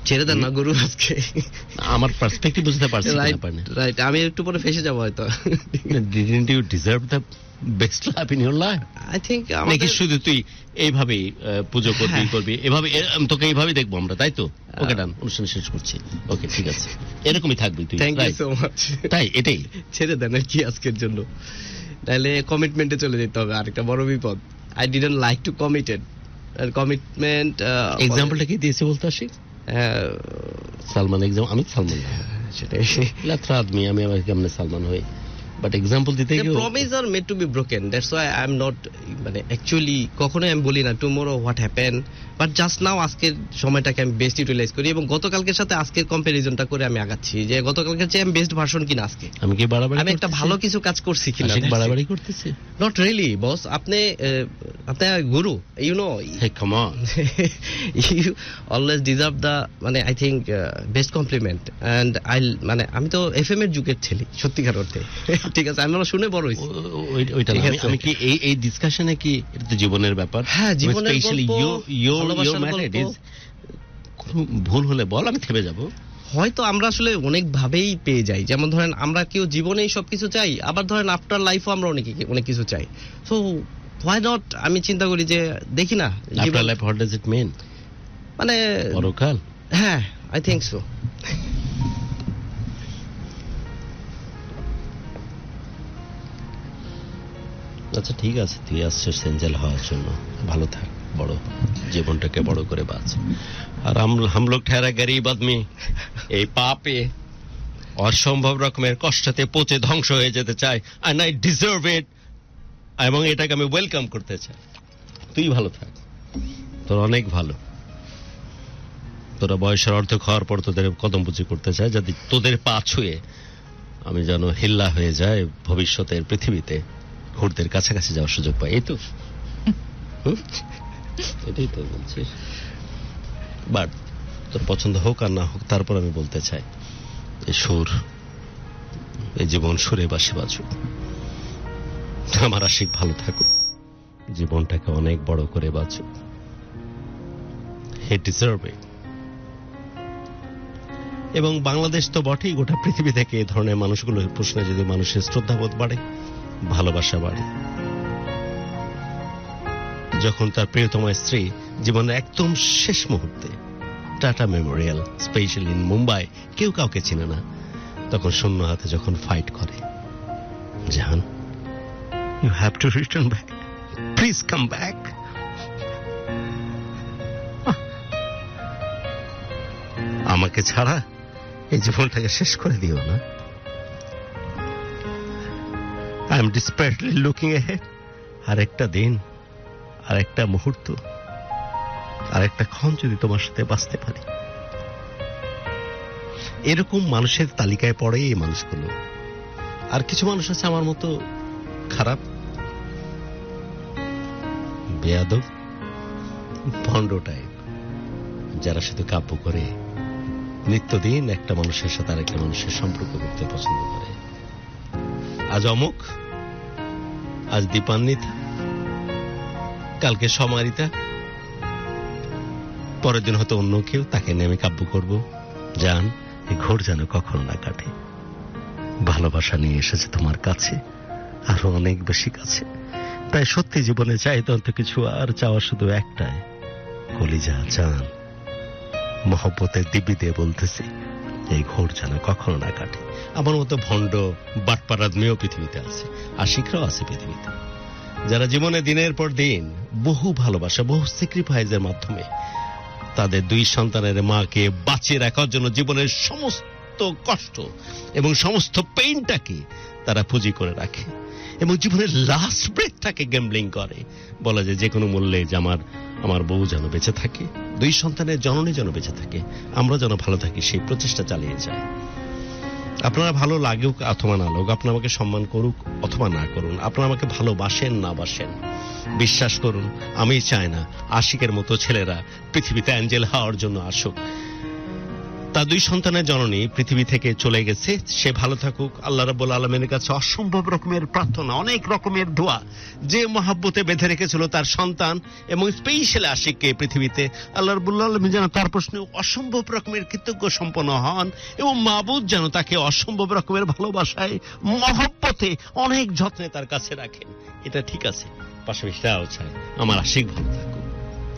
ছেড়ে দেন না গুরু আজকে, আমার পার্সপেক্টিভ বুঝতে পারছি না পারিনি। রাইট। আমি একটু পরে ফেসে যাবো হয়তো। Didn't you deserve the best life in your life? I think নাকি শুধু তুই এইভাবেই পুজো করবি করবি এভাবে, তোকে এইভাবেই দেখবো আমরা, তাই তো? ওকে ডান, অনুষ্ঠান শেষ করছি। ওকে ঠিক আছে, এরকমই থাকবি তুই। Thank you right? So much. তাই এটাই ছেড়ে দেন আর কি আজকের জন্য, তাহলে কমিটমেন্টে চলে যেতে হবে। আরেকটা বড় বিপদ, I didn't like to committed. আর কমিটমেন্ট এক্সাম্পলটা কি দিয়েছি বলতে আসি? সালমান এক্সাম, আমি সালমান না, সেটাই। লাত্রা আদমি, আমি আবার কেমনে সালমান হই? বাট এক্সাম্পল দিতে গিয়ে promise are made to be broken, that's why I am not, মানে অ্যাকচুয়ালি কখনোই আমি বলি না tomorrow what happen, but just now আজকের সময়টাকে আমি বেস্ট ইউটিলাইজ করি, এবং গতকালকের সাথে আজকের কম্পারিজনটা করে আমি আগাচ্ছি যে গতকালকের চেয়ে আমি বেস্ট ভার্সন কিনা আজকে, আমি কি বাড়াবাড়ি আমি একটা ভালো কিছু কাজ করছি কিনা। বাড়াবাড়ি করতেছি? নট রিয়েলি বস, আপনি গুরু, you know, hey come on, you always deserve the, মানে I think best compliment. And I, মানে আমি তো এফএম এর যুগের ছেলে সত্যিকার অর্থে, ঠিক আছে, আমি শুনে বড় হয়েছি। ওইটা ঠিক না, আছে। আমি কি এই ডিসকাশনে কি এটা তো জীবনের ব্যাপার? হ্যাঁ, জীবনের Especially গল্প, your ভালোবাসার matter, it গল্প। is কোনো ভুল হলে বল, আমি থেমে যাব। হয়তো আমরা আসলে অনেক ভাবেই পেয়ে যাই, যেমন ধরেন আমরা কেউ জীবনেই সবকিছু চাই, আবার ধরেন আফটার লাইফও আমরা অনেক কিছু চাই। সো হোয়াই নট, আমি চিন্তা করি যে দেখি না afterlife, what does it mean? মানে পরকাল? হ্যাঁ, আই থিঙ্ক সো। আচ্ছা ঠিক আছে, তুই আসছিস সেঞ্জেল হওয়ার জন্য, ভালো থাক, বড় জীবনটাকে বড় করে বাঁচ। আর हम लोग ठहरा गरीब आदमी এই পাপে অসম্ভব রকমের কষ্টতে পচে ধ্বংস হয়ে যেতে চাই, and I deserve it, এবং এটাকে আমি ওয়েলকাম করতে চাই। তুই ভালো থাক, তোর অনেক ভালো। তোরা বয়সের অর্ধেক হওয়ার পর তোদের কদম পুঁজি করতে চাই, যাতে তোদের পা ছুঁয়ে আমি যেন হিল্লা হয়ে যায় ভবিষ্যতের পৃথিবীতে, হুড়দের কাছাকাছি যাওয়ার সুযোগ পাই। এই তো এটাই তো বলছিস। বাট তোর পছন্দ হোক আর না হোক, তারপর আমি বলতে চাই, এই সুর, এই জীবন সুরে বাসে বাজুক। আমার আশিক ভালো থাকুক, জীবনটাকে অনেক বড় করে বাঁচুক। হে ডিজার্ভ ইট। এবং বাংলাদেশ তো বটেই, গোটা পৃথিবী থেকে এই ধরনের মানুষগুলোর প্রশ্নে যদি মানুষের শ্রদ্ধাবোধ বাড়ে, ভালোবাসা বাড়ে। যখন তার প্রিয়তমা স্ত্রী জীবনের একদম শেষ মুহূর্তে, tata Memorial, specially in Mumbai, কেউ কাউকে চিনে না, তখন শূন্য হাতে যখন ফাইট করে, Jahan, you have to return back, please come back. আমাকে ছাড়া এই জীবনটাকে শেষ করে দিও না। I am desperately looking ahead. আরেকটা দিন, আরেকটা মুহূর্ত, আরেকটা ক্ষণ যদি তোমার সাথে বাঁচতে পারি। এরকম মানুষের তালিকায় পড়ে এই মানুষগুলো। আর কিছু মানুষ আছে আমার মতো খারাপ, বেয়াদব, ভণ্ড টাইপ, যারা শুধু কাব্য করে, নিত্যদিন একটা মানুষের সাথে আরেকটা মানুষের সম্পর্ক করতে পছন্দ করে। আজ অমুক, আজ দীপান্বিতা, কালকে সমারিতা, পরের দিন হয়তো অন্য কেউ, তাকে নিয়ে আমি কাব্য করব। জান, এই ঘোর যেন কখনো না কাটে। ভালোবাসা নিয়ে এসেছে তোমার কাছে, আরো অনেক বেশি কাছে। তাই সত্যি জীবনে চাইতে অন্ত কিছু আর চাওয়া শুধু একটাই, কলিজা জান, মহব্বতের দিব্যি দিয়ে বলতেছি, এই ঘোর যেন কখনো না কাটে। আমার মতো ভণ্ড বাটপার আদমিও পৃথিবীতে আছে, আশিকরাও আছে পৃথিবীতে, যারা জীবনে দিনের পর দিন বহু ভালোবাসা, বহু স্যাক্রিফাইসের মাধ্যমে তাদের 2 সন্তানের মাকে বাঁচিয়ে রাখার জন্য জীবনের সমস্ত কষ্ট এবং সমস্ত পেইনটাকে তারা পুঁজি করে রাখে এবং জীবনের লাস্ট ব্রেথটাকে গ্যাম্বলিং করে। বলা যায় যে কোনো মূল্যে যে আমার বউ যেন বেঁচে থাকে, 2 সন্তানের জননী যেন বেঁচে থাকে, আমরা যেন ভালো থাকি, সেই প্রচেষ্টা চালিয়ে যায়। আপনারা ভালো লাগুক অথবা না লাগুক, আপনারা আমাকে সম্মান করুক অথবা না করুন, আপনারা আমাকে ভালোবাসেন না বাসেন, বিশ্বাস করুন আমি চাই না আশিকের মতো ছেলেরা পৃথিবীতে অ্যাঞ্জেল হওয়ার জন্য আসুক। তার 2 সন্তানের জননী পৃথিবী থেকে চলে গেছে, সে ভালো থাকুক। আল্লাহ রাব্বুল আলামিনের কাছে অসম্ভব রকমের প্রার্থনা, অনেক রকমের দোয়া। যে মহাব্বতে বেঁধে রেখেছিল তার সন্তান এবং স্পেশাল আশিককে পৃথিবীতে, আল্লাহ রাব্বুল আলামিন যেন তার প্রশ্নে অসম্ভব রকমের কৃতজ্ঞ সম্পন্ন হন এবং মাবুদ যেন তাকে অসম্ভব রকমের ভালোবাসায়, মহব্বতে, অনেক যত্নে তার কাছে রাখেন। এটা ঠিক আছে, পাশাপাশি তাও চাই আমার আশিক ভালো থাকুক,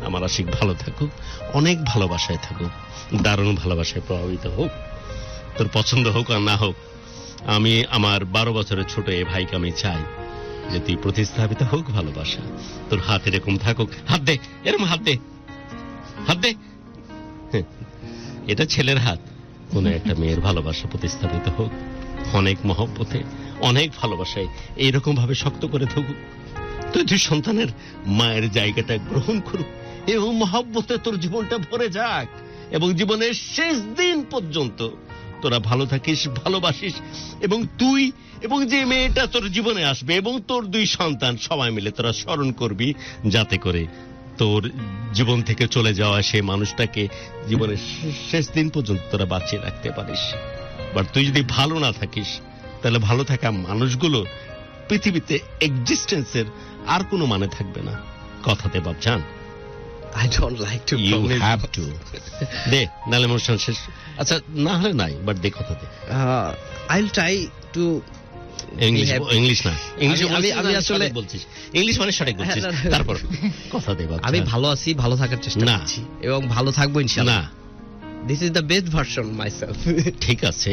আমার আশিক ভালো থাকুক, অনেক ভালোবাসায় থাকুক, দারুণ ভালোবাসায় প্রভাবিত হোক। তোর পছন্দ হোক আর না হোক, আমি আমার 12 বছরের ছোট এই ভাইকে আমি চাই যে তুই প্রতিস্থাপিত হোক ভালোবাসা, তোর হাত এরকম থাকুক। হাত দে, এরকম হাত দে, হাত দে। এটা ছেলের হাত। কোন একটা মেয়ের ভালোবাসা প্রতিস্থাপিত হোক অনেক মহব্বতে, অনেক ভালোবাসায়, এইরকম ভাবে শক্ত করে থাকুক। তুই 2 সন্তানের মায়ের জায়গাটা গ্রহণ করুক এবং মহব্বতে তোর জীবনটা ভরে যাক এবং জীবনের শেষ দিন পর্যন্ত তোরা ভালো থাকিস, ভালোবাসিস এবং তুই এবং যে মেয়েটা তোর জীবনে আসবে এবং তোর 2 সন্তান সবাই মিলে তোরা স্মরণ করবি, যাতে করে তোর জীবন থেকে চলে যাওয়া সেই মানুষটাকে জীবনের শেষ দিন পর্যন্ত তোরা বাঁচিয়ে রাখতে পারিস। বাট তুই যদি ভালো না থাকিস, তাহলে ভালো থাকা মানুষগুলো পৃথিবীতে এক্সিস্টেন্সের আর কোনো মানে থাকবে না। কথাতে বাপজান, I don't like to you promise. have to দে, নালে অনুষ্ঠান শেষ। আচ্ছা না হলে নাই, বাট দে কথাতে। I'll try to English, English না, ইংলিশ আমি আসলে বলছিস, ইংলিশ মানে সঠিক বলছিস। না, না। তারপর কথা দে বাপজান। আমি ভালো আছি, ভালো থাকার চেষ্টা না। করছি এবং ভালো থাকবো ইনশাআল্লাহ। না, This is the best version myself. ঠিক আছে।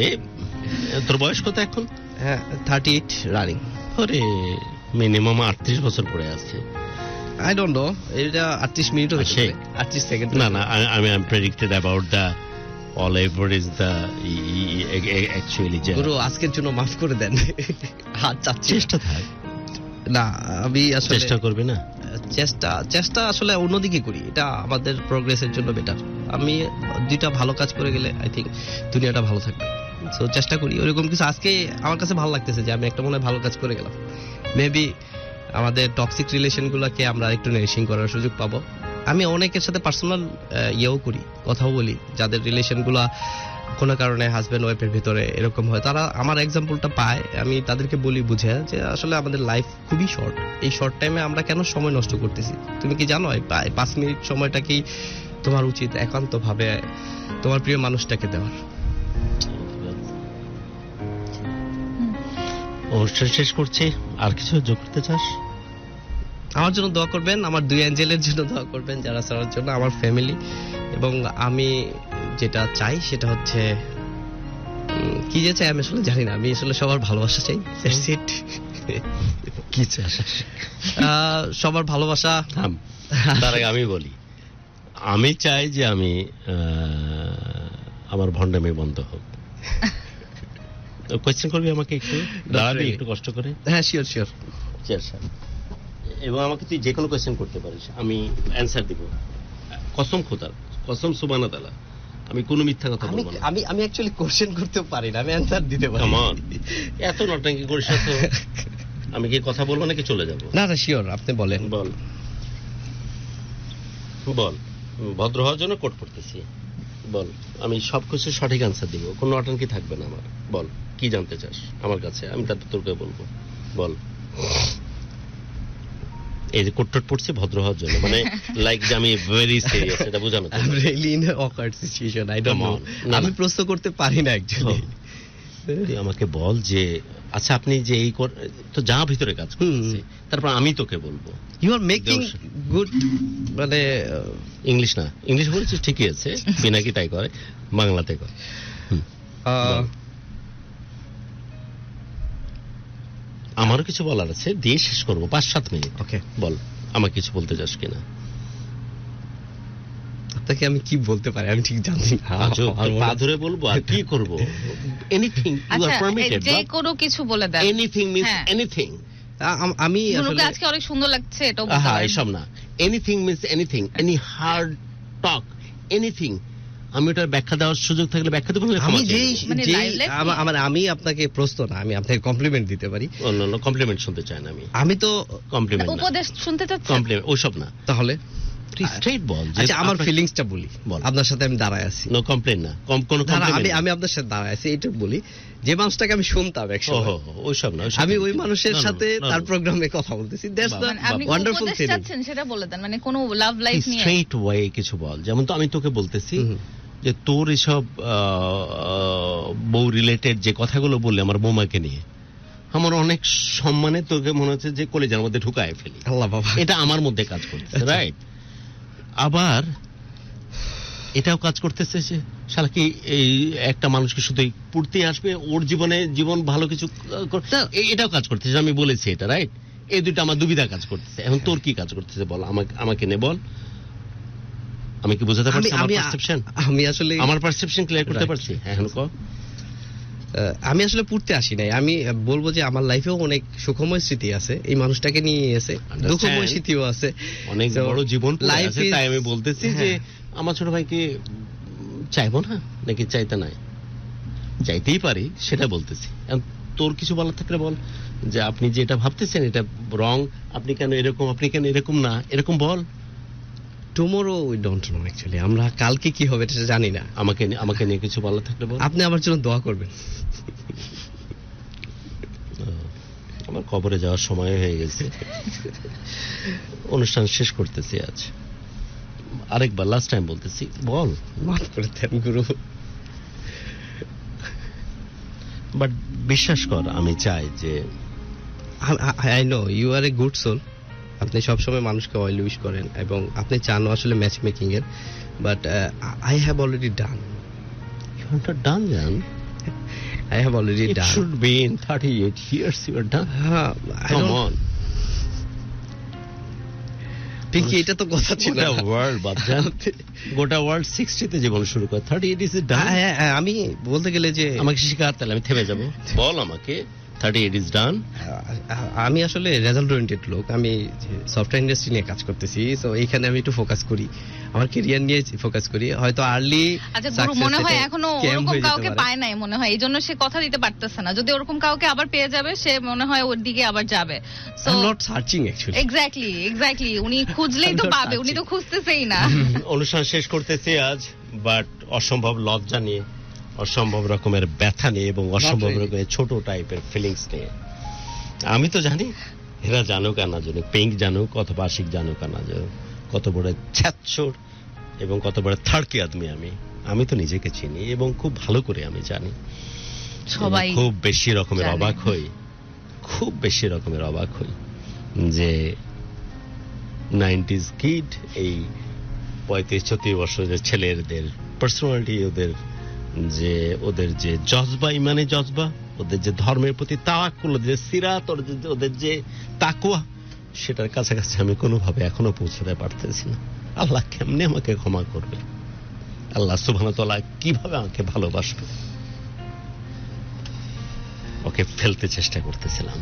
তোর বয়স কত এখন? হ্যাঁ, 38 running. ওরে, মিনিমাম 38 বছর পরে আছে। I don't know. এটা 38 মিনিটও হতে আছে? পারে, 38 সেকেন্ড। না না, আমি am predicted about the all over is the actually গুরু আজকের জন্য মাফ করে দেন। হাত চাচ্ছি। চেষ্টা থাক, না, আমি আসলে চেষ্টা করবি না। চেষ্টা আসলে অন্যদিকে করি, এটা আমাদের প্রোগ্রেসের জন্য বেটার। আমি 2টা ভালো কাজ করে গেলে আই থিঙ্ক দুনিয়াটা ভালো থাকবে। সো চেষ্টা করি ওরকম কিছু। আজকে আমার কাছে ভালো লাগতেছে যে আমি একটা মনে হয় ভালো কাজ করে গেলাম। মেবি আমাদের টক্সিক রিলেশনগুলোকে আমরা একটু নারিশিং করার সুযোগ পাবো। আমি অনেকের সাথে পার্সোনাল ইয়েও করি, কথাও বলি, যাদের রিলেশনগুলো কোনো কারণে হাজব্যান্ড ওয়াইফের ভিতরে এরকম হয়, তারা আমার এক্সাম্পলটা পায়। আমি তাদেরকে বলি বুঝে যে আসলে আমাদের লাইফ খুবই শর্ট, এই শর্ট টাইমে আমরা কেন সময় নষ্ট করতেছি। তুমি কি জানো এই 5 মিনিট সময়টাকেই তোমার উচিত একান্তভাবে তোমার প্রিয় মানুষটাকে দেওয়ার। অনুষ্ঠান শেষ করছি, আর কিছু যোগ করতে চাস? আমার জন্য দোয়া করবেন, আমার 2 অ্যাঞ্জেলের জন্য দোয়া করবেন, যারা ছাড়ার জন্য, আমার ফ্যামিলি। এবং আমি যেটা চাই সেটা হচ্ছে কি যে চাই আমি আসলে জানি না, আমি আসলে সবার ভালোবাসা চাই। That's it. কি চাস? সবার ভালোবাসা। তার আগে আমি বলি, আমি চাই যে আমি আমার ভণ্ডামি বন্ধ হোক। কোয়েশ্চেন করবি আমাকে একটু, দাঁড়াবি একটু কষ্ট করে? হ্যাঁ, শিওর শিওর। এবং আমাকে তুই যে কোনো কোয়েশ্চেন করতে পারিস, আমি অ্যান্সার দিব। কসম খোদার, কসম সুবহানাহু ওয়া তাআলা, আমি কোনো মিথ্যা কথা আমি বলবো না। আমি আমি অ্যাকচুয়ালি কোশ্চেন করতে পারি না, আমি অ্যানসার দিতে পারি। Come on, এত নটাঙ্কি করিস না তো। আমি কি কথা বলবো নাকি চলে যাব? না না, শিওর, আপনি বলেন। বল বল, ভদ্র হওয়ার জন্য কোট পড়তেছি। বল, আমি সব কিছু সঠিক আনসার দিব, কোনো নটাঙ্কি থাকবে না আমার। বল, কি জানতে চাস আমার কাছে, আমি তারপর তোকে বলবো। বল। এই যে কোট টোট পড়ছি ভদ্র হওয়ার জন্য, মানে লাইক যে আমি ভেরি সিরিয়াস, এটা বোঝানো। I am really in a awkward situation, I don't know. না, আমি প্রশ্ন করতে পারি না অ্যাকচুয়ালি। তুই আমাকে বল যে আচ্ছা আপনি যে এই তো যা ভিতরে কাজ করতেছি, তারপর আমি তোকে বলবো। ইউ আর মেকিং গুড, মানে ইংলিশ না, ইংলিশ বলছিস ঠিকই আছে, পিনাকি তাই করে, বাংলাতে কর। আমারও কিছু বলার আছে, দিয়ে শেষ করবো 5-7 মিনিট। ওকে, বল, আমাকে কিছু বলতে চাস কিনা? আপনাকে আমি কি বলতে পারি আমি ঠিক জানি না। পা ধরে বলবো আর কি করবো? Anything you are permitted. যে কোনো কিছু বলে দেন। Anything means anything. আমি গুরুকে আজকে অনেক সুন্দর লাগছে, এটাও বলতে হ্যাঁ, পারেন। এসব না, anything means anything, any hard টক, এনিথিং। আমি ওটার ব্যাখ্যা দেওয়ার সুযোগ থাকলে ব্যাখ্যা দেবো। আমি যেই মানে live life আমি আপনাকে প্রশ্ন না, আমি আপনাকে কমপ্লিমেন্ট দিতে পারি। অন্য কমপ্লিমেন্ট শুনতে চাই না আমি তো কমপ্লিমেন্ট না, উপদেশ শুনতে চাচ্ছেন? কমপ্লিমেন্ট ওইসব না। তাহলে স্ট্রেট বল। আচ্ছা, আমার ফিলিংসটা বলি। বল। আপনার সাথে আমি দাঁড়ায় আছি, নো কমপ্লেন না, কোনো আমি আপনার সাথে দাঁড়ায় আছি, এইটা বলি। যে মানুষটাকে আমি শুনতাম একসময়, ওইসব না, আমি ওই মানুষের সাথে তার প্রোগ্রামে কথা বলতেছি। দ্যাটস দ্য মানে আপনি ওয়ান্ডারফুল উপদেশ থিং। চাচ্ছেন সেটা বলে দেন, মানে কোনো লাভ লাইফ নিয়ে। স্ট্রেট ওয়ে কিছু বল। যেমন তো আমি তোকে বলতেছি যে তোর এসব বউ রিলেটেড যে কথাগুলো বললে আমার বৌমাকে নিয়ে, আমার অনেক সম্মানে তোকে মনে হচ্ছে যে কলেজের মধ্যে ঢুকায় ফেলি। আল্লাহ বাবা, এটা আমার মধ্যে কাজ করতেছে, রাইট? আবার এটাও কাজ করতেছে যে শালা কি এই একটা মানুষকে শুধু পড়তে আসবে, ওর জীবন ভালো কিছু এটাও কাজ করতেছে। আমি বলেছি এটা, রাইট? এই দুটো আমার দুবিধা কাজ করতেছে। এখন তোর কি কাজ করতেছে বল, আমাকে নে বল। আমি কি বোঝাতে পারছি আমার পারসেপশন? আমি আসলে আমার পারসেপশন ক্লিয়ার করতে পারছি? এখন কো। আমি আসলে পড়তে আসি নাই, আমি বলবো যে আমার লাইফেও অনেক সুখময় স্মৃতি আছে, এই মানুষটাকে নিয়ে আছে, দুঃখময় স্মৃতিও আছে, অনেক বড় জীবন আছে। তাই আমি বলতেছি যে আমার ছোট ভাইকে চাইবো না নাকি চাইতে নাই, চাইতেই পারি, সেটা বলতেছি। তোর কিছু বলার থাকলে বল, যে আপনি যে এটা ভাবতেছেন এটা রং, আপনি কেন এরকম, আপনি কেন এরকম না, এরকম বল। Tomorrow we don't know actually, আমরা কালকে কি হবে এটা জানি না। আমাকে নিয়ে কিছু বলার থাকলে বল। আপনি আমার জন্য দোয়া করবেন। আমার কবরে যাওয়ার সময় হয়ে গেছে, অনুষ্ঠান শেষ করতেছি আজ। আরেকবার লাস্ট টাইম বলতেছি, বল। মাফ করে দেন গুরু। বাট বিশ্বাস কর, আমি চাই যে I know you are a good soul, আপনি সবসময় মানুষকে অয়েল উইশ করেন এবং আপনি চান আসলে ম্যাচ মেকিং এর, but I have already done. You are not done, জান। I have already It done. should be in 38 years you are done. Come on. Pinki, এটা তো কথা ছিল না। গোটা ওয়ার্ল্ড বাদজান, গোটা ওয়ার্ল্ড 60 তে জীবন শুরু করে, 38 is done. আমি বলতে গেলে যে আমাকে শিখাতে, তাহলে আমি থেমে যাব। বল আমাকে, 38 is done. আমি আসলে রেজাল্ট ওরিয়েন্টেড লোক, আমি সফটওয়্যার ইন্ডাস্ট্রি নিয়ে কাজ করতেছি, সো এইখানে আমি একটু ফোকাস করি, আমার ক্যারিয়ার নিয়ে ফোকাস করি। হয়তো আর্লি আচ্ছা গুরু মনে হয় এখনো ওরকম কাউকে পায় নাই, মনে হয় এইজন্য সে কথা দিতে পারতেছে না। যদি ওরকম কাউকে আবার পেয়ে যাবে, সে মনে হয় ওর দিকে আবার যাবে। So I am not searching actually. Exactly উনি খুঁজলেই তো পাবে, উনি তো খুঁজতেছেই না। অনুষ্ঠান শেষ করতেছি আজ, বাট অসম্ভব লজ্জা নিয়ে, অসম্ভব রকমের ব্যথা নিয়ে এবং অসম্ভব রকমের ছোট টাইপের ফিলিংস নিয়ে। আমি তো জানি, এরা জানুক আর না জানুক, পিঙ্ক জানুক অথবা আশিক জানুক আর না জানুক, কত বড় ছ্যাঁচড় এবং কত বড় থার্কি আদমি আমি তো নিজেকে চিনি এবং খুব ভালো করে আমি জানি। সবাই খুব বেশি রকমের অবাক হই, খুব বেশি রকমের অবাক হই যে 90s কিড, এই 35-36 বছরের ছেলেদের পার্সোনালিটি, ওদের যে জজবা, ইমানে জজবা, ওদের যে ধর্মের প্রতি তাওয়াক্কুল, ওদের যে সিরাত, ওদের যে তাকওয়া, সেটার কাছাকাছি আমি কোনোভাবে এখনো পৌঁছতে পারতেছি না। আল্লাহ কেমনে আমাকে ক্ষমা করবে? আল্লাহ সুবহানাহু ওয়া তাআলা কিভাবে আমাকে ভালোবাসবে, ওকে ফেলতে চেষ্টা করতেছিলাম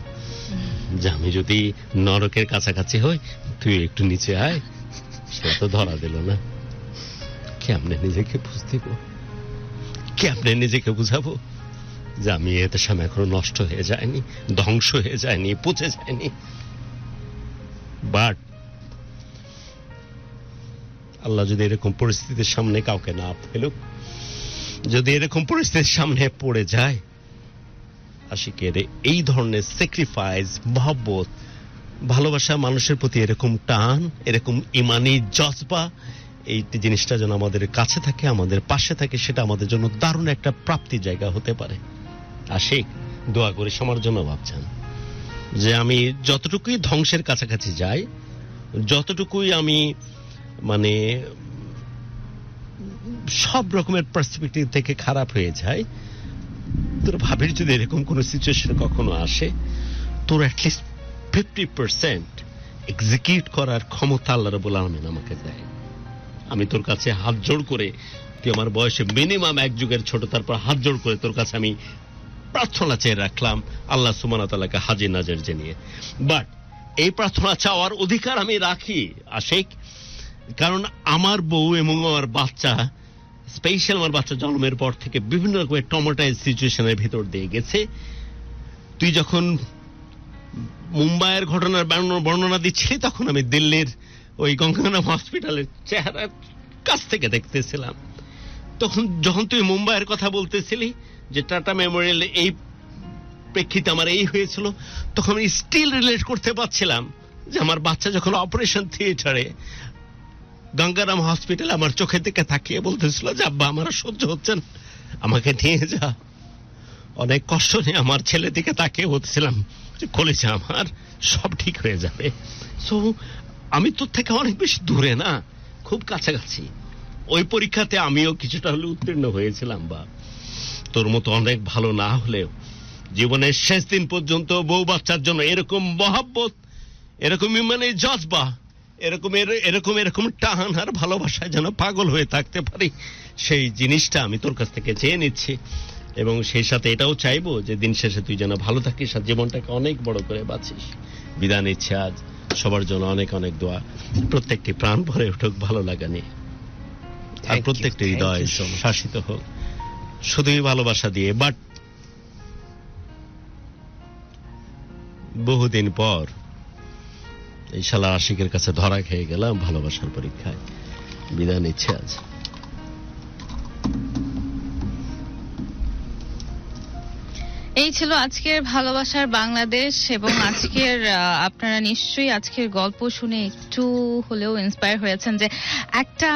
যে আমি যদি নরকের কাছাকাছি হই তুই একটু নিচে আয়। সে তো ধরা দিল না। কেমনে নিজেকে বুঝতেব, কেমনে নিজেকে বুঝাবো যে আমি এতে সামনে এখনো নষ্ট হয়ে যায়নি, ধ্বংস হয়ে যায়নি, পচে যায়নি। বাট আল্লাহ যদি এরকম পরিস্থিতির সামনে কাউকে না ফেলুক, যদি এরকম পরিস্থিতির সামনে পড়ে যায়, আশিকের এই ধরনের স্যাক্রিফাইস, মহব্বত, ভালোবাসা, মানুষের প্রতি এরকম টান, এরকম ইমানি জজবা, এই জিনিসটা যেন আমাদের কাছে থাকে, আমাদের পাশে থাকে, সেটা আমাদের জন্য দারুণ একটা প্রাপ্তির জায়গা হতে পারে। আশিক দোয়া করিস আমার জন্য ভাবছেন যে আমি যতটুকুই ধ্বংসের কাছাকাছি যাই, যতটুকুই আমি মানে সব রকমের পার্সপেক্টিভ থেকে খারাপ হয়ে যায়, তোর ভাবির যদি এরকম কোন সিচুয়েশন কখনো আসে, তোর অ্যাটলিস্ট 50% এক্সিকিউট করার ক্ষমতা আল্লাহ রাব্বুল আলামিন আমাকে দেয়। আমি তোর কাছে হাত জোড় করে, তুই আমার বয়সে মিনিমাম এক যুগের ছোট, তারপর হাত জোড় করে তোর কাছে আমি প্রার্থনা চেয়ে রাখলাম আল্লাহ সুবহানাহু ওয়া তাআলাকে হাজির নাজির জানিয়ে। বাট এই প্রার্থনা চাওয়ার অধিকার আমি রাখি আশিক, কারণ আমার বউ এবং আমার বাচ্চা, স্পেশাল আমার বাচ্চা জন্মের পর থেকে বিভিন্ন রকমের ট্রমাটাইজ সিচুয়েশনের ভিতর দিয়ে গেছে। তুই যখন মুম্বাইয়ের ঘটনার বর্ণনা দিচ্ছিলি, তখন আমি দিল্লির ওই গঙ্গারাম হসপিটালের চেহারা কাছ থেকে দেখতেছিলাম। তখন যখন তুই মুম্বাইয়ের কথা বলতেছিলি যে টাটা মেমোরিয়াল এই প্রেক্ষিতে আমার এই হয়েছিল, তখন আমি স্টিল রিলেট করতে পারছিলাম যে আমার বাচ্চা যখন অপারেশন থিয়েটারে গঙ্গারাম হসপিটালে আমার চোখের দিকে তাকিয়ে বলতেছিল যে আব্বা আমার আর সহ্য হচ্ছে না, আমাকে নিয়ে যা। অনেক কষ্ট নিয়ে আমার ছেলের দিকে তাকিয়ে বলতেছিলাম যে কলেজে আমার সব ঠিক হয়ে যাবে। সো আমি তোর থেকে অনেক বেশি দূরে না, খুব কাছাকাছি। ওই পরীক্ষাতে আমিও কিছুটা হলে উত্তীর্ণ হয়েছিলাম, বা তোর মতো অনেক ভালো না হলেও জীবনের শেষ দিন পর্যন্ত বউ বাচ্চার জন্য এরকম মহব্বত, এরকম মানে জজবা, এরকম টান আর ভালোবাসায় যেন পাগল হয়ে থাকতে পারি, সেই জিনিসটা আমি তোর কাছ থেকে চেয়ে নিচ্ছি। এবং সেই সাথে এটাও চাইবো যে দিন শেষে তুই যেন ভালো থাকিস আর জীবনটাকে অনেক বড় করে বাঁচিস। বিদায় নিচ্ছে আজ, সবার জন্য অনেক অনেক দোয়া, প্রত্যেকটি প্রাণ ভরে উঠুক ভালো লাগা নিয়ে, আর প্রত্যেকটি হৃদয় শাসিত হোক শুধুই ভালোবাসা দিয়ে। বাট বহুদিন পর এই শালা আশিকের কাছে ধরা খেয়ে গেলাম ভালোবাসার পরীক্ষায়। বিদায় নিচ্ছে আজ। এই ছিল আজকের ভালোবাসার বাংলাদেশ। এবং আজকের আপনারা নিশ্চয়ই আজকের গল্প শুনে একটু হলেও ইন্সপায়ার হয়েছেন যে একটা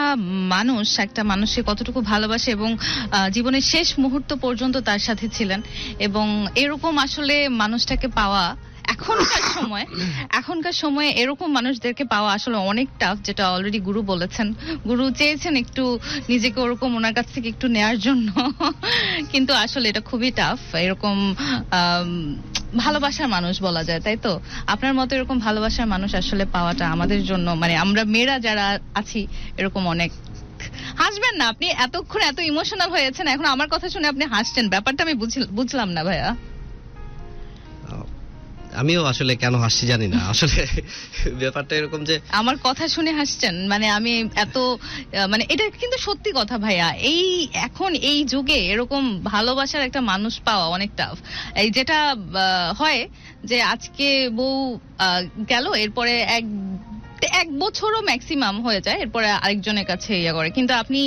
মানুষকে কতটুকু ভালোবাসে এবং জীবনের শেষ মুহূর্ত পর্যন্ত তার সাথে ছিলেন। এবং এরকম আসলে মানুষটাকে পাওয়া এখনকার সময়ে এরকম মানুষদেরকে পাওয়া আসলে অনেক টাফ, যেটা অলরেডি গুরু বলেছেন। গুরু চেয়েছেন একটু নিজেকে ওরকম ওনার কাছ থেকে একটু নেয়ার জন্য, কিন্তু আসলে এটা খুবই টাফ। এরকম ভালোবাসার মানুষ বলা যায়, তাই তো? আপনার মতো এরকম ভালোবাসার মানুষ আসলে পাওয়াটা আমাদের জন্য, মানে আমরা মেয়েরা যারা আছি এরকম অনেক। হাসবেন না আপনি, এতক্ষণ এত ইমোশনাল হয়েছেন, এখন আমার কথা শুনে আপনি হাসছেন, ব্যাপারটা আমি বুঝলাম না ভাইয়া। আমিও আসলে কেন হাসছি জানি না, আসলে ব্যাপারটা এরকম যে আমার কথা শুনে হাসছেন, মানে আমি এত মানে এটা কিন্তু সত্যি কথা ভাইয়া। এখন এই যুগে এরকম ভালোবাসার একটা মানুষ পাওয়া অনেক টাফ। এই যেটা হয় যে আজকে বউ গেল, এরপরে এক বছরও ম্যাক্সিমাম হয়ে যায়, এরপরে আরেকজনের কাছে ইয়ে করে। কিন্তু আপনি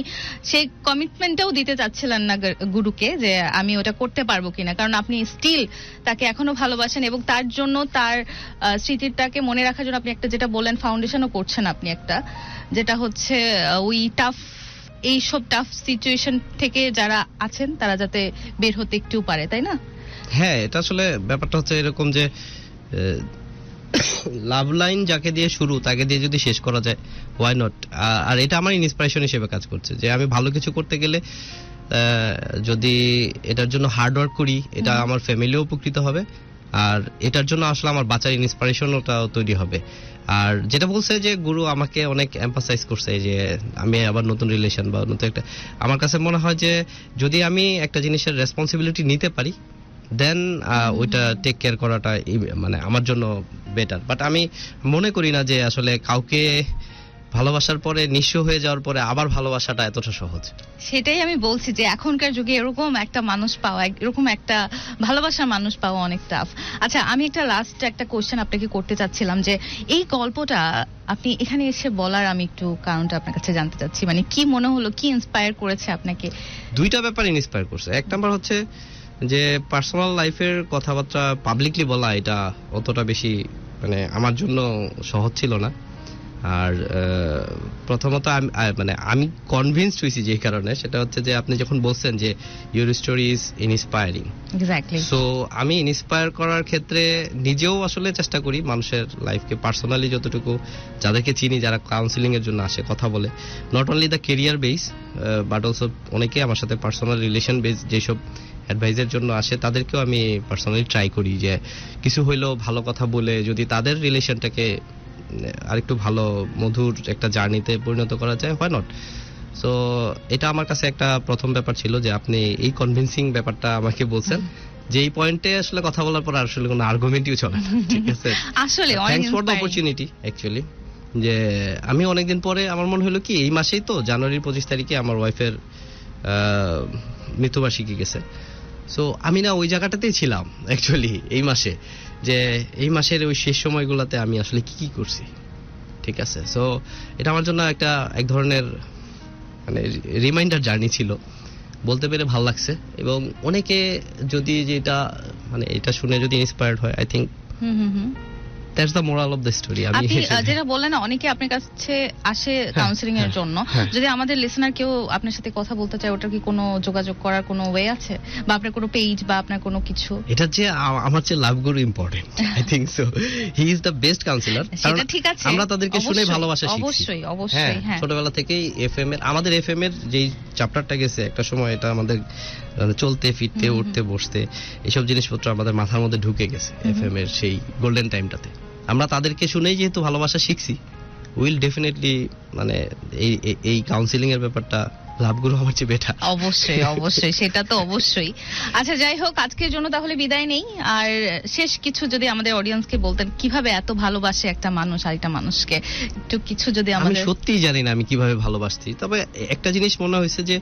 সেই কমিটমেন্টটাও দিতে চাচ্ছিলেন না গুরুকে যে আমি ওটা করতে পারবো কিনা, কারণ আপনি স্টিল তাকে এখনো ভালোবাসেন এবং তার জন্য তার স্মৃতিটাকে মনে রাখার জন্য আপনি একটা, যেটা বলেন, ফাউন্ডেশনও করছেন আপনি একটা, যেটা হচ্ছে ওই এইসব টাফ সিচুয়েশন থেকে যারা আছেন তারা যাতে বের হতে একটু পারে, তাই না? হ্যাঁ, এটা আসলে ব্যাপারটা হচ্ছে এরকম যে লাভ লাইন যাকে দিয়ে শুরু তাকে দিয়ে যদি শেষ করা যায়, ওয়াই নট। আর এটা আমার ইন্সপিরেশন হিসেবে কাজ করছে যে আমি ভালো কিছু করতে গেলে যদি এটার জন্য হার্ড ওয়ার্ক করি, এটা আমার ফ্যামিলিও উপকৃত হবে, আর এটার জন্য আসলে আমার বাঁচার ইন্সপিরেশনটাও তৈরি হবে। আর যেটা বলছে যে গুরু আমাকে অনেক এমফাসাইজ করছে যে আমি আবার নতুন রিলেশন বা নতুন একটা, আমার কাছে মনে হয় যে যদি আমি একটা জিনিসের রেসপন্সিবিলিটি নিতে পারি দেন ওইটা টেক কেয়ার করাটা মানে আমার জন্য বেটার। বাট আমি মনে করি না যে আসলে কাউকে ভালোবাসার পরে নিঃস্ব হয়ে যাওয়ার পরে আবার ভালোবাসাটা এতটা সহজ। সেটাই আমি বলছি যে এখনকার যুগে এরকম একটা মানুষ পাওয়া, এরকম একটা ভালোবাসার মানুষ পাওয়া অনেক টাফ। আচ্ছা, আমি একটা লাস্ট একটা কোশ্চেন আপনাকে করতে চাচ্ছিলাম যে এই গল্পটা আপনি এখানে এসে বলার আমি একটু কারণটা আপনার কাছে জানতে চাচ্ছি, মানে কি মনে হলো, কি ইন্সপায়ার করেছে আপনাকে? দুইটা ব্যাপার ইন্সপায়ার করছে। এক নাম্বার হচ্ছে যে পার্সোনাল লাইফের কথাবার্তা পাবলিকলি বলা, এটা অতটা বেশি মানে আমার জন্য সহজ ছিল না। আর প্রথমত আমি কনভিন্সড হয়েছি যে কারণে, সেটা হচ্ছে যে আপনি যখন বলছেন যে your story is inspiring, exactly. So আমি ইন্সপায়ার করার ক্ষেত্রে নিজেও আসলে চেষ্টা করি মানুষের লাইফকে পার্সোনালি যতটুকু, যাদেরকে চিনি যারা কাউন্সিলিং এর জন্য আসে কথা বলে, not only the career base but also অনেকে আমার সাথে পার্সোনাল রিলেশন বেস যেসব অ্যাডভাইসের জন্য আসে তাদেরকেও আমি পার্সোনালি ট্রাই করি যে কিছু হইলেও ভালো কথা বলে যদি তাদের রিলেশনটাকে আরেকটু ভালো মধুর একটা জার্নিতে পরিণত করা যায়, হয় নট। সো এটা আমার কাছে একটা প্রথম ব্যাপার ছিল যে আপনি এই কনভিন্সিং ব্যাপারটা আমাকে বলছেন যে এই পয়েন্টে আসলে কথা বলার পর আসলে কোনো আর্গুমেন্টই চলে না, ঠিক আছে? আসলে thanks for the opportunity actually. যে আমি অনেকদিন পরে আমার মনে হলো কি এই মাসেই তো জানুয়ারির 25 তারিখে আমার ওয়াইফের মৃত্যুবার্ষিকী গেছে। সো আমি না ওই জায়গাটাতেই ছিলাম অ্যাকচুয়ালি এই মাসে, যে এই মাসের ওই শেষ সময়গুলোতে আমি আসলে কি কি করছি, ঠিক আছে? সো এটা আমার জন্য এক ধরনের মানে রিমাইন্ডার জার্নি ছিল, বলতে পেরে ভালো লাগছে। এবং অনেকে যদি যেটা মানে এটা শুনে যদি ইন্সপায়ার্ড হয়, I think that's the moral of the story. আপনি যেটা বললেন না, অনেকে আপনার কাছে আসে কাউন্সিলিং এর জন্য, যদি আমাদের লিসেনার কেউ আপনার সাথে কথা বলতে চায়, ওটার কি কোনো যোগাযোগ করার কোনো ওয়ে আছে, বা আপনার কোনো পেজ বা আপনার কোনো কিছু? এটা যে আমার চেয়ে লাভ গুরু important, I think so he is the best councillor. সেটা ঠিক আছে, আমরা তাদেরকে শুনে ভালোবাসা শিখছি। অবশ্যই অবশ্যই, হ্যাঁ। ছোটবেলা থেকেই এফএম এর, আমাদের এফএম এর যেই চ্যাপ্টারটা গেছে একটা সময়, এটা আমাদের চলতে ফিরতে উঠতে বসতে এসব জিনিসপত্র আমাদের মাথার মধ্যে ঢুকে গেছে এফএম এর সেই গোল্ডেন টাইমটাতে। আমরা তাদেরকে শুনেই যেহেতু ভালোবাসা শিখছি, উইল ডেফিনেটলি মানে এই কাউন্সিলিং এর ব্যাপারটা লাভগুরু আমার চেয়ে বেটার। অবশ্যই অবশ্যই, সেটা তো অবশ্যই। আচ্ছা, যাই হোক, আজকের জন্য তাহলে বিদায় নেই। আর শেষ কিছু যদি আমাদের অডিয়েন্সকে বলতেন, কিভাবে এত ভালোবাসে একটা মানুষ আরেকটা মানুষকে, একটু কিছু যদি আমি আমাদের। সত্যিই জানি না আমি কিভাবে ভালোবাসছি, তবে একটা জিনিস মনে হয়েছে যে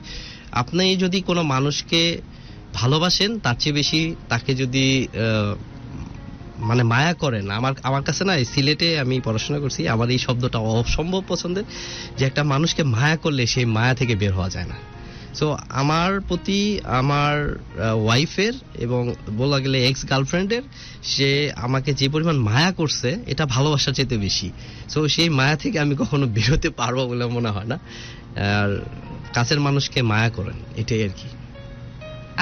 আপনি যদি কোনো মানুষকে ভালোবাসেন তার চেয়ে বেশি তাকে যদি মানে মায়া করেন, আমার কাছে না, সিলেটে আমি পড়াশোনা করছি, আমার এই শব্দটা অসম্ভব পছন্দের, যে একটা মানুষকে মায়া করলে সেই মায়া থেকে বের হওয়া যায় না। সো আমার প্রতি আমার ওয়াইফের এবং বলা গেলে এক্স গার্লফ্রেন্ডের, সে আমাকে যে পরিমাণ মায়া করছে এটা ভালোবাসার চাইতে বেশি। সো সেই মায়া থেকে আমি কখনো বেরোতে পারবো বলে মনে হয় না। আর কাছের মানুষকে মায়া করেন, এটাই আর কি।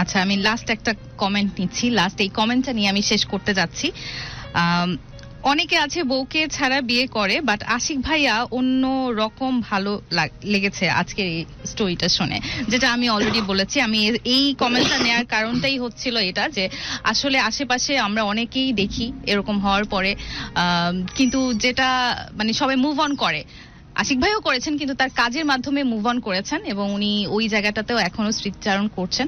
আচ্ছা, আমি লাস্ট একটা কমেন্ট নিচ্ছি, লাস্ট এই কমেন্টটা নিয়ে আমি শেষ করতে যাচ্ছি। অনেকে আছে বউকে ছাড়া বিয়ে করে, বাট আশিক ভাইয়া অন্য রকম ভালো লেগেছে আজকের এই স্টোরিটা শুনে, যেটা আমি অলরেডি বলেছি। আমি এই কমেন্টটা নেওয়ার কারণটাই হচ্ছিল এটা, যে আসলে আশেপাশে আমরা অনেকেই দেখি এরকম হওয়ার পরে, কিন্তু যেটা মানে সবাই মুভ অন করে, আশিক ভাইও করেছেন, কিন্তু তার কাজের মাধ্যমে মুভ অন করেছেন এবং উনি ওই জায়গাটাতেও এখনো স্মৃতিচারণ করছেন।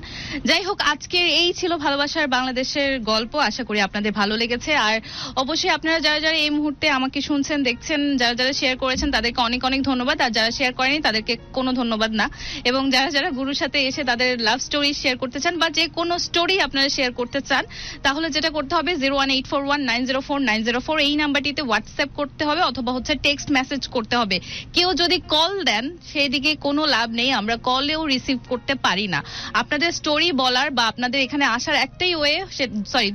যাই হোক, আজকের এই ছিল ভালোবাসার বাংলাদেশের গল্প। আশা করি আপনাদের ভালো লেগেছে। আর অবশ্যই আপনারা যারা যারা এই মুহূর্তে আমাকে শুনছেন দেখছেন, যারা যারা শেয়ার করেছেন তাদেরকে অনেক অনেক ধন্যবাদ, আর যারা শেয়ার করেনি তাদেরকে কোনো ধন্যবাদ না। এবং যারা যারা গুরুর সাথে এসে তাদের লাভ স্টোরি শেয়ার করতে চান বা যে কোনো স্টোরি আপনারা শেয়ার করতে চান, তাহলে যেটা করতে হবে 01841904904 এই নাম্বারটিতে হোয়াটসঅ্যাপ করতে হবে, অথবা হচ্ছে টেক্সট মেসেজ করতে হবে। কেউ যদি কল দেন সেদিকে কোনো লাভ নেই, আমরা কলেও রিসিভ করতে পারি না। আপনাদের স্টোরি বলার বা আপনাদের এখানে আসার একটাই ওয়ে,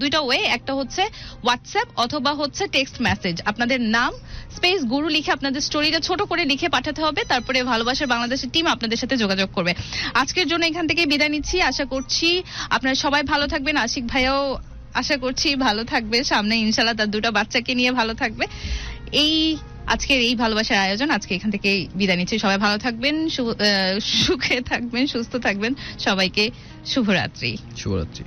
দুইটা ওয়ে, একটা হচ্ছে হোয়াটসঅ্যাপ অথবা হচ্ছে টেক্সট মেসেজ। আপনাদের নাম স্পেস গুরু লিখে আপনাদের স্টোরিটা ছোট করে লিখে পাঠাতে হবে, তারপরে ভালোবাসার বাংলাদেশের টিম আপনাদের সাথে যোগাযোগ করবে। আজকের জন্য এখান থেকে বিদায় নিচ্ছি। আশা করছি আপনারা সবাই ভালো থাকবেন। আশিক ভাইয়াও আশা করছি ভালো থাকবে, সামনে ইনশাল্লাহ তার দুটো বাচ্চাকে নিয়ে ভালো থাকবে। এই আজকের এই ভালোবাসার আয়োজন, আজকে এখান থেকে বিদায় নিচ্ছি। সবাই ভালো থাকবেন, সুখে থাকবেন, সুস্থ থাকবেন। সবাইকে শুভরাত্রি। শুভরাত্রি।